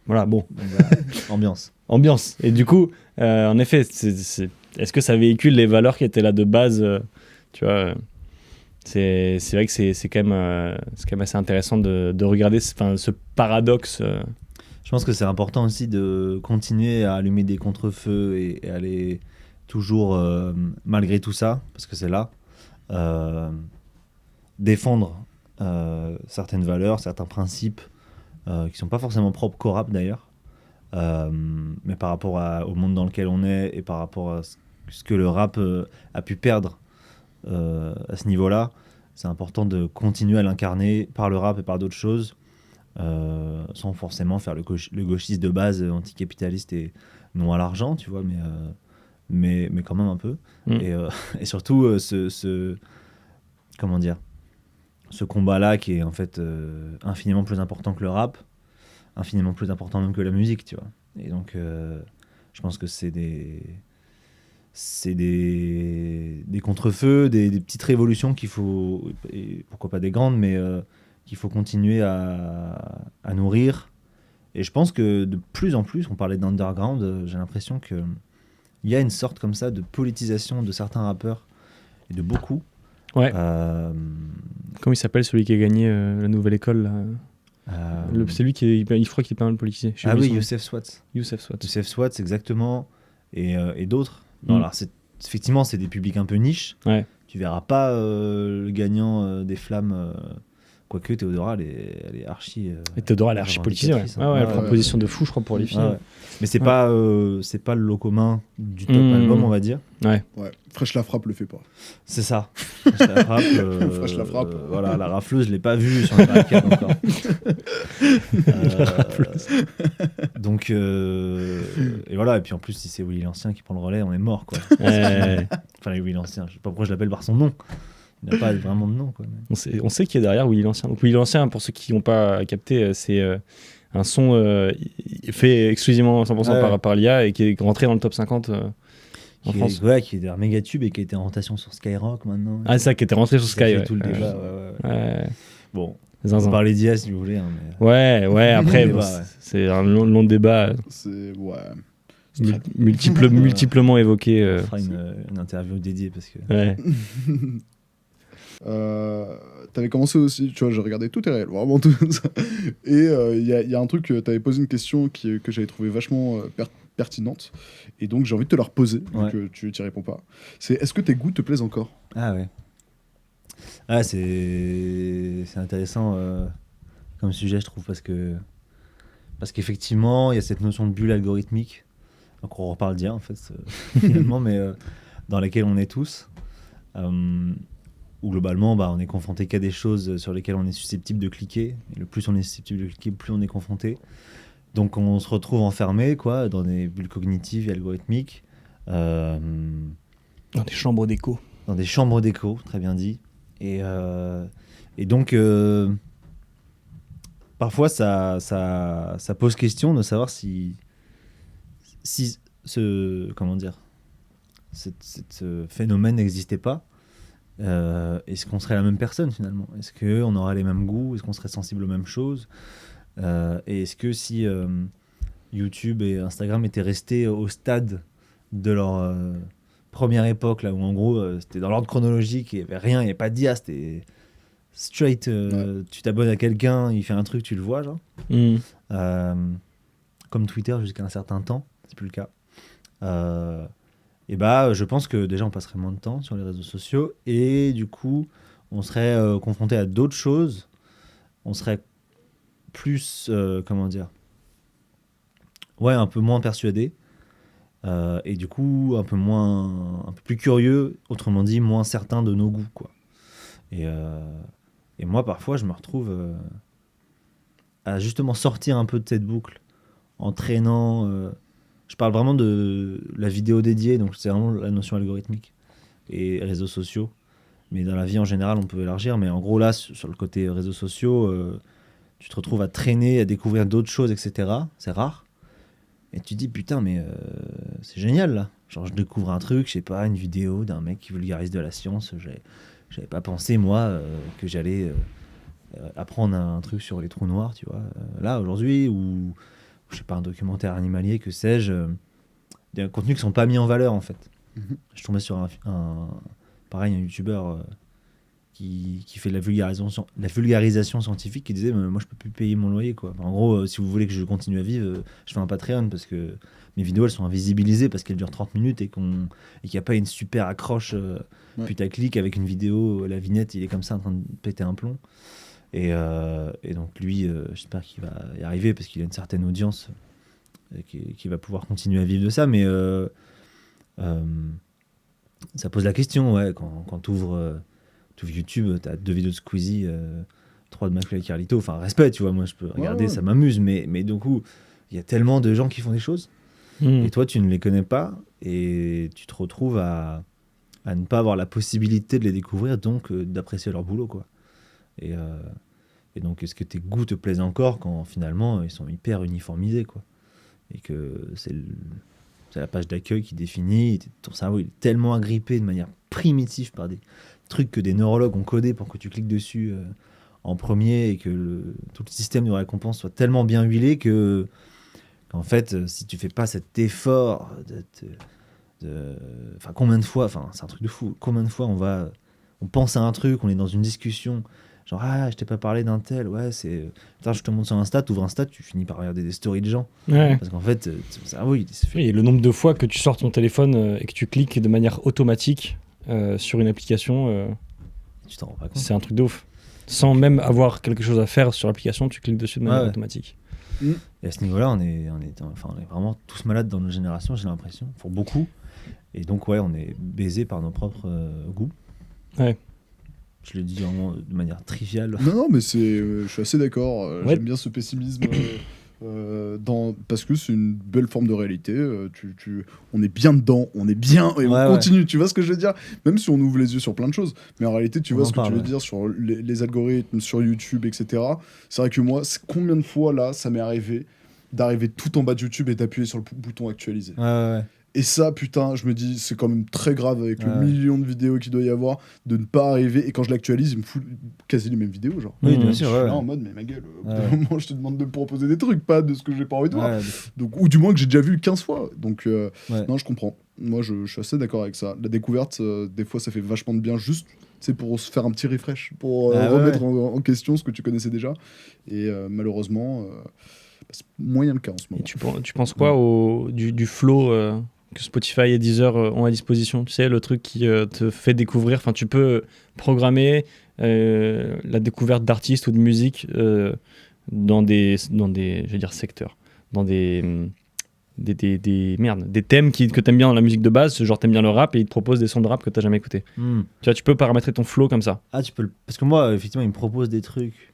Voilà, bon, Donc, voilà, ambiance. ambiance. Et du coup, en effet, est-ce que ça véhicule les valeurs qui étaient là de base tu vois c'est vrai que c'est quand même assez intéressant de regarder ce paradoxe. Je pense que c'est important aussi de continuer à allumer des contre-feux et aller toujours, malgré tout ça, parce que c'est là, défendre certaines valeurs, certains principes qui sont pas forcément propres qu'au rap d'ailleurs, mais par rapport au monde dans lequel on est et par rapport à ce que le rap a pu perdre à ce niveau-là, c'est important de continuer à l'incarner par le rap et par d'autres choses, sans forcément faire le gauchiste de base, anticapitaliste et non à l'argent, tu vois, mais quand même un peu. Et surtout, comment dire, ce combat-là qui est en fait infiniment plus important que le rap, infiniment plus important même que la musique, tu vois. Et donc, je pense que c'est des contre-feux, des petites révolutions qu'il faut, et pourquoi pas des grandes, mais qu'il faut continuer à nourrir. Et je pense que de plus en plus, on parlait d'underground, j'ai l'impression qu'il y a une sorte comme ça de politisation de certains rappeurs, et de beaucoup. Ouais. Comment il s'appelle celui qui a gagné la nouvelle école là c'est lui qui il croit qu'il est pas mal politisé. Ah oui, Youssef Swatz. Youssef Swatz, exactement. Et d'autres. Non, alors effectivement, c'est des publics un peu niches. Ouais. Tu verras pas le gagnant des Flammes. Quoique Théodora, elle est archi. Et Théodora, elle est archi politisée. Ouais. Elle prend une position de fou, je crois, pour les filles. Ouais. Mais c'est pas le lot commun du top album, on va dire. Ouais. Fresh la frappe le fait pas. C'est ça. Fresh la frappe. Fresh la frappe. Voilà, la rafleuse, je l'ai pas vue sur les barricades encore. Donc, et voilà. Et puis en plus, si c'est Willy l'Ancien qui prend le relais, on est mort, quoi. Enfin, Willy l'Ancien, je sais pas pourquoi je l'appelle par son nom. Il n'a pas vraiment de nom, quoi. On sait qui est derrière Willy l'Ancien. Donc Willy l'Ancien, pour ceux qui n'ont pas capté, c'est un son fait exclusivement 100% par l'IA et qui est rentré dans le top 50 en France. Ouais, qui est un méga tube et qui a été en rotation sur Skyrock maintenant. Ah, c'est ça, qui était rentré sur Sky. Tout le débat. Bon, on peut parler d'IA si vous voulez. Hein, mais... Ouais, après, c'est un long débat. C'est multiplement évoqué. On fera une interview dédiée parce que. Ouais. T'avais commencé aussi, tu vois, j'ai regardé tout est réel, vraiment tout ça. Et il y a un truc, t'avais posé une question que j'avais trouvé vachement pertinente, et donc j'ai envie de te la reposer, vu que tu t'y réponds pas. C'est est-ce que tes goûts te plaisent encore ? Ah ouais. Ah, c'est intéressant comme sujet, je trouve, parce qu'effectivement, il y a cette notion de bulle algorithmique, donc on reparle d'IA en fait, finalement, mais dans laquelle on est tous. Où globalement, on est confronté qu'à des choses sur lesquelles on est susceptible de cliquer. Et le plus on est susceptible de cliquer, plus on est confronté. Donc on se retrouve enfermé, quoi, dans des bulles cognitives et algorithmiques. Dans des chambres d'écho. Dans des chambres d'écho, très bien dit. Et donc, parfois, ça pose question de savoir si ce phénomène n'existait pas. Est-ce qu'on serait la même personne finalement ? Est-ce qu'on aurait les mêmes goûts ? Est-ce qu'on serait sensible aux mêmes choses ? Et est-ce que si YouTube et Instagram étaient restés au stade de leur première époque, là où en gros c'était dans l'ordre chronologique, il n'y avait rien, il n'y avait pas d'IA, c'était straight, tu t'abonnes à quelqu'un, il fait un truc, tu le vois, genre. Comme Twitter jusqu'à un certain temps, c'est plus le cas. Et je pense que déjà on passerait moins de temps sur les réseaux sociaux et du coup on serait confronté à d'autres choses, on serait plus un peu moins persuadé et du coup un peu plus curieux, autrement dit moins certain de nos goûts, quoi. Et moi parfois je me retrouve à justement sortir un peu de cette boucle en traînant. Je parle vraiment de la vidéo dédiée, donc c'est vraiment la notion algorithmique et réseaux sociaux. Mais dans la vie en général, on peut élargir. Mais en gros, là, sur le côté réseaux sociaux, tu te retrouves à traîner, à découvrir d'autres choses, etc. C'est rare. Et tu te dis, putain, mais c'est génial là. Genre, je découvre un truc, je sais pas, une vidéo d'un mec qui vulgarise de la science. J'avais pas pensé, moi, que j'allais apprendre un truc sur les trous noirs, tu vois. Là, aujourd'hui, ou je sais pas, un documentaire animalier, que sais-je, des contenus qui sont pas mis en valeur, en fait. Mhm. Je tombais sur pareil, un youtubeur qui fait de la vulgarisation scientifique, qui disait moi je peux plus payer mon loyer quoi. Enfin, en gros, si vous voulez que je continue à vivre, je fais un Patreon parce que mes vidéos elles sont invisibilisées parce qu'elles durent 30 minutes et qu'il n'y a pas une super accroche putaclic avec une vidéo, la vignette il est comme ça en train de péter un plomb. Et donc lui, j'espère qu'il va y arriver parce qu'il a une certaine audience et qui va pouvoir continuer à vivre de ça, mais ça pose la question, ouais, quand tu ouvres YouTube, tu as 2 vidéos de Squeezie, 3 de McFly et Carlito, enfin respect, tu vois, moi je peux regarder, ça m'amuse, mais du coup, il y a tellement de gens qui font des choses, et toi tu ne les connais pas, et tu te retrouves à ne pas avoir la possibilité de les découvrir, donc d'apprécier leur boulot, quoi. Et donc, est-ce que tes goûts te plaisent encore quand finalement ils sont hyper uniformisés, quoi, et que c'est la page d'accueil qui définit, ton cerveau il est tellement agrippé de manière primitive par des trucs que des neurologues ont codés pour que tu cliques dessus en premier et que tout le système de récompense soit tellement bien huilé qu'en fait, si tu fais pas cet effort enfin combien de fois, enfin c'est un truc de fou, combien de fois on pense à un truc, on est dans une discussion, genre je t'ai pas parlé d'un tel, ouais c'est, putain, je te montre sur Insta, t'ouvres Insta, tu finis par regarder des stories de gens, parce qu'en fait ton cerveau il se fait. Oui, et le nombre de fois que tu sors ton téléphone et que tu cliques de manière automatique sur une application, Tu t'en rends pas compte. c'est un truc de ouf. Sans même avoir quelque chose à faire sur l'application, tu cliques dessus de manière automatique. Et à ce niveau-là, on est vraiment tous malades dans notre génération, j'ai l'impression, pour beaucoup. Et donc, ouais, on est baisés par nos propres goûts. Ouais. Je le dis vraiment de manière triviale. Non, mais je suis assez d'accord. Ouais. J'aime bien ce pessimisme. Parce que c'est une belle forme de réalité. On est bien dedans, on est bien et on continue. Tu vois ce que je veux dire? Même si on ouvre les yeux sur plein de choses. Mais en réalité, tu vois ce que tu veux dire sur les algorithmes, sur YouTube, etc. C'est vrai que moi, combien de fois là, ça m'est arrivé d'arriver tout en bas de YouTube et d'appuyer sur le bouton actualiser. Ouais. Et ça, putain, je me dis, c'est quand même très grave avec le million de vidéos qu'il doit y avoir, de ne pas arriver. Et quand je l'actualise, il me fout quasi les mêmes vidéos, genre. Oui, bien sûr. Je suis là en mode, mais ma gueule, au bout d'un moment, je te demande de me proposer des trucs, pas de ce que j'ai pas envie de voir. Donc, ou du moins que j'ai déjà vu 15 fois. Donc, non, je comprends. Moi, je suis assez d'accord avec ça. La découverte, des fois, ça fait vachement de bien, juste pour se faire un petit refresh, pour remettre en question ce que tu connaissais déjà. Et malheureusement, c'est moyen le cas en ce moment. Et tu penses quoi du flow que Spotify et Deezer ont à disposition? Tu sais, le truc qui te fait découvrir, enfin, tu peux programmer la découverte d'artistes ou de musique dans des je veux dire, secteurs, dans des thèmes que t'aimes bien dans la musique de base, genre t'aimes bien le rap et ils te proposent des sons de rap que t'as jamais écouté. Tu vois, tu peux paramétrer ton flow comme ça. Ah, tu peux parce que moi, effectivement, ils me proposent des trucs.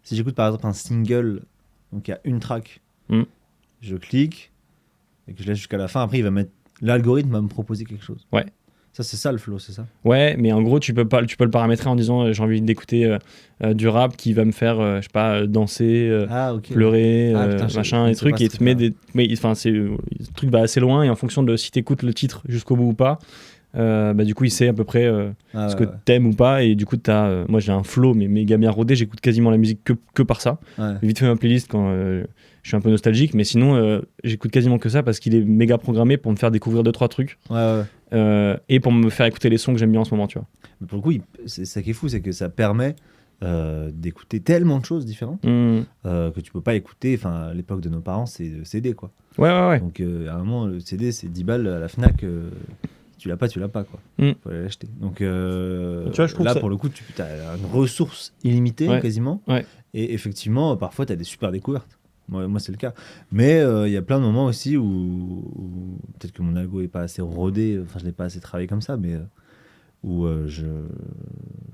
Si j'écoute par exemple un single, donc il y a une track, je clique et que je laisse jusqu'à la fin, après l'algorithme va me proposer quelque chose. Ouais. Ça, c'est ça le flow, c'est ça? Ouais, mais en gros, tu peux le paramétrer en disant j'ai envie d'écouter du rap qui va me faire, je sais pas, danser, pleurer, machin, et trucs, et il te met des. Mais enfin, le truc va assez loin, et en fonction de si t'écoutes le titre jusqu'au bout ou pas, du coup, il sait à peu près ce que t'aimes ou pas, et du coup, moi j'ai un flow, mais méga bien rodé, j'écoute quasiment la musique que par ça. J'ai vite fait ma playlist quand je suis un peu nostalgique, mais sinon, j'écoute quasiment que ça parce qu'il est méga programmé pour me faire découvrir 2-3 trucs. Et pour me faire écouter les sons que j'aime bien en ce moment, tu vois. Mais pour le coup, c'est ça qui est fou, c'est que ça permet d'écouter tellement de choses différentes que tu peux pas écouter. Enfin, à l'époque de nos parents, c'est le CD, quoi. Ouais. Donc, à un moment, le CD, c'est 10 balles à la Fnac. Si tu l'as pas, quoi. Faut aller l'acheter. Donc, tu vois, je trouve là, pour le coup, tu as une ressource illimitée, quasiment. Et effectivement, parfois, tu as des super découvertes. Moi, c'est le cas. Mais il y a plein de moments aussi où peut-être que mon algo est pas assez rodé, enfin je l'ai pas assez travaillé comme ça, mais où je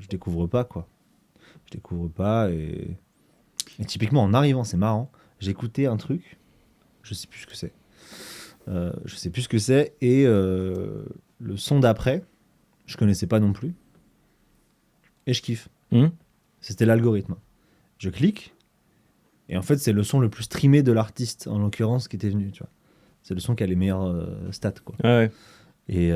découvre pas, quoi. Je découvre pas et typiquement en arrivant, c'est marrant, j'ai écouté un truc, je sais plus ce que c'est, et le son d'après, je connaissais pas non plus, et je kiffe. C'était l'algorithme. Je clique. Et en fait, c'est le son le plus streamé de l'artiste, en l'occurrence, qui était venu, tu vois. C'est le son qui a les meilleurs stats, quoi. Ouais. Et,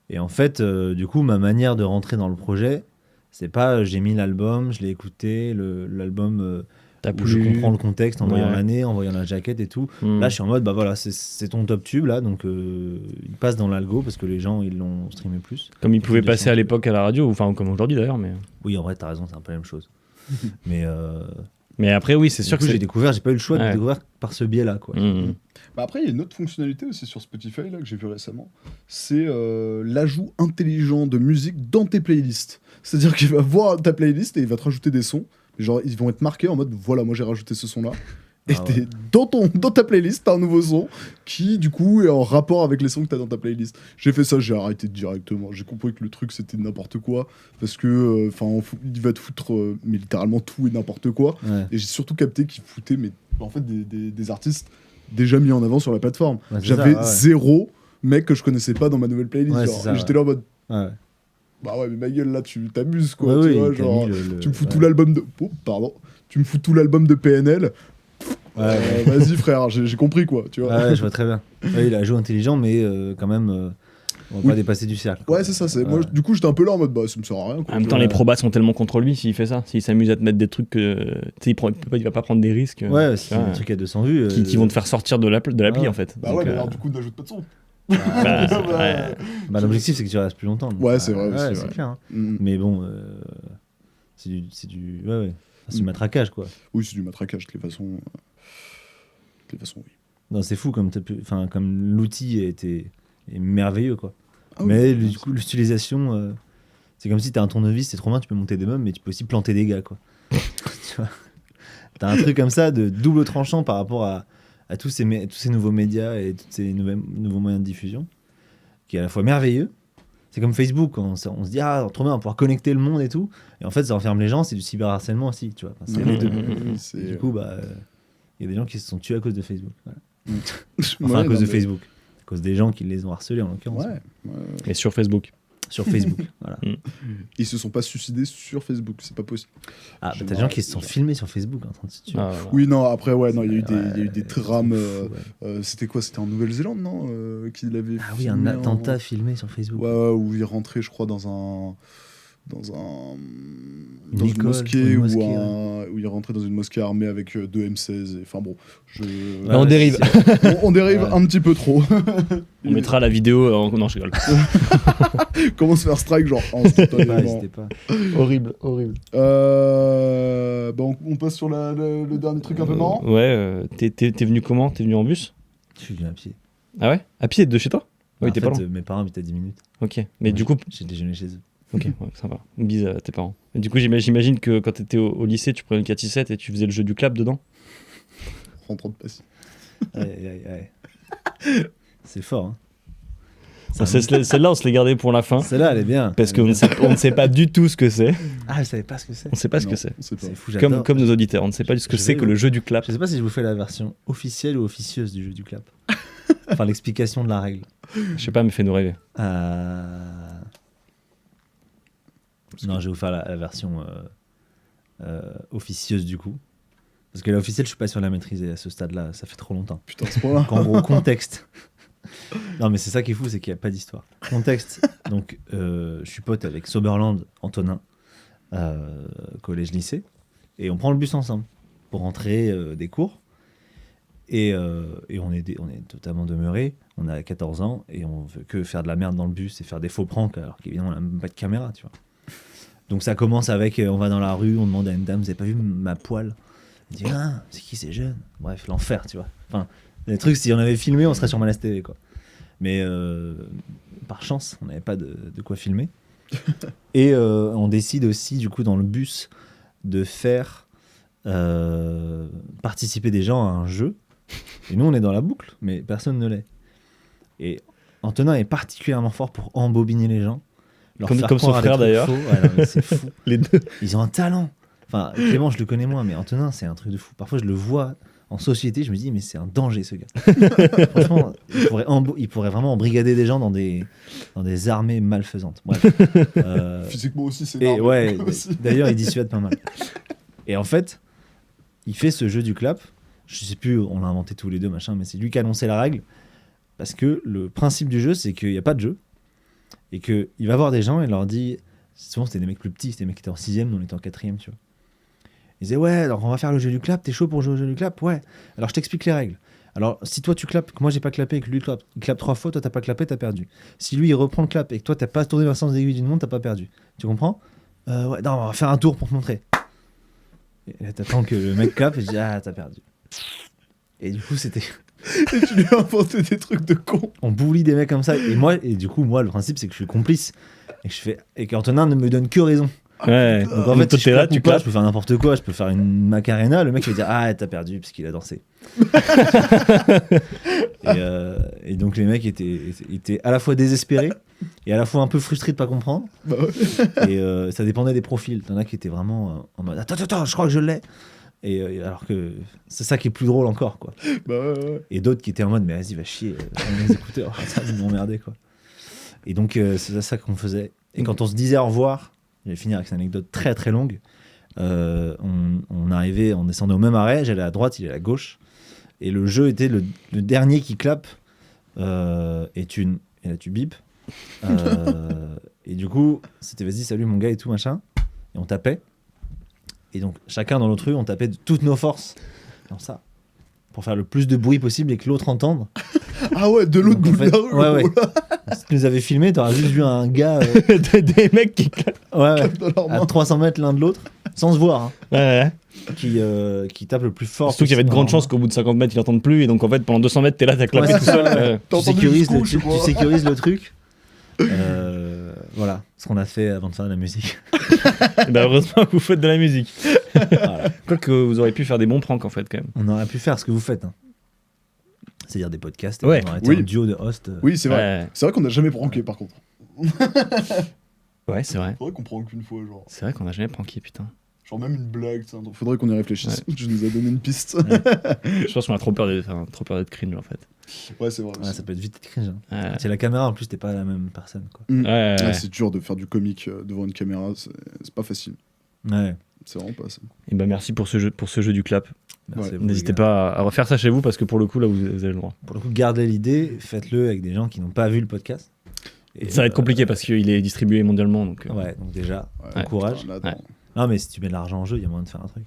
et en fait, du coup, ma manière de rentrer dans le projet, c'est pas j'ai mis l'album, je l'ai écouté, l'album T'as où je plu. comprends le contexte en voyant Ouais. l'année, en voyant la jaquette et tout. Hmm. Là, je suis en mode, bah voilà, c'est ton top tube, là, donc il passe dans l'algo parce que les gens, ils l'ont streamé plus. Comme il Et pouvait puis, passer à descend. l'époque à la radio, enfin comme aujourd'hui d'ailleurs. Oui, en vrai, t'as raison, c'est un peu la même chose. Mais Mais après, oui, c'est du sûr coup, que j'ai découvert, j'ai pas eu le choix de Ouais. découvrir par ce biais-là, quoi. Hmm. Bah après, il y a une autre fonctionnalité aussi sur Spotify là, que j'ai vu récemment. C'est l'ajout intelligent de musique dans tes playlists. C'est-à-dire qu'il va voir ta playlist et il va te rajouter des sons. Genre, ils vont être marqués en mode voilà, moi j'ai rajouté ce son-là. Et Ah ouais. dans ta playlist, t'as un nouveau son qui, du coup, est en rapport avec les sons que t'as dans ta playlist. J'ai fait ça, j'ai arrêté directement. J'ai compris que le truc c'était n'importe quoi. Parce que, il va te foutre mais littéralement tout et n'importe quoi. Ouais. Et j'ai surtout capté qu'il foutait mais, en fait, des artistes déjà mis en avant sur la plateforme. Ouais, c'est J'avais ça, ouais. zéro mec que je connaissais pas dans ma nouvelle playlist. Ouais, genre. c'est ça, Et j'étais ouais. là en mode Ouais. bah ouais, mais ma gueule là, tu t'amuses quoi. Ouais, tu oui, vois, t'as genre, mis tu me fous ouais. tout l'album de. Oh, pardon. Tu me fous tout l'album de PNL. Ouais, Vas-y frère, j'ai compris quoi, tu vois. ouais, je vois très bien. Ouais, il a joué intelligent, mais quand même, on va Oui. pas dépasser du cercle, quoi. Ouais, c'est ça. C'est... Ouais. Moi, du coup, j'étais un peu là en mode bah ça me sert à rien quoi. En même temps, Ouais. les probas sont tellement contre lui s'il fait ça. S'il s'amuse à te mettre des trucs que. Tu sais, il va pas prendre des risques. Ouais, tu c'est vois, un truc à 200 vues. qui vont te faire sortir de l'appli Ouais. en fait. Bah Donc, ouais, mais alors du coup, n'ajoute pas de son. bah, Bah, Bah, l'objectif, c'est que tu restes plus longtemps. donc, Ouais, c'est vrai aussi, Ouais, ouais. c'est clair. Hein. mm. Mais bon, c'est du. Ouais, ouais. Enfin, c'est du matraquage, quoi. Oui, c'est du matraquage, de toutes les façons. De toutes les façons, oui. Non, c'est fou comme l'outil est merveilleux, quoi. Ah oui. Mais du coup, l'utilisation, c'est comme si t'as un tournevis, c'est trop bien, tu peux monter des meubles, mais tu peux aussi planter des gars, quoi. Tu vois, t'as un truc comme ça de double tranchant par rapport à tous ces nouveaux médias et tous ces nouveaux moyens de diffusion, qui est à la fois merveilleux. C'est comme Facebook, on se dit ah trop bien, on va pouvoir connecter le monde et tout, et en fait ça enferme les gens, c'est du cyberharcèlement aussi, tu vois. Enfin, c'est les deux. C'est... Et du coup, bah, il y a des gens qui se sont tués à cause de Facebook. Voilà. Ouais, Enfin, à cause non, de mais- Facebook. À cause des gens qui les ont harcelés, en l'occurrence. Ouais. Et sur Facebook. Sur Facebook. Voilà. Ils se sont pas suicidés sur Facebook, c'est pas possible. Ah, bah, Je t'as des gens qui m'arrête se sont là. filmés sur Facebook en train de se tuer. Ah, voilà. Oui, non, après, ouais, non, il y a eu Ouais, il y a eu des ouais, trames. c'est fou, ouais. C'était quoi? C'était en Nouvelle-Zélande, non? Qu'il avait Ah oui, un filmé attentat filmé sur Facebook. Ouais, ouais, où il rentrait, je crois, dans une école, mosquée, une mosquée, où il rentrait dans une mosquée armée avec 2 M16. Enfin bon, Là, on dérive. on dérive Ouais. un petit peu trop. On mettra la vidéo. Non, je rigole. Comment se faire strike, genre N'hésitez pas. Horrible, horrible. Bon, on passe sur le dernier truc un peu marrant. Ouais, t'es venu comment? T'es venu en bus? Je suis venu à pied. Ah ouais? À pied de chez toi? Oui, En t'es fait, pas loin. mes parents habitent à 10 minutes. Ok. Mais Ouais, du coup, j'ai déjeuné chez eux. ok, ouais, sympa. Bise à tes parents. Et du coup, j'imagine que quand t'étais au lycée, tu prenais le 4-6-7 et tu faisais le jeu du clap dedans? Rentrant de passif. C'est fort. Hein. Celle-là, on se l'est gardée pour la fin. Celle-là, elle est bien. Parce Elle qu'on est ne bien. sait, on ne sait pas du tout ce que c'est. Ah, je savais pas ce que c'est. On ne sait pas ce que Non, c'est. on sait pas. C'est fou, j'adore. Comme nos auditeurs, on ne sait pas ce que Je c'est vais que le jeu du clap. Je sais pas si je vous fais la version officielle ou officieuse du jeu du clap. Enfin, l'explication de la règle. Je sais pas, mais fais-nous rêver. Non, je vais vous faire la version officieuse du coup. Parce que la officielle, je suis pas sûr de la maîtriser à ce stade-là. Ça fait trop longtemps. Putain, à ce point-là. Donc, en gros, contexte. Non, mais c'est ça qui est fou, c'est qu'il n'y a pas d'histoire. Contexte. Donc, je suis pote avec Soberland, Antonin, collège-lycée. Et on prend le bus ensemble pour rentrer des cours. Et on est totalement demeurés. On a 14 ans et on veut que faire de la merde dans le bus et faire des faux pranks alors qu'évidemment, on n'a même pas de caméra, tu vois. Donc, ça commence avec on va dans la rue, on demande à une dame, vous avez pas vu ma poêle? Elle dit, ah, c'est qui ces jeunes? Bref, l'enfer, tu vois. Enfin, les trucs, si on avait filmé, on serait sur Malaise TV, quoi. Mais par chance, on n'avait pas de quoi filmer. Et on décide aussi, du coup, dans le bus, de faire participer des gens à un jeu. Et nous, on est dans la boucle, mais personne ne l'est. Et Antonin est particulièrement fort pour embobiner les gens. Leur Comme- faire comme son croire à des frère, trucs d'ailleurs. faux. Ouais, non, mais c'est fou. Les deux. Ils ont un talent. Enfin, Clément, je le connais moins, mais Antonin, c'est un truc de fou. Parfois, je le vois en société, je me dis, mais c'est un danger, ce gars. Franchement, il pourrait vraiment embrigader des gens dans des armées malfaisantes. Bref. Physiquement aussi, c'est Et énorme. ouais, Aussi. d'ailleurs, il dissuade pas mal. Et en fait, il fait ce jeu du clap. Je sais plus, on l'a inventé tous les deux, machin, mais c'est lui qui a annoncé la règle. Parce que le principe du jeu, c'est qu'il n'y a pas de jeu. Et qu'il va voir des gens et leur dit. Souvent, c'était des mecs plus petits, c'était des mecs qui étaient en 6ème, nous on était en 4ème, tu vois. Ils disaient, ouais, alors on va faire le jeu du clap, t'es chaud pour jouer au jeu du clap? Ouais. Alors je t'explique les règles. Alors si toi tu clapes, que moi j'ai pas clapé et que lui il clappe 3 fois, toi t'as pas clapé, t'as perdu. Si lui il reprend le clap et que toi t'as pas tourné dans le sens aiguille d'une montre, t'as pas perdu. Tu comprends? Ouais, non, on va faire un tour pour te montrer. Et là t'attends que le mec clappe et je dis, ah, t'as perdu. Et du coup, c'était. Et tu lui as inventé des trucs de con. On bully des mecs comme ça. Et du coup, moi, le principe, c'est que je suis complice. Et qu'Antonin ne me donne que raison. Ouais. Donc en fait, toi, si t'es je là, clappe tu ou pas, clapes. je peux faire n'importe quoi. Je peux faire une Macarena. Le mec, il va dire, ah, t'as perdu parce qu'il a dansé. Et donc, les mecs étaient à la fois désespérés et à la fois un peu frustrés de pas comprendre. Bah ouais. Et ça dépendait des profils. T'en as qui étaient vraiment en mode, attends, je crois que je l'ai. Et alors que c'est ça qui est plus drôle encore, quoi. Bah ouais. Et d'autres qui étaient en mode, mais vas-y, va chier, prends mes écouteurs, ça va m'emmerder, quoi. Et donc, c'est ça qu'on faisait. Et quand on se disait au revoir, je vais finir avec cette anecdote très très longue, on arrivait, on descendait au même arrêt, j'allais à droite, il allait à gauche, et le jeu était le dernier qui clappe, et là tu bipes. Et du coup, c'était vas-y, salut mon gars et tout, machin, et on tapait. Et donc, chacun dans notre rue, on tapait de toutes nos forces, comme ça, pour faire le plus de bruit possible et que l'autre entende. Ah ouais, de l'autre Donc, bout de la rue. ouais. Oh là, Si tu nous avais filmé, t'aurais juste vu un gars Des mecs qui clapent. ouais, dans leurs à mains. 300 mètres l'un de l'autre, sans se voir, hein, Ouais. qui tape le plus fort. Surtout qu'il y avait de grandes chances possible. qu'au bout de 50 mètres, ils n'entendent plus. Et donc, en fait, pendant 200 mètres, t'es là, t'as clapé Ouais, tout c'est seul. ça. Ouais. T'as Tu entendu sécurises, le coup, je sais tu pas. sécurises le truc. Voilà ce qu'on a fait avant de faire de la musique. Et bah, heureusement que vous faites de la musique. Voilà. Quoique vous auriez pu faire des bons pranks, en fait, quand même. On aurait pu faire ce que vous faites. Hein. C'est-à-dire des podcasts. Et Ouais, on aurait été oui. un duo de hosts. Oui, c'est vrai. Ouais, C'est vrai qu'on n'a jamais pranké par contre. ouais c'est vrai. Faudrait qu'on pranque une fois, genre. C'est vrai qu'on n'a jamais pranké, putain. Genre même une blague, ça. Faudrait qu'on y réfléchisse. Tu nous as donné une piste. Je pense qu'on a trop peur d'être cringe, en fait. Ouais, c'est vrai. Ouais, aussi. ça peut être vite cringe. Hein. Ouais. C'est la caméra, en plus, t'es pas la même personne. Quoi. Mm. Ouais. Ah, c'est dur de faire du comique devant une caméra, c'est pas facile. Ouais. C'est vraiment pas ça. Et bah, merci pour ce jeu du clap. Merci Ouais. à vous, N'hésitez les gars. pas à refaire ça chez vous parce que pour le coup, là, vous avez le droit. Pour le coup, gardez l'idée, faites-le avec des gens qui n'ont pas vu le podcast. Et, Ça va être compliqué parce qu'il est distribué mondialement. Donc, Ouais, donc déjà, Ouais, courage. putain, là, attends. Ouais. Non, mais si tu mets de l'argent en jeu, il y a moyen de faire un truc.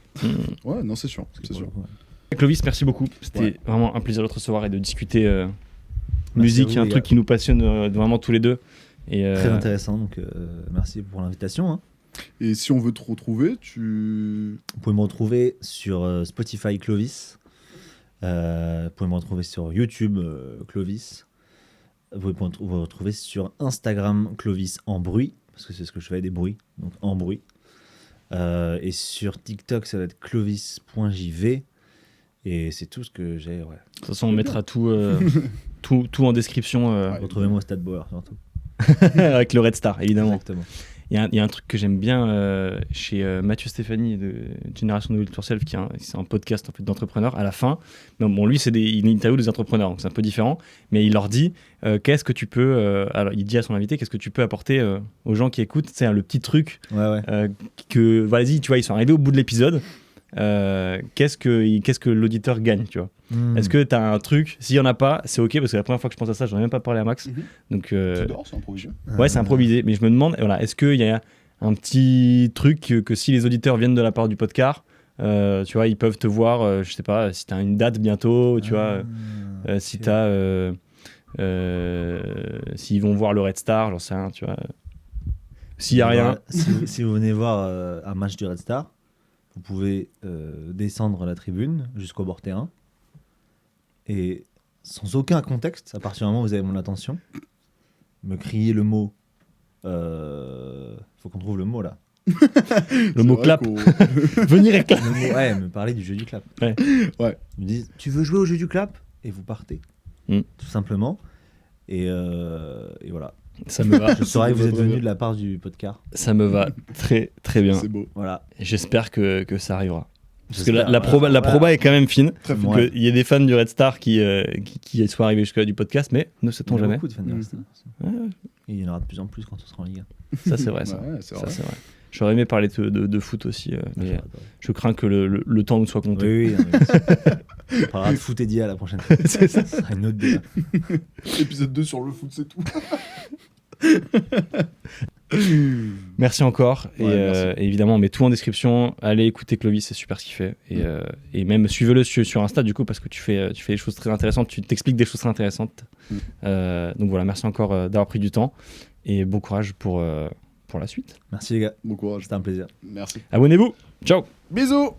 Ouais, non, c'est sûr. C'est Pour sûr. le coup, ouais. Clovis, merci beaucoup. C'était Ouais. vraiment un plaisir de te recevoir et de discuter Merci musique, à vous, un les truc gars. qui nous passionne vraiment tous les deux. Et, Très intéressant, donc merci pour l'invitation. Hein. Et si on veut te retrouver, tu. Vous pouvez me retrouver sur Spotify Clovis. Vous pouvez me retrouver sur YouTube Clovis. Vous pouvez me retrouver sur Instagram Clovis en bruit, parce que c'est ce que je fais, des bruits, donc en bruit. Et sur TikTok, ça va être clovis.jv. Et c'est tout ce que j'ai. Ouais. de toute façon, on mettra tout en description Ouais. Retrouvez-moi au Stade Bauer, surtout. avec le Red Star, évidemment. Exactement. Il y a un truc que j'aime bien chez Mathieu Stéphanie de Génération Do It Yourself, c'est un podcast en fait, d'entrepreneurs. À la fin, bon, lui, il interviewe des entrepreneurs, donc c'est un peu différent, mais il leur dit qu'est-ce que tu peux. Alors, il dit à son invité qu'est-ce que tu peux apporter aux gens qui écoutent. C'est le petit truc Ouais. que, vas-y, tu vois, ils sont arrivés au bout de l'épisode. Qu'est-ce que l'auditeur gagne, tu vois. Est-ce que tu as un truc? S'il y en a pas, c'est ok parce que la première fois que je pense à ça, j'en ai même pas parlé à Max. Mhm. Donc Tu dors, c'est improvisé. ouais, c'est improvisé, mais je me demande, voilà, est-ce qu'il y a un petit truc que si les auditeurs viennent de la part du podcast, tu vois, ils peuvent te voir, je sais pas, si tu as une date bientôt, tu vois, si tu as s'ils vont voir le Red Star, j'en sais rien, tu vois. S'il y a rien, Si vous venez voir un match du Red Star, vous pouvez descendre la tribune jusqu'au bord terrain et sans aucun contexte, à partir du moment où vous avez mon attention, me crier le mot. Faut qu'on trouve le mot là. le mot clap, venir et clap. Le mot, ouais, me parler du jeu du clap. Ouais. Ouais. Ils me disent, tu veux jouer au jeu du clap? Et vous partez. Mm. Tout simplement. Et voilà. Ça me va, Je saurai que vous va êtes très venu bien. de la part du podcast. ça me va très très bien. C'est beau. Voilà. J'espère que ça arrivera. Parce que J'espère, la voilà. proba est quand même fine. Très fort. fort. Ouais. Il y a des fans du Red Star qui soient arrivés jusque-là du podcast, mais ne sait-on Il y a jamais. beaucoup de fans du Red Star. Ouais, ouais. Et il y en aura de plus en plus quand on sera en Ligue 1. Ça, c'est vrai, ça. Ouais, c'est Ça, vrai. c'est vrai. J'aurais aimé parler de foot aussi, mais je crains que le temps nous soit compté. Oui, oui. Non, on parlera de foot et d'IA la prochaine fois. C'est ça. Ça sera une autre débat. Épisode 2 sur le foot, c'est tout. Merci encore. Ouais, merci. Et évidemment, on met tout en description. Allez écouter Clovis, c'est super ce qu'il fait. Et même suivez-le sur Insta, du coup, parce que tu fais des choses très intéressantes. Tu t'expliques des choses très intéressantes. Donc voilà, merci encore d'avoir pris du temps. Et bon courage pour la suite. Merci les gars, Bon courage. c'était un plaisir. Merci. Abonnez-vous. Ciao. Bisous.